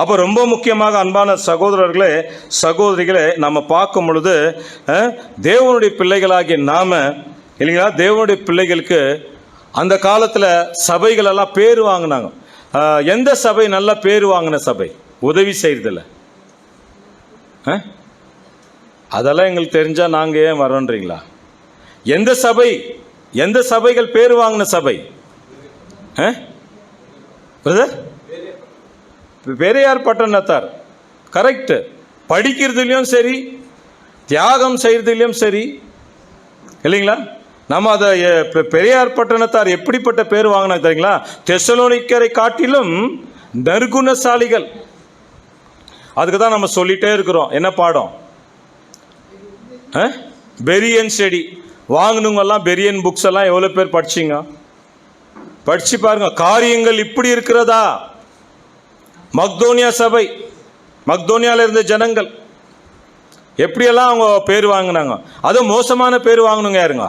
அப்போ ரொம்ப முக்கியமாக அன்பான சகோதரர்களே சகோதரிகளே, நம்ம பார்க்கும் பொழுது தேவனுடைய பிள்ளைகளாகிய நாம இல்லைங்களா, தேவனுடைய பிள்ளைகளுக்கு அந்த காலத்தில் சபைகள் எல்லாம் பேர் வாங்கினாங்க. எந்த சபை நல்ல பேர் வாங்கின சபை? உதவி செய்யறதில்ல. அதெல்லாம் எங்களுக்கு தெரிஞ்சா நாங்க ஏன் வரோன்றீங்களா? எந்த சபை, எந்த சபைகள் பேர் வாங்கின சபை? பெரியார் பட்டணத்தார். கரெக்ட். படிக்கிறதுலையும் சரி, தியாகம் செய்யறதுலையும் சரி இல்லைங்களா. நம்ம அதை பெரியார் பட்டணத்தார் எப்படிப்பட்ட பேர் வாங்கினா தெரியுங்களா? தெசலோனிக்கரை காட்டிலும் நற்குணசாலிகள். அதுக்கு தான் நம்ம சொல்லிட்டே இருக்கிறோம். என்ன பாடம்? பெரியன் ஸ்டடி. வாங்கினவங்கெல்லாம் பெரியன் புக்ஸ் எல்லாம் எவ்வளோ பேர் படிச்சிங்க? படிச்சு பாருங்க. காரியங்கள் இப்படி இருக்கிறதா? மக்தோனியா சபை, மக்தோனியால இருந்த ஜனங்கள் எப்படியெல்லாம் அவங்க பேர் வாங்கினாங்க. அதுவும் மோசமான பேர் வாங்கணுங்க யாருங்க?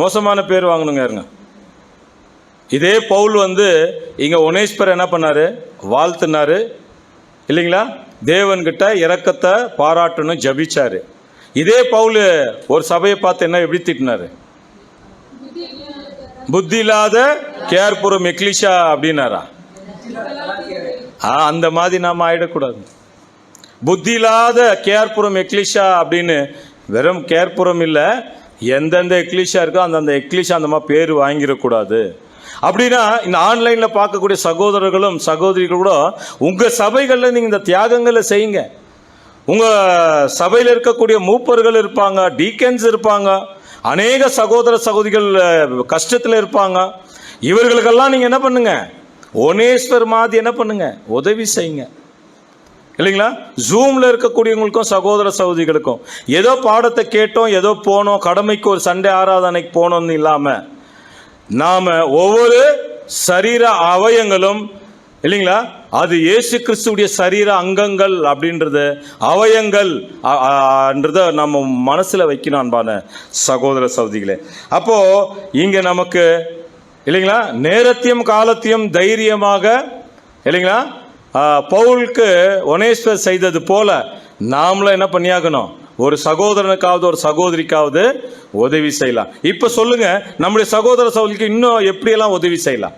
மோசமான பேர் வாங்கணுங்க யாருங்க? இதே பவுல் இங்க ஒனேஸ்பர் என்ன பண்ணாரு, வாழ்த்துனாரு இல்லைங்களா, தேவன்கிட்ட இரக்கத்தை பாராட்டணும் ஜபிச்சாரு. இதே பவுல் ஒரு சபையை பார்த்து என்ன எப்படி திட்டினாரு? புத்தி இல்லாத கேர்புரம் எக்லிஷா அப்படின்னாரா? அந்த மாதிரி நாம ஆயிடக்கூடாது. புத்தி இல்லாத கேர்புரம் எக்லிஷா அப்படின்னு வெறும் கேர்புரம் இல்ல, எந்தெந்த எக்லிஷா இருக்கோ அந்தந்த எக்லிஷா அந்த மாதிரி பேர் வாங்கிடக்கூடாது. அப்படின்னா இந்த ஆன்லைன்ல பார்க்கக்கூடிய சகோதரர்களும் சகோதரிகள் கூட உங்க சபைகள்ல நீங்க இந்த தியாகங்களை செய்யுங்க. உங்க சபையில் இருக்கக்கூடிய மூப்பர்கள் இருப்பாங்க, டீக்கன்ஸ் இருப்பாங்க, அநேக சகோதர சகோதரிகள் கஷ்டத்தில் இருப்பாங்க. இவர்களுக்கெல்லாம் நீங்க என்ன பண்ணுங்க, ஒனேஸ்வர் மாதிரி என்ன பண்ணுங்க, உதவி செய்யுங்க இல்லைங்களா. ஜூம்ல இருக்கக்கூடியவங்களுக்கும் சகோதர சகோதரிகளுக்கும் ஏதோ பாடத்தை கேட்டோம், ஏதோ போனோம், கடமைக்கு ஒரு சண்டே ஆராதனைக்கு போனோம்னு இல்லாம நாம ஒவ்வொரு சரீர அவயங்களும் இல்லைங்களா, அது இயேசு கிறிஸ்துடைய சரீர அங்கங்கள் அப்படின்றது, அவயங்கள் நம்ம மனசுல வைக்கணும் அன்பான சகோதர சகோதரிகளே. அப்போ இங்க நமக்கு இல்லைங்களா, நேரத்தையும் காலத்தையும் தைரியமாக இல்லைங்களா பவுலுக்கு ஒனேஸ்வர் செய்தது போல நாமளும் என்ன பண்ணியாகணும், ஒரு சகோதரனுக்காவது ஒரு சகோதரிக்காவது உதவி செய்யலாம். இப்ப சொல்லுங்க, நம்முடைய சகோதர சகோதரிக்கு இன்னும் எப்படியெல்லாம் உதவி செய்யலாம்?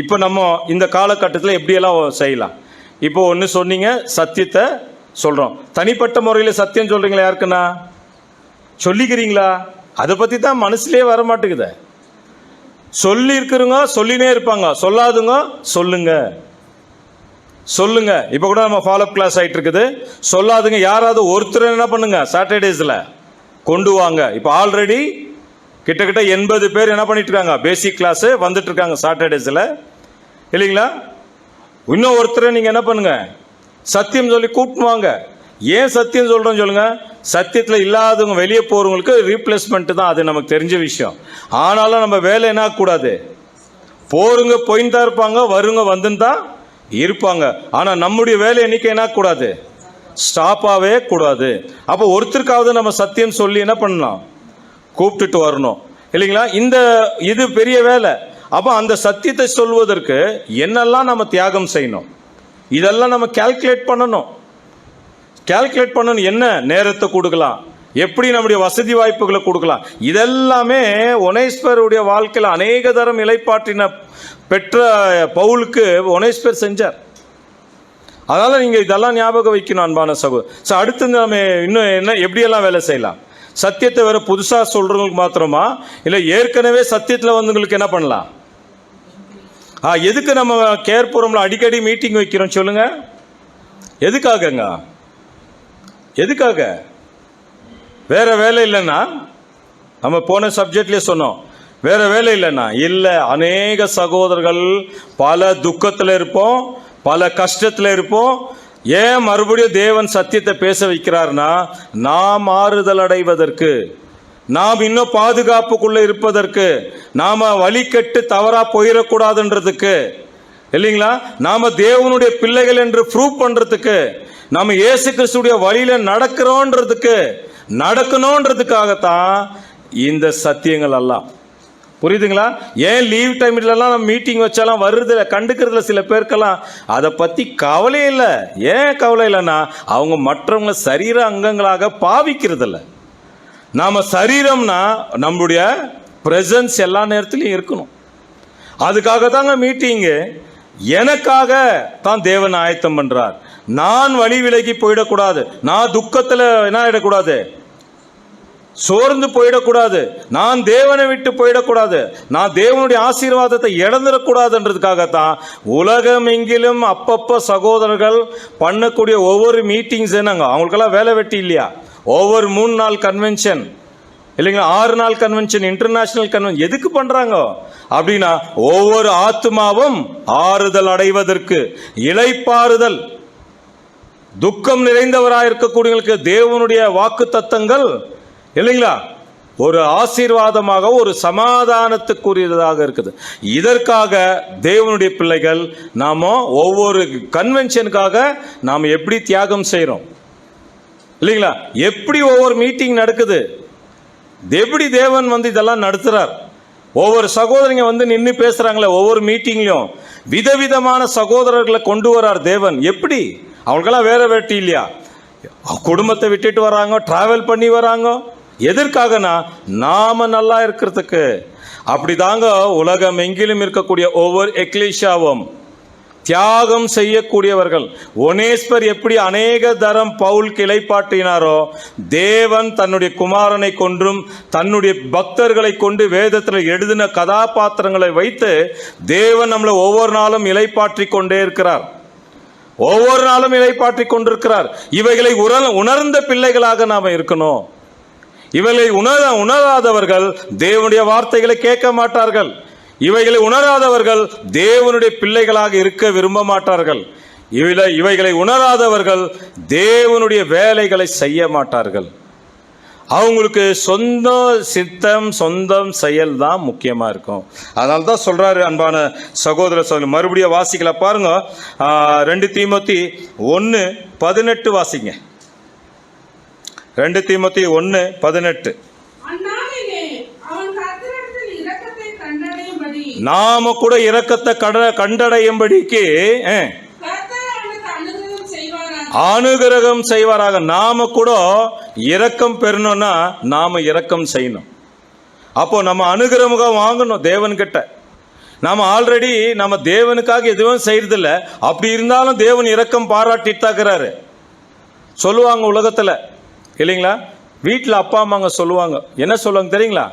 இப்போ நம்ம இந்த காலகட்டத்தில் எப்படியெல்லாம் செய்யலாம்? இப்போ ஒன்று சொன்னீங்க, சத்தியத்தை சொல்கிறோம். தனிப்பட்ட முறையில் சத்தியம் சொல்கிறீங்களா? யாருக்குண்ணா சொல்லிக்கிறீங்களா? அதை பற்றி தான் மனசுலேயே வர மாட்டேங்குது. சொல்லி இருக்கிறவங்க சொல்லினே இருப்பாங்க, சொல்லாதுங்க சொல்லுங்க. சொல்லுங்க. இப்போ கூட நம்ம ஃபாலோ அப் கிளாஸ் ஆகிட்டு இருக்குது. சொல்லாதுங்க. யாராவது ஒருத்தர் என்ன பண்ணுங்க, சாட்டர்டேஸில் கொண்டு வாங்க. இப்போ ஆல்ரெடி கிட்டத்தட்ட 80 பேர் என்ன பண்ணிட்டு இருக்காங்க, பேசிக் கிளாஸ் வந்துட்டு இருக்காங்க சாட்டர்டேஸில், இல்லைங்களா? இன்னும் ஒருத்தரை நீங்கள் என்ன பண்ணுங்க, சத்தியம் சொல்லி கூப்பிட்டுவாங்க. ஏன் சத்தியம் சொல்கிறோன்னு சொல்லுங்க. சத்தியத்தில் இல்லாதவங்க வெளியே போகிறவங்களுக்கு ரீப்ளேஸ்மெண்ட் தான், அது நமக்கு தெரிஞ்ச விஷயம். ஆனாலும் நம்ம வேலை என்ன கூடாது, போருங்க போயின்னு தான் இருப்பாங்க, வருங்க வந்துன்னு தான் இருப்பாங்க. ஆனால் நம்முடைய வேலை என்னைக்கு என்ன கூடாது, ஸ்டாப்பாகவே கூடாது. அப்போ ஒருத்தருக்காவது நம்ம சத்தியம் சொல்லி என்ன பண்ணலாம், கூப்பிட்டுட்டு வரணும், இல்லைங்களா? இது பெரிய வேலை. அப்போ அந்த சத்தியத்தை சொல்வதற்கு என்னெல்லாம் நம்ம தியாகம் செய்யணும், இதெல்லாம் நம்ம கால்குலேட் பண்ணணும். என்ன நேரத்தை கொடுக்கலாம், எப்படி நம்முடைய வசதி வாய்ப்புகளை கொடுக்கலாம், இதெல்லாமே ஒனேஸ்பருடைய வாழ்க்கையில் அநேக தரம் இலைப்பாற்றின பெற்ற பவுலுக்கு ஒனேஸ்பர் செஞ்சார். அதனால் நீங்கள் இதெல்லாம் ஞாபகம் வைக்கணும் அன்பான சகோதரர். அடுத்து நம்ம இன்னும் என்ன எப்படியெல்லாம் வேலை செய்யலாம்? சத்தியத்தை வேற புதுசாக சொல்கிறவங்களுக்கு மாத்திரமா, இல்லை ஏற்கனவே சத்தியத்தில் வந்தவங்களுக்கு என்ன பண்ணலாம்? எதுக்கு நம்ம கேர்புரம்ல அடிக்கடி மீட்டிங் வைக்கிறோம் சொல்லுங்க? எதுக்காகங்க? எதுக்காக? வேற வேலை இல்லைன்னா, நம்ம போன சப்ஜெக்ட்லேயே சொன்னோம், வேற வேலை இல்லைன்னா இல்லை. அநேக சகோதரர்கள் பல துக்கத்தில் இருப்போம், பல கஷ்டத்தில் இருப்போம். ஏன் மறுபடியும் தேவன் சத்தியத்தை பேச வைக்கிறார்னா, நாம் ஆறுதல் அடைவதற்கு, நாம் இன்னும் பாதுகாப்புக்குள்ள இருப்பதற்கு, நாம வழி கெட்டு தவறா போயிடக்கூடாதுன்றதுக்கு, இல்லைங்களா? நாம தேவனுடைய பிள்ளைகள் என்று ப்ரூவ் பண்றதுக்கு, நாம இயேசு கிறிஸ்துடைய வழியில நடக்கணுன்றதுக்காகத்தான் இந்த சத்தியங்கள் எல்லாம். புரியுதுங்களா? ஏன் லீவ் டைம்லாம் நம்ம மீட்டிங் வச்சாலும் வருது கண்டுக்கிறதுல சில பேருக்கெல்லாம் அதை பற்றி கவலை இல்லை. ஏன் கவலை இல்லைன்னா, அவங்க மற்றவங்க சரீர அங்கங்களாக பாவிக்கிறதில்ல. நாம் சரீரம்னா நம்முடைய ப்ரெசன்ஸ் எல்லா நேரத்துலையும் இருக்கணும். அதுக்காக தாங்க மீட்டிங்கு. எனக்காக தான் தேவன் ஆயத்தம் பண்ணுறார். நான் வழி விலகி போயிடக்கூடாது, நான் துக்கத்தில் என்ன ஆகிடக்கூடாது, சோர்ந்து போயிடக்கூடாது, நான் தேவனை விட்டு போயிடக்கூடாது, நான் தேவனுடைய ஆசீர்வாதத்தை இழந்துடக்கூடாதுன்றதுக்காகத்தான் உலகம் எங்கிலும் அப்பப்போ சகோதரர்கள் பண்ணக்கூடிய ஒவ்வொரு மீட்டிங்ஸ் என்னங்க, அவங்களுக்கெல்லாம் வேலை வெட்டி இல்லையா? ஒவ்வொரு 3 நாள் கன்வென்ஷன், இல்லைங்களா, 6 நாள் கன்வென்ஷன், இன்டர்நேஷனல் கன்வென்ஷன் எதுக்கு பண்றாங்க அப்படின்னா, ஒவ்வொரு ஆத்மாவும் ஆறுதல் அடைவதற்கு, இளைப்பாறுதல். துக்கம் நிறைந்தவராக இருக்கக்கூடியவங்களுக்கு தேவனுடைய வாக்கு தத்தங்கள், இல்லைங்களா, ஒரு ஆசீர்வாதமாக, ஒரு சமாதானத்துக்குரியதாக இருக்குது. இதற்காக தேவனுடைய பிள்ளைகள் நாம ஒவ்வொரு கன்வென்ஷனுக்காக நாம் எப்படி தியாகம் செய்கிறோம், இல்லைங்களா? எப்படி ஒவ்வொரு மீட்டிங் நடக்குது, எப்படி தேவன் இதெல்லாம் நடத்துறார். ஒவ்வொரு சகோதரிங்க நின்று பேசுறாங்களே ஒவ்வொரு மீட்டிங்லையும், விதவிதமான சகோதரர்களை கொண்டு வரார் தேவன். எப்படி? அவங்களுக்கெல்லாம் வேற வேட்டி இல்லையா? குடும்பத்தை விட்டுட்டு வராங்க, டிராவல் பண்ணி வராங்க. எதற்காகனா நாம நல்லா இருக்கிறதுக்கு. அப்படிதாங்க உலகம் எங்கிலும் இருக்கக்கூடிய ஒவ்வொரு எக்லீஷாவும் தியாகம் செய்யக்கூடியவர்கள். ஒனேஸ்பர் எப்படி அநேக தரம் பவுல் இளைப்பாற்றினாரோ, தேவன் தன்னுடைய குமாரனை கொன்றும் தன்னுடைய பக்தர்களை கொண்டு வேதத்தில் எழுதின கதாபாத்திரங்களை வைத்து தேவன் நம்மளை ஒவ்வொரு நாளும் இளைப்பாற்றி கொண்டே இருக்கிறார். ஒவ்வொரு நாளும் இளைப்பாற்றி கொண்டிருக்கிறார். இவைகளை உணர்ந்த பிள்ளைகளாக நாம இருக்கணும். இவைகளை உணராதவர்கள் தேவனுடைய வார்த்தைகளை கேட்க மாட்டார்கள். இவைகளை உணராதவர்கள் தேவனுடைய பிள்ளைகளாக இருக்க விரும்ப மாட்டார்கள். இவைகளை உணராதவர்கள் தேவனுடைய வேலைகளை செய்ய மாட்டார்கள். அவங்களுக்கு சொந்த சித்தம், சொந்தம் செயல் தான் முக்கியமாக இருக்கும். அதனால தான் சொல்கிறாரு அன்பான சகோதர சகோதரி, மறுபடியும் வாசிக்கல பாருங்க. 2 தீமோத்தி 1:18 வாசிங்க. 2 தீமோத்தி 1:18. நாம கூட இரக்கத்தை கண்டடையும்படிக்கு அனுகிரகம் செய்வாராக. நாம கூட இரக்கம் பெறணும்னா நாம இரக்கம் செய்யணும். அப்போ நம்ம அனுகிரகம் வாங்கணும் தேவன் கிட்ட. நாம ஆல்ரெடி நம்ம தேவனுக்காக எதுவும் செய்யறதில்ல. அப்படி இருந்தாலும் தேவன் இரக்கம் பாராட்டிட்டாக்குறாரு சொல்லுவாங்க உலகத்துல, இல்லைங்களா? வீட்டில் அப்பா அம்மாங்க சொல்லுவாங்க, என்ன சொல்லுவாங்க தெரியுங்களா?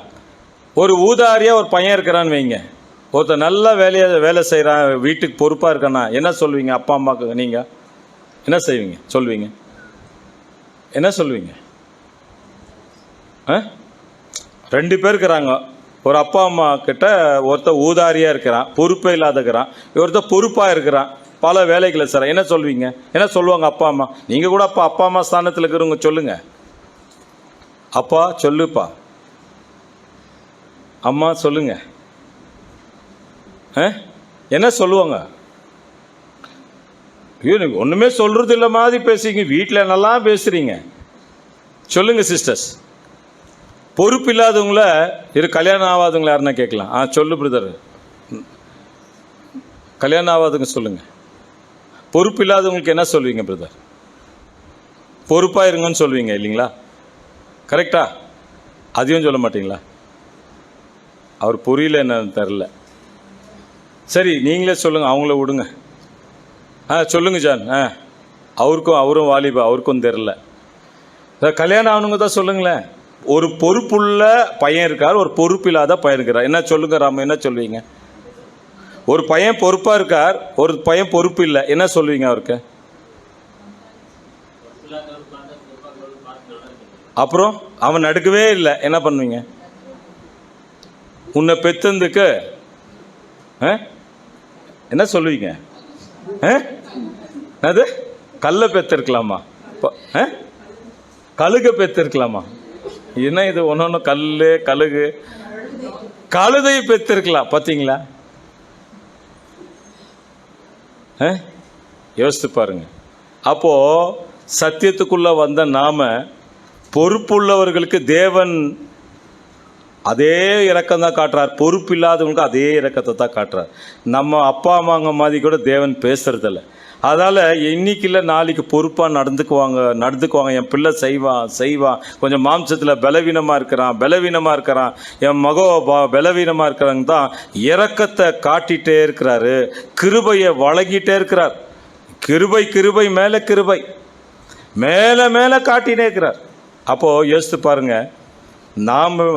ஒரு ஊதாரியா ஒரு பையன் இருக்கிறான்னு வைங்க, ஒருத்தர் நல்ல வேலை செய்கிறான், வீட்டுக்கு பொறுப்பாக இருக்கானா, என்ன சொல்வீங்க? அப்பா அம்மாவுக்கு நீங்கள் என்ன செய்வீங்க? சொல்வீங்க என்ன சொல்வீங்க? 2 பேர் இருக்கிறாங்க. ஒரு அப்பா அம்மா கிட்ட ஒருத்தர் ஊதாரியாக இருக்கிறான், பொறுப்பே இல்லாதக்கிறான், ஒருத்தர் பொறுப்பாக இருக்கிறான், பல வேலைகளை சார். என்ன சொல்வீங்க? என்ன சொல்லுவாங்க அப்பா அம்மா? நீங்கள் கூட அப்பா அம்மா ஸ்தானத்தில் இருக்கிறவங்க சொல்லுங்க. அப்பா சொல்லுப்பா, அம்மா சொல்லுங்க. என்ன சொல்லுவாங்க? ஐயோ, நீங்கள் ஒன்றுமே சொல்கிறது இல்லை மாதிரி பேசுறீங்க, வீட்டில் நல்லா பேசுகிறீங்க. சொல்லுங்கள் சிஸ்டர்ஸ். பொறுப்பு இல்லாதவங்கள கல்யாணம் ஆகாதவங்கள யாருன்னா கேட்கலாம். சொல்லு பிரதர். கல்யாணம் ஆகாதவங்க சொல்லுங்கள். பொறுப்பு இல்லாதவங்களுக்கு என்ன சொல்வீங்க பிரதர்? பொறுப்பாக இருங்கன்னு சொல்வீங்க இல்லைங்களா? கரெக்டா? அதையும் சொல்ல மாட்டீங்களா? அவர் புரியல, என்னன்னு தெரில. சரி, நீங்களே சொல்லுங்கள், அவங்கள விடுங்க. சொல்லுங்க ஜான். அவரும் வாலிபா, அவருக்கும் தெரில. கல்யாணம் ஆகணுங்க தான் சொல்லுங்களேன். ஒரு பொறுப்புள்ள பையன் இருக்கார், ஒரு பொறுப்பு இல்லாத பையன் இருக்கிறார். என்ன சொல்லுங்க ராம, என்ன சொல்வீங்க? ஒரு பையன் பொறுப்பாக இருக்கார், ஒரு பையன் பொறுப்பு இல்லை, என்ன சொல்வீங்க அவருக்கு? அப்புறம் அவன் நடுக்கவே இல்லை, என்ன பண்ணுவீங்க? உன்னை பெத்ததுக்கு என்ன சொல்லுவீங்க? அது கல்லை பெற்றிருக்கலாமா? கழுக பெற்றிருக்கலாமா? என்ன இது ஒன்று கல் கழுகு கழுதை பெற்றிருக்கலாம். பார்த்தீங்களா? யோசித்து பாருங்க. அப்போ சத்தியத்துக்குள்ள வந்த நாம பொறுப்புள்ளவர்களுக்கு தேவன் அதே இரக்கம் தான் காட்டுறார், பொறுப்பு இல்லாதவங்களுக்கு அதே இரக்கத்தை தான் காட்டுறார். நம்ம அப்பா அம்மாங்க மாதிரி கூட தேவன் பேசுறதில்ல. அதனால் இன்னைக்கு இல்லை நாளைக்கு பொறுப்பாக நடந்துக்குவாங்க. என் பிள்ளை செய்வான். கொஞ்சம் மாம்சத்தில் பலவீனமாக இருக்கிறான், என் பலவீனமாக இருக்கிறாங்க தான் இரக்கத்தை காட்டிகிட்டே இருக்கிறாரு, கிருபையை வழங்கிட்டே இருக்கிறார். கிருபை மேலே கிருபை மேலே காட்டினே இருக்கிறார். அப்போது யோசித்து பாருங்கள்,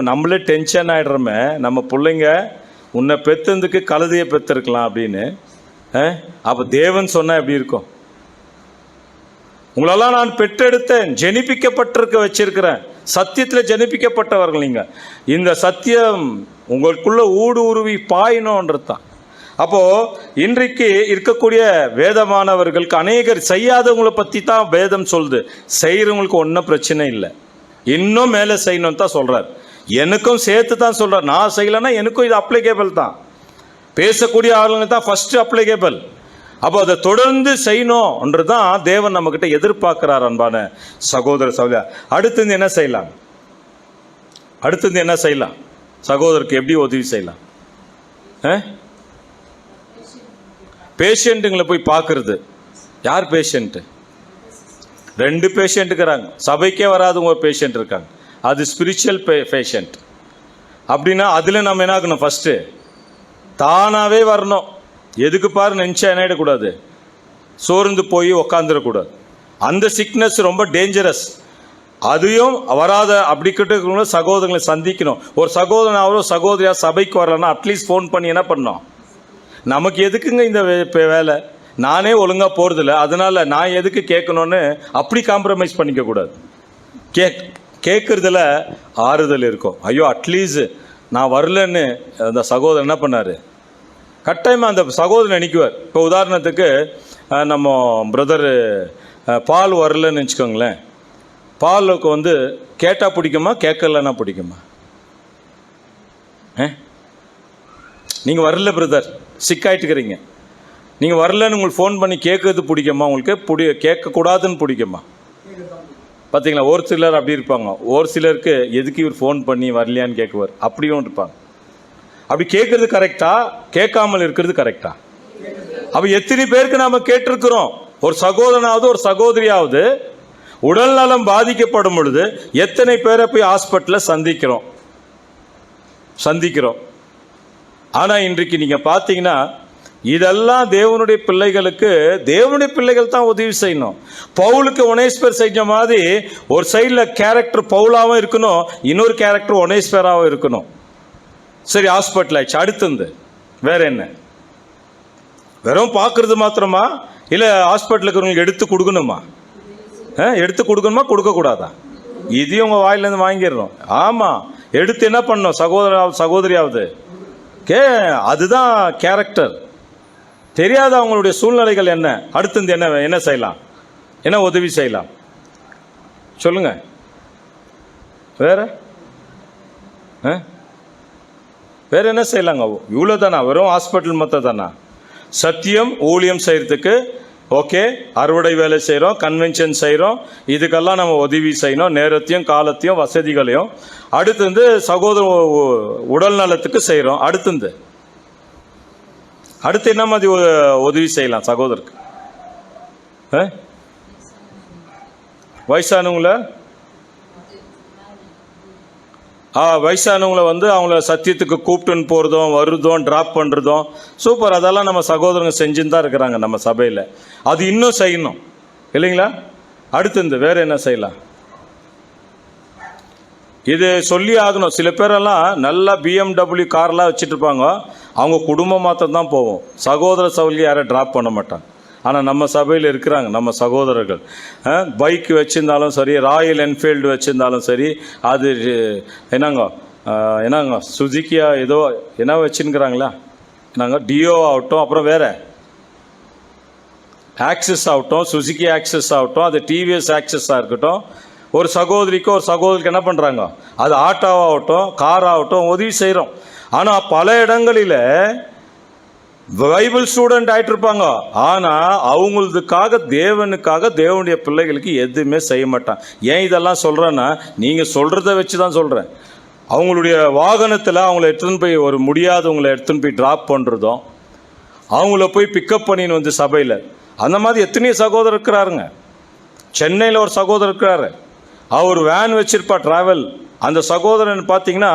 நம்மளே டென்ஷன் ஆகிடுறோமே, நம்ம பிள்ளைங்க உன்னை பெற்றதுக்கு கழுதையை பெற்றிருக்கலாம் அப்படின்னு. அப்போ தேவன் சொன்னால் எப்படி இருக்கும்? உங்களெல்லாம் நான் பெற்றெடுத்தேன், ஜெனிப்பிக்கப்பட்டிருக்க வச்சிருக்கிறேன். சத்தியத்தில் ஜெனிப்பிக்கப்பட்டவர்கள் நீங்கள். இந்த சத்தியம் உங்களுக்குள்ள ஊடுருவி பாயணுன்றது தான். அப்போது இன்றைக்கு இருக்கக்கூடிய வேதமானவர்களுக்கு அநேகர் செய்யாதவங்களை பற்றி தான் வேதம் சொல்லுது. செய்கிறவங்களுக்கு ஒன்றும் பிரச்சனை இல்லை, இன்னும் மேலே செய்யணும்னு தான் சொல்கிறார். எனக்கும் சேர்த்து தான் சொல்கிறார். நான் செய்யலைன்னா எனக்கும் இது அப்ளிகேபிள் தான். பேசக்கூடிய ஆளுங்க தான் ஃபஸ்ட்டு அப்ளிகேபிள். அப்போ அதை தொடர்ந்து செய்யணும்ன்றது தான் தேவன் நம்மக்கிட்ட எதிர்பார்க்கிறார். அன்பான சகோதர சகோதரி, அடுத்தது என்ன செய்யலாம்? சகோதரருக்கு எப்படி உதவி செய்யலாம்? பேஷண்ட்டுங்களை போய் பார்க்கறது. யார் பேஷண்ட்டு? 2 பேஷண்ட் இருக்கிறாங்க. சபைக்கே வராதவங்க ஒரு பேஷண்ட் இருக்காங்க, அது ஸ்பிரிச்சுவல் பேஷண்ட். அப்படின்னா அதில் நம்ம என்ன ஆகணும்? ஃபஸ்ட்டு தானாகவே வரணும். எதுக்கு பாரு நினச்சா என்னாயிடக்கூடாது, சோர்ந்து போய் உக்காந்துடக்கூடாது. அந்த சிக்னஸ் ரொம்ப டேஞ்சரஸ். அதையும் வராத அப்படிக்கிட்ட சகோதரங்களை சந்திக்கணும். ஒரு சகோதரன் அவரோ சகோதரியா சபைக்கு வரலன்னா அட்லீஸ்ட் ஃபோன் பண்ணி என்ன பண்ணோம்? நமக்கு எதுக்குங்க இந்த வேலை, நானே ஒழுங்காக போகிறதில்ல, அதனால் நான் எதுக்கு கேட்கணுன்னு அப்படி காம்ப்ரமைஸ் பண்ணிக்க கூடாது. கேட்குறதுல ஆறுதல் இருக்கும். ஐயோ அட்லீஸ்ட் நான் வரலன்னு அந்த சகோதரன் என்ன பண்ணார்? கட்டாயமாக அந்த சகோதரன் நினைக்குவார். இப்போ உதாரணத்துக்கு நம்ம பிரதர் பால் வரலன்னு வச்சுக்கோங்களேன். பாலுக்கு கேட்டால் பிடிக்குமா, கேட்கலன்னா பிடிக்குமா? நீங்கள் வரல பிரதர், சிக்காயிட்டுக்கிறீங்க, நீங்கள் வரலன்னு உங்களுக்கு ஃபோன் பண்ணி கேட்கறது பிடிக்குமா? உங்களுக்கு கேட்கக்கூடாதுன்னு பிடிக்குமா? பார்த்தீங்களா? ஒரு சிலர் அப்படி இருப்பாங்க. ஒரு சிலருக்கு எதுக்கு இவர் ஃபோன் பண்ணி வரலையான்னு கேட்குவார், அப்படியும் இருப்பாங்க. அப்படி கேட்கறது கரெக்டா, கேட்காமல் இருக்கிறது கரெக்டா? அப்போ எத்தனை பேருக்கு நாம் கேட்டிருக்கிறோம்? ஒரு சகோதரனாவது ஒரு சகோதரியாவது உடல் நலம் பாதிக்கப்படும் பொழுது எத்தனை பேரை போய் ஹாஸ்பிட்டலில் சந்திக்கிறோம். ஆனால் இன்றைக்கு நீங்கள் பார்த்தீங்கன்னா இதெல்லாம் தேவனுடைய பிள்ளைகள் தான் உதவி செய்யணும். பவுலுக்கு ஒனேஸ்பர் செஞ்ச மாதிரி ஒரு சைடில் கேரக்டர் பவுலாகவும் இருக்கணும், இன்னொரு கேரக்டர் ஒனேஸ்பராகவும் இருக்கணும். சரி, ஹாஸ்பிட்டல் ஆயிடுச்சு. அடுத்தது வேற என்ன? வெறும் பார்க்கறது மாத்திரமா, இல்லை ஹாஸ்பிட்டலுக்கு இருக்கிறவங்களுக்கு எடுத்து கொடுக்கணுமா? எடுத்து கொடுக்கணுமா, கொடுக்கக்கூடாதா? இதையும் உங்கள் வாயிலேருந்து வாங்கிடணும். ஆமாம், எடுத்து என்ன பண்ணணும்? சகோதரியாவது அதுதான் கேரக்டர். தெரியாத அவங்களுடைய சூழ்நிலைகள் என்ன, அடுத்தது என்ன செய்யலாம், என்ன உதவி செய்யலாம் சொல்லுங்க. வேற வேற என்ன செய்யலாங்க? இவ்வளோ தானா? வெறும் ஹாஸ்பிட்டல் மொத்தம் தானா? சத்தியம் ஊழியம் செய்யறதுக்கு ஓகே, அறுவடை வேலை செய்கிறோம், கன்வென்ஷன் செய்கிறோம், இதுக்கெல்லாம் நம்ம உதவி செய்யணும், நேரத்தையும் காலத்தையும் வசதிகளையும். அடுத்து சகோதர உடல் நலத்துக்கு செய்கிறோம். அடுத்து என்ன மாதிரி உதவி செய்யலாம் சகோதரருக்கு? வயசானவங்கள அவங்கள சத்தியத்துக்கு கூப்பிட்டுன்னு போகிறதும் வருதும் ட்ராப் பண்ணுறதும் சூப்பர். அதெல்லாம் நம்ம சகோதரங்க செஞ்சுன்னு தான் இருக்கிறாங்க நம்ம சபையில். அது இன்னும் செய்யணும் இல்லைங்களா? அடுத்து வேறு என்ன செய்யலாம்? இது சொல்லி ஆகணும். சில பேரெல்லாம் நல்லா BMW கார்லாம் வச்சுட்டு இருப்பாங்க, அவங்க குடும்பம் மாத்திரம் தான் போவோம், சகோதர சகோதரி யாரும் ட்ராப் பண்ண மாட்டாங்க. ஆனால் நம்ம சபையில் இருக்கிறாங்க நம்ம சகோதரர்கள். பைக் வச்சுருந்தாலும் சரி, ராயல் என்ஃபீல்டு வச்சுருந்தாலும் சரி, அது என்னங்க சுசுக்கியா ஏதோ என்ன வச்சுருக்கிறாங்களா, டியோ ஆகட்டும், அப்புறம் வேறு ஆக்சஸ் ஆகட்டும், சுசுக்கி ஆக்சஸ் ஆகட்டும், அது டிவிஎஸ் ஆக்சஸாக இருக்கட்டும், ஒரு சகோதரிக்கு என்ன பண்ணுறாங்க, அது ஆட்டோவாகட்டும் கார் ஆகட்டும் உதவி செய்கிறோம். ஆனால் பல இடங்களில் பைபிள் ஸ்டூடெண்ட் ஆகிட்டு இருப்பாங்க, ஆனால் அவங்களுக்காக தேவனுடைய பிள்ளைகளுக்கு எதுவுமே செய்ய மாட்டான். ஏன் இதெல்லாம் சொல்கிறேன்னா, நீங்கள் சொல்கிறத வச்சு தான் சொல்கிறேன். அவங்களுடைய வாகனத்தில் அவங்கள எடுத்துன்னு போய், ஒரு முடியாதவங்களை எடுத்துன்னு போய் ட்ராப் பண்ணுறதும், அவங்கள போய் பிக்கப் பண்ணின்னு சபையில், அந்த மாதிரி எத்தனையோ சகோதரர் இருக்கிறாருங்க. சென்னையில் ஒரு சகோதரர் இருக்கிறாரு, அவர் வேன் வச்சிருப்பா ட்ராவல். அந்த சகோதரன் பார்த்தீங்கன்னா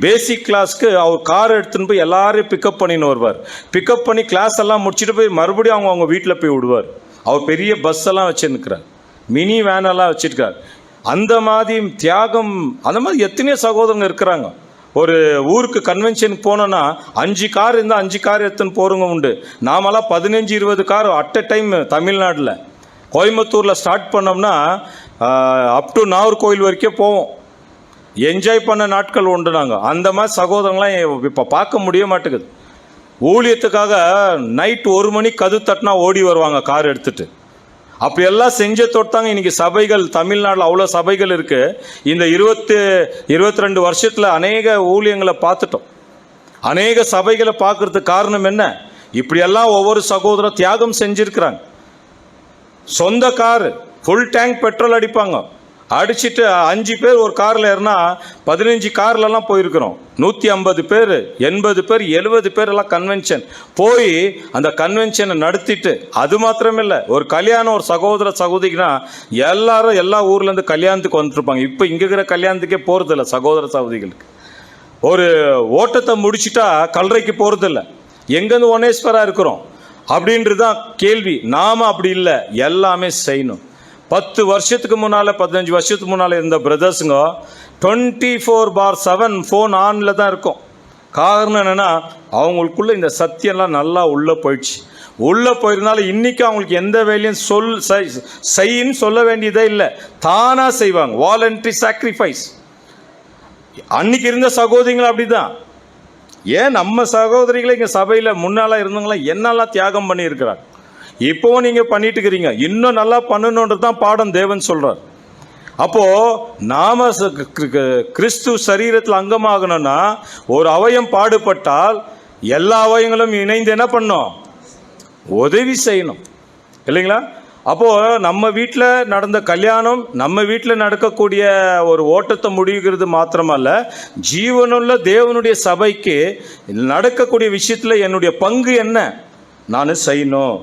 பேசிக் கிளாஸ்க்கு அவர் கார் எடுத்துன்னு போய் எல்லாரையும் பிக்கப் பண்ணின்னு வருவார். பிக்கப் பண்ணி கிளாஸ் எல்லாம் முடிச்சுட்டு போய் மறுபடியும் அவங்க வீட்டில் போய் விடுவார். அவர் பெரிய பஸ் எல்லாம் வச்சுருக்கிறார், மினி வேனெல்லாம் வச்சுருக்கார். அந்த மாதிரி தியாகம், அந்த மாதிரி எத்தனையோ சகோதரங்க இருக்கிறாங்க. ஒரு ஊருக்கு கன்வென்ஷனுக்கு போனோன்னா 5 கார் இருந்தால் 5 கார் எடுத்துன்னு போகிறவங்க உண்டு. நாமெல்லாம் 15-20 கார் அட் எ டைம் தமிழ்நாட்டில் கோயம்புத்தூரில் ஸ்டார்ட் பண்ணோம்னா அப் டு நாகர்கோவில் வரைக்கும் போவோம். என்ஜாய் பண்ண நாட்கள் உண்டு. நாங்கள் அந்த மாதிரி சகோதரங்களாம் இப்போ பார்க்க முடிய மாட்டேங்குது. ஊழியத்துக்காக நைட் 1 மணிக்கு கது தட்டினா ஓடி வருவாங்க கார் எடுத்துகிட்டு. அப்படியெல்லாம் செஞ்ச தொட்டாங்க. இன்றைக்கி சபைகள் தமிழ்நாட்டில் அவ்வளோ சபைகள் இருக்குது. இந்த 22 வருஷத்தில் அநேக ஊழியங்களை பார்த்துட்டோம். அநேக சபைகளை பார்க்குறதுக்கு காரணம் என்ன? இப்படியெல்லாம் ஒவ்வொரு சகோதரர் தியாகம் செஞ்சுருக்கிறாங்க. சொந்த காரு ஃபுல் டேங்க் பெட்ரோல் அடிப்பாங்க, அடிச்சுட்டு 5 பேர் ஒரு காரில் ஏறினா 15 கார்லலாம் போயிருக்கிறோம். 150 பேர் 80 பேர் 70 பேர் எல்லாம் கன்வென்ஷன் போய் அந்த கன்வென்ஷனை நடத்திட்டு, அது மாத்திரமில்லை, ஒரு கல்யாணம் ஒரு சகோதர சகோதரிக்குனா எல்லாரும் எல்லா ஊர்லேருந்து கல்யாணத்துக்கு வந்துட்டுருப்பாங்க. இப்போ இங்கே இருக்கிற கல்யாணத்துக்கே போகிறதில்ல சகோதர சகோதரிகளுக்கு. ஒரு ஓட்டத்தை முடிச்சுட்டா கல்லறைக்கு போகிறதில்ல, எங்கேருந்து ஒனேஸ்வராக இருக்கிறோம் அப்படின்றது தான் கேள்வி. நாம் அப்படி இல்லை, எல்லாமே செய்யணும். 10 வருஷத்துக்கு முன்னால் 15 வருஷத்துக்கு முன்னால் இருந்த பிரதர்ஸுங்க 24/7 ஃபோன் ஆனில் தான் இருக்கும். காரணம் என்னென்னா, அவங்களுக்குள்ளே இந்த சத்தியம்லாம் நல்லா உள்ளே போயிடுச்சு. உள்ளே போயிருந்தாலும் இன்றைக்கி அவங்களுக்கு எந்த வேலையும் செய்யின்னு சொல்ல வேண்டியதே இல்லை, தானாக செய்வாங்க. Voluntary sacrifice. அன்றைக்கி இருந்த சகோதரிகள் அப்படி தான். ஏன் நம்ம சகோதரிகளை இங்கே சபையில் முன்னால் இருந்தவங்களாம் என்னெல்லாம் தியாகம் பண்ணியிருக்கிறாங்க. இப்போவும் நீங்கள் பண்ணிட்டு இருக்கிறீங்க, இன்னும் நல்லா பண்ணணுன்றது தான் பாடம் தேவன் சொல்கிறார். அப்போது நாம் கிறிஸ்து சரீரத்தில் அங்கமாகணும்னா ஒரு அவயம் பாடுபட்டால் எல்லா அவயங்களும் இணைந்து என்ன பண்ணணும்? உதவி செய்யணும் இல்லைங்களா? அப்போது நம்ம வீட்டில் நடந்த கல்யாணம், நம்ம வீட்டில் நடக்கக்கூடிய ஒரு ஓட்டத்தை முடிவுகிறது மாத்திரமல்ல, ஜீவனுள்ள தேவனுடைய சபைக்கு நடக்கக்கூடிய விஷயத்தில் என்னுடைய பங்கு என்ன, நான் செய்யணும்.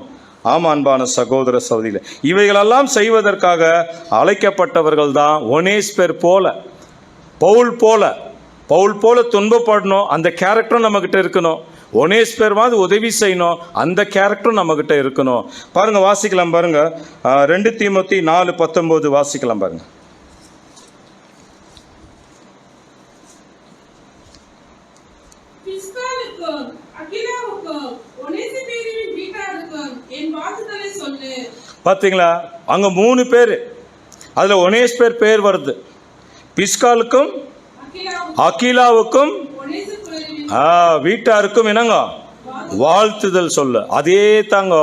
ஆமாம் அன்பான சகோதர சகோதரிகளே, இவைகளெல்லாம் செய்வதற்காக அழைக்கப்பட்டவர்கள் தான் ஒனேஸ்பர் போல, பவுல் போல துன்பப்படணும், அந்த கேரக்டரும் நம்மக்கிட்ட இருக்கணும். ஒனேஸ்பர் மாதிரி உதவி செய்யணும், அந்த கேரக்டரும் நம்மக்கிட்ட இருக்கணும். பாருங்கள், வாசிக்கலாம் பாருங்கள், 2 தீமோத்தி 4:19 வாசிக்கலாம் பாருங்கள். பார்த்தீங்களா, அங்க 3 பேர், அதுல ஒனேஸ்பர் பேர் வருது. பிஸ்காலுக்கும் அகிலாவுக்கும் வீட்டாருக்கும் என்னங்க வாழ்த்துதல் சொல்ல. அதே தாங்க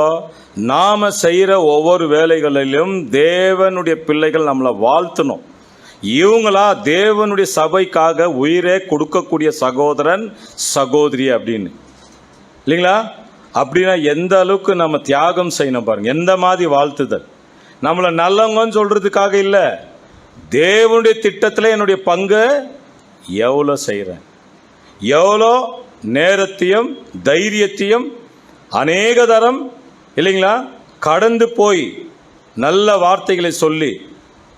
நாம செய்யற ஒவ்வொரு வேலைகளிலும் தேவனுடைய பிள்ளைகள் நம்மளை வாழ்த்தணும். இவங்களா தேவனுடைய சபைக்காக உயிரை கொடுக்கக்கூடிய சகோதரன் சகோதரி அப்படின்னு இல்லைங்களா? அப்படின்னா எந்த அளவுக்கு நம்ம தியாகம் செய்யணும் பாருங்க. எந்த மாதிரி வாழ்த்துதல், நம்மளை நல்லவங்கன்னு சொல்றதுக்காக இல்லை, தேவனுடைய திட்டத்தில் என்னுடைய பங்கு எவ்வளோ செய்கிறேன், எவ்வளோ நேரத்தையும் தைரியத்தையும் அநேக தரம் இல்லைங்களா கடந்து போய் நல்ல வார்த்தைகளை சொல்லி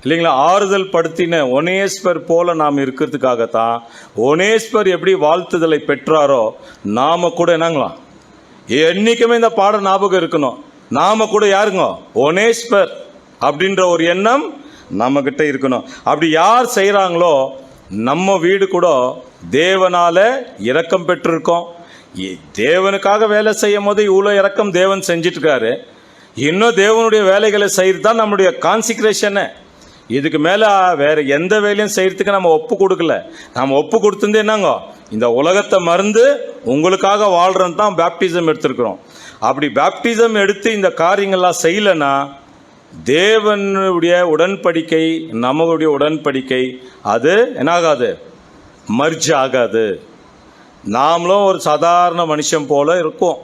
இல்லைங்களா ஆறுதல் படுத்தின ஒனேஸ்பர் போல நாம் இருக்கிறதுக்காகத்தான் ஒனேஸ்பர் எப்படி வாழ்த்துதலை பெற்றாரோ நாம கூட என்னங்களாம் என்னைக்குமே இந்த பாடம் ஞாபகம் இருக்கணும். நாம கூட யாருங்க ஒனேஸ்பர் அப்படின்ற ஒரு எண்ணம் நம்ம கிட்ட இருக்கணும். அப்படி யார் செய்கிறாங்களோ நம்ம வீடு கூட தேவனால இரக்கம் பெற்றிருக்கோம். தேவனுக்காக வேலை செய்யும் போது இவ்வளோ இரக்கம் தேவன் செஞ்சிட்டு இருக்காரு. இன்னும் தேவனுடைய வேலைகளை செய்கிறது தான் நம்முடைய கான்சிக்ரேஷனு. இதுக்கு மேலே வேற எந்த வேலையும் செய்யறதுக்கு நம்ம ஒப்பு கொடுக்கல. நம்ம ஒப்பு கொடுத்துருந்து என்னங்க இந்த உலகத்தை மறந்து உங்களுக்காக வாழ்றன்னு தான் பேப்டிசம் எடுத்திருக்கிறோம். அப்படி பேப்டிசம் எடுத்து இந்த காரியங்கள்லாம் செய்யலைன்னா தேவனுடைய உடன்படிக்கை நம்மளுடைய உடன்படிக்கை அது என்னாகாது, மர்ஜ் ஆகாது. நாமளும் ஒரு சாதாரண மனுஷன் போல இருக்கும்,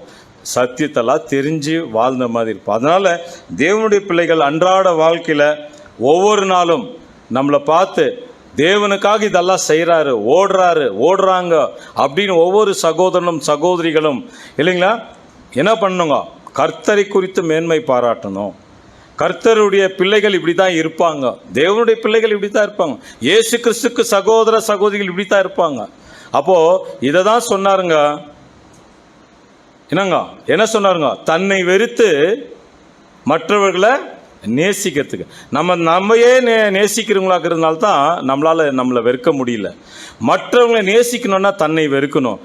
சத்தியத்தெல்லாம் தெரிஞ்சு வாழ்ந்த மாதிரி இருப்போம். அதனால் தேவனுடைய பிள்ளைகள் அன்றாட வாழ்க்கையில் ஒவ்வொரு நாளும் நம்மளை பார்த்து தேவனுக்காக இதெல்லாம் செய்கிறாரு, ஓடுறாங்க அப்படின்னு ஒவ்வொரு சகோதரனும் சகோதரிகளும் இல்லைங்களா என்ன பண்ணணுங்க, கர்த்தரை குறித்து மேன்மை பாராட்டணும். கர்த்தருடைய பிள்ளைகள் இப்படி தான் இருப்பாங்க, தேவனுடைய பிள்ளைகள் இப்படி தான் இருப்பாங்க, இயேசு கிறிஸ்துக்கு சகோதர சகோதரிகள் இப்படி தான் இருப்பாங்க. அப்போது இதை தான் சொன்னாருங்க, என்னங்க என்ன சொன்னாருங்க, தன்னை வெறுத்து மற்றவர்களை நேசிக்கிறதுக்கு. நம்மையே நேசிக்கிறவங்களாக்கிறதுனால தான் நம்மளை வெறுக்க முடியல. மற்றவங்களை நேசிக்கணும்னா தன்னை வெறுக்கணும்.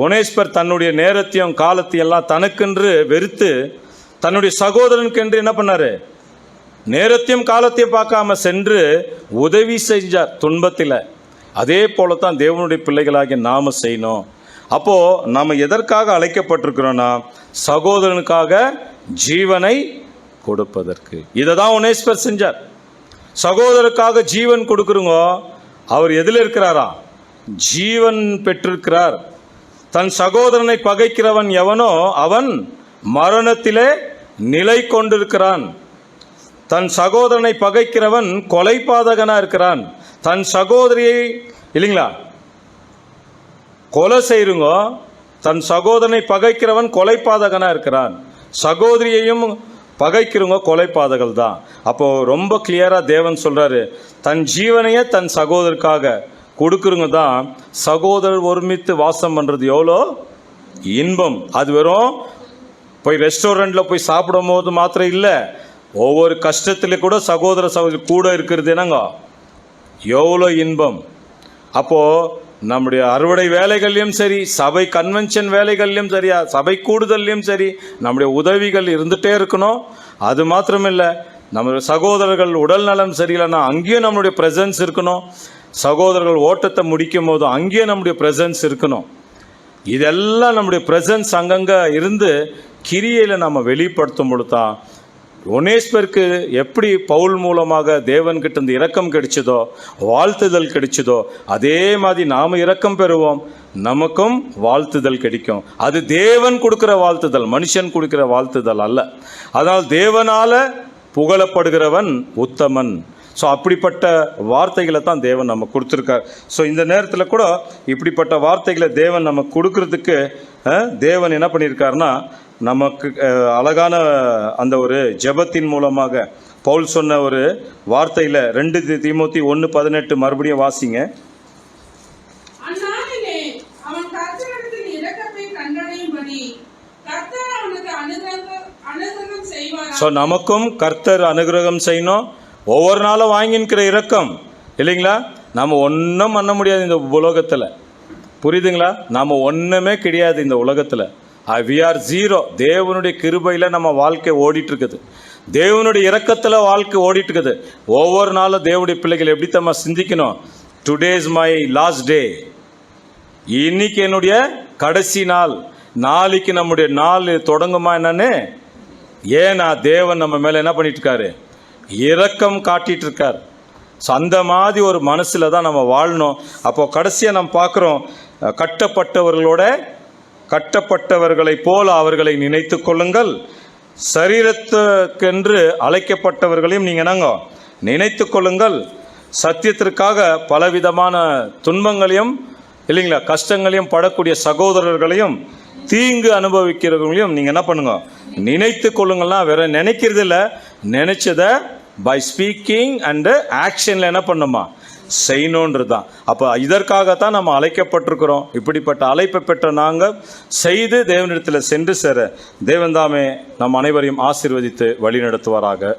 ஒனேஸ்பர் தன்னுடைய நேரத்தையும் காலத்தையும் எல்லாம் தனக்கென்று வெறுத்து தன்னுடைய சகோதரனுக்கென்று என்ன பண்ணாரு, நேரத்தையும் காலத்தையும் பார்க்காம சென்று உதவி செஞ்சார் துன்பத்தில். அதே போல தான் தேவனுடைய பிள்ளைகளாகிய நாம செய்யணும். அப்போ நாம் எதற்காக அழைக்கப்பட்டிருக்கிறோன்னா சகோதரனுக்காக ஜீவனை கொடுப்பதற்கு. இதை தான் ஒனேஸ்பர் செஞ்சார். சகோதரருக்காக ஜீவன் கொடுக்குறோங்க. அவர் எதில் இருக்கிறாரா, ஜீவன் பெற்றிருக்கிறார். தன் சகோதரனை பகைக்கிறவன் எவனோ அவன் மரணத்திலே நிலை கொண்டிருக்கிறான். தன் சகோதரனை பகைக்கிறவன் கொலைபாதகனா இருக்கிறான். தன் சகோதரியை இல்லைங்களா கொலை செய்யுங்க, தன் சகோதரனை பகைக்கிறவன் கொலைபாதகனா இருக்கிறான். சகோதரியையும் பகைக்கிறவங்க கொலைபாதகர்கள் தான். அப்போ ரொம்ப கிளியரா தேவன் சொல்றாரு, தன் ஜீவனையே தன் சகோதரருக்காக கொடுக்குறவங்க தான் சகோதரர் ஒருமித்து வாசம் பண்றது எவ்வளோ இன்பம். அது வெறும் போய் ரெஸ்டாரண்ட்ல போய் சாப்பிடும் போது மாத்திரம் இல்லை, ஒவ்வொரு கஷ்டத்துல கூட சகோதர சகோதரி கூட இருக்கிறது என்னங்க எவ்வளோ இன்பம். அப்போ நம்முடைய அறுவடை வேலைகள்லையும் சரி, சபை கன்வென்ஷன் வேலைகள்லையும் சரி, சபை கூடுதல்லையும் சரி நம்முடைய உதவிகள் இருந்துகிட்டே இருக்கணும். அது மாத்திரமில்லை, நம்ம சகோதரர்கள் உடல் நலம் சரியில்லைன்னா அங்கேயும் நம்மளுடைய ப்ரெசன்ஸ் இருக்கணும். சகோதரர்கள் ஓட்டத்தை முடிக்கும் போதும் அங்கேயும் நம்முடைய ப்ரெசன்ஸ் இருக்கணும். இதெல்லாம் நம்முடைய ப்ரெசன்ஸ் அங்கங்கே இருந்து கிரியையில் நம்ம வெளிப்படுத்தும் பொழுது தான் ஒனேஸ்பருக்கு எப்படி பவுல் மூலமாக தேவன்கிட்ட இந்த இரக்கம் கிடைச்சதோ, வாழ்த்துதல் கிடைச்சதோ, அதே மாதிரி நாம் இரக்கம் பெறுவோம், நமக்கும் வாழ்த்துதல் கிடைக்கும். அது தேவன் கொடுக்குற வாழ்த்துதல், மனுஷன் கொடுக்குற வாழ்த்துதல் அல்ல. அதனால் தேவனால புகழப்படுகிறவன் உத்தமன். ஸோ அப்படிப்பட்ட வார்த்தைகளை தான் தேவன் நம்ம கொடுத்துருக்கார். ஸோ இந்த நேரத்தில் கூட இப்படிப்பட்ட வார்த்தைகளை தேவன் நம்ம கொடுக்கறதுக்கு தேவன் என்ன பண்ணியிருக்காருன்னா, நமக்கு அழகான அந்த ஒரு ஜெபத்தின் மூலமாக பவுல் சொன்ன ஒரு வார்த்தையில் 2 தீமோத்தி 1:18 மறுபடியும் வாசிங்க. ஸோ நமக்கும் கர்த்தர் அனுகிரகம் செய்யணும். ஒவ்வொரு நாளும் வாங்கின்கிற இரக்கம் இல்லைங்களா, நம்ம ஒன்றும் பண்ண முடியாது இந்த உலகத்தில், புரியுதுங்களா? நாம் ஒன்றுமே கிடையாது இந்த உலகத்தில். We are zero. தேவனுடைய கிருபையில் நம்ம வாழ்க்கை ஓடிட்டு இருக்குது. தேவனுடைய இரக்கத்தில் வாழ்க்கை ஓடிட்டு இருக்குது. ஒவ்வொரு நாளும் தேவனுடைய பிள்ளைகள் எப்படி நம்ம சிந்திக்கணும்? Today is my last day. இன்னைக்கு என்னுடைய கடைசி நாள். நாளைக்கு நம்முடைய நாள் தொடங்குமா என்னன்னு? ஏன்னா தேவன் நம்ம மேலே என்ன பண்ணிட்டு இருக்காரு? இரக்கம் காட்டிட்டு இருக்கார். ஸோ அந்த மாதிரி ஒரு மனசில் தான் நம்ம வாழணும். அப்போ கடைசியாக நம்ம பார்க்குறோம், கட்டப்பட்டவர்களை போல அவர்களை நினைத்து கொள்ளுங்கள். சரீரத்துக்கென்று அழைக்கப்பட்டவர்களையும் நீங்கள் என்னங்க நினைத்து கொள்ளுங்கள். சத்தியத்திற்காக பலவிதமான துன்பங்களையும் இல்லைங்களா கஷ்டங்களையும் படக்கூடிய சகோதரர்களையும் தீங்கு அனுபவிக்கிறவங்களையும் நீங்கள் என்ன பண்ணுங்க? நினைத்து கொள்ளுங்கள்னா வேற நினைக்கிறது இல்லை, நினைச்சதை பை ஸ்பீக்கிங் அண்டு ஆக்ஷனில் என்ன பண்ணுமா செய்யணுன்றது தான். அப்போ இதற்காகத்தான் நம்ம அழைக்கப்பட்டிருக்கிறோம். இப்படிப்பட்ட அழைப்பை பெற்ற நாங்கள் செய்து தேவனிடத்தில் சென்று சேர தேவன் தாமே நம் அனைவரையும் ஆசீர்வதித்து வழி நடத்துவாராக.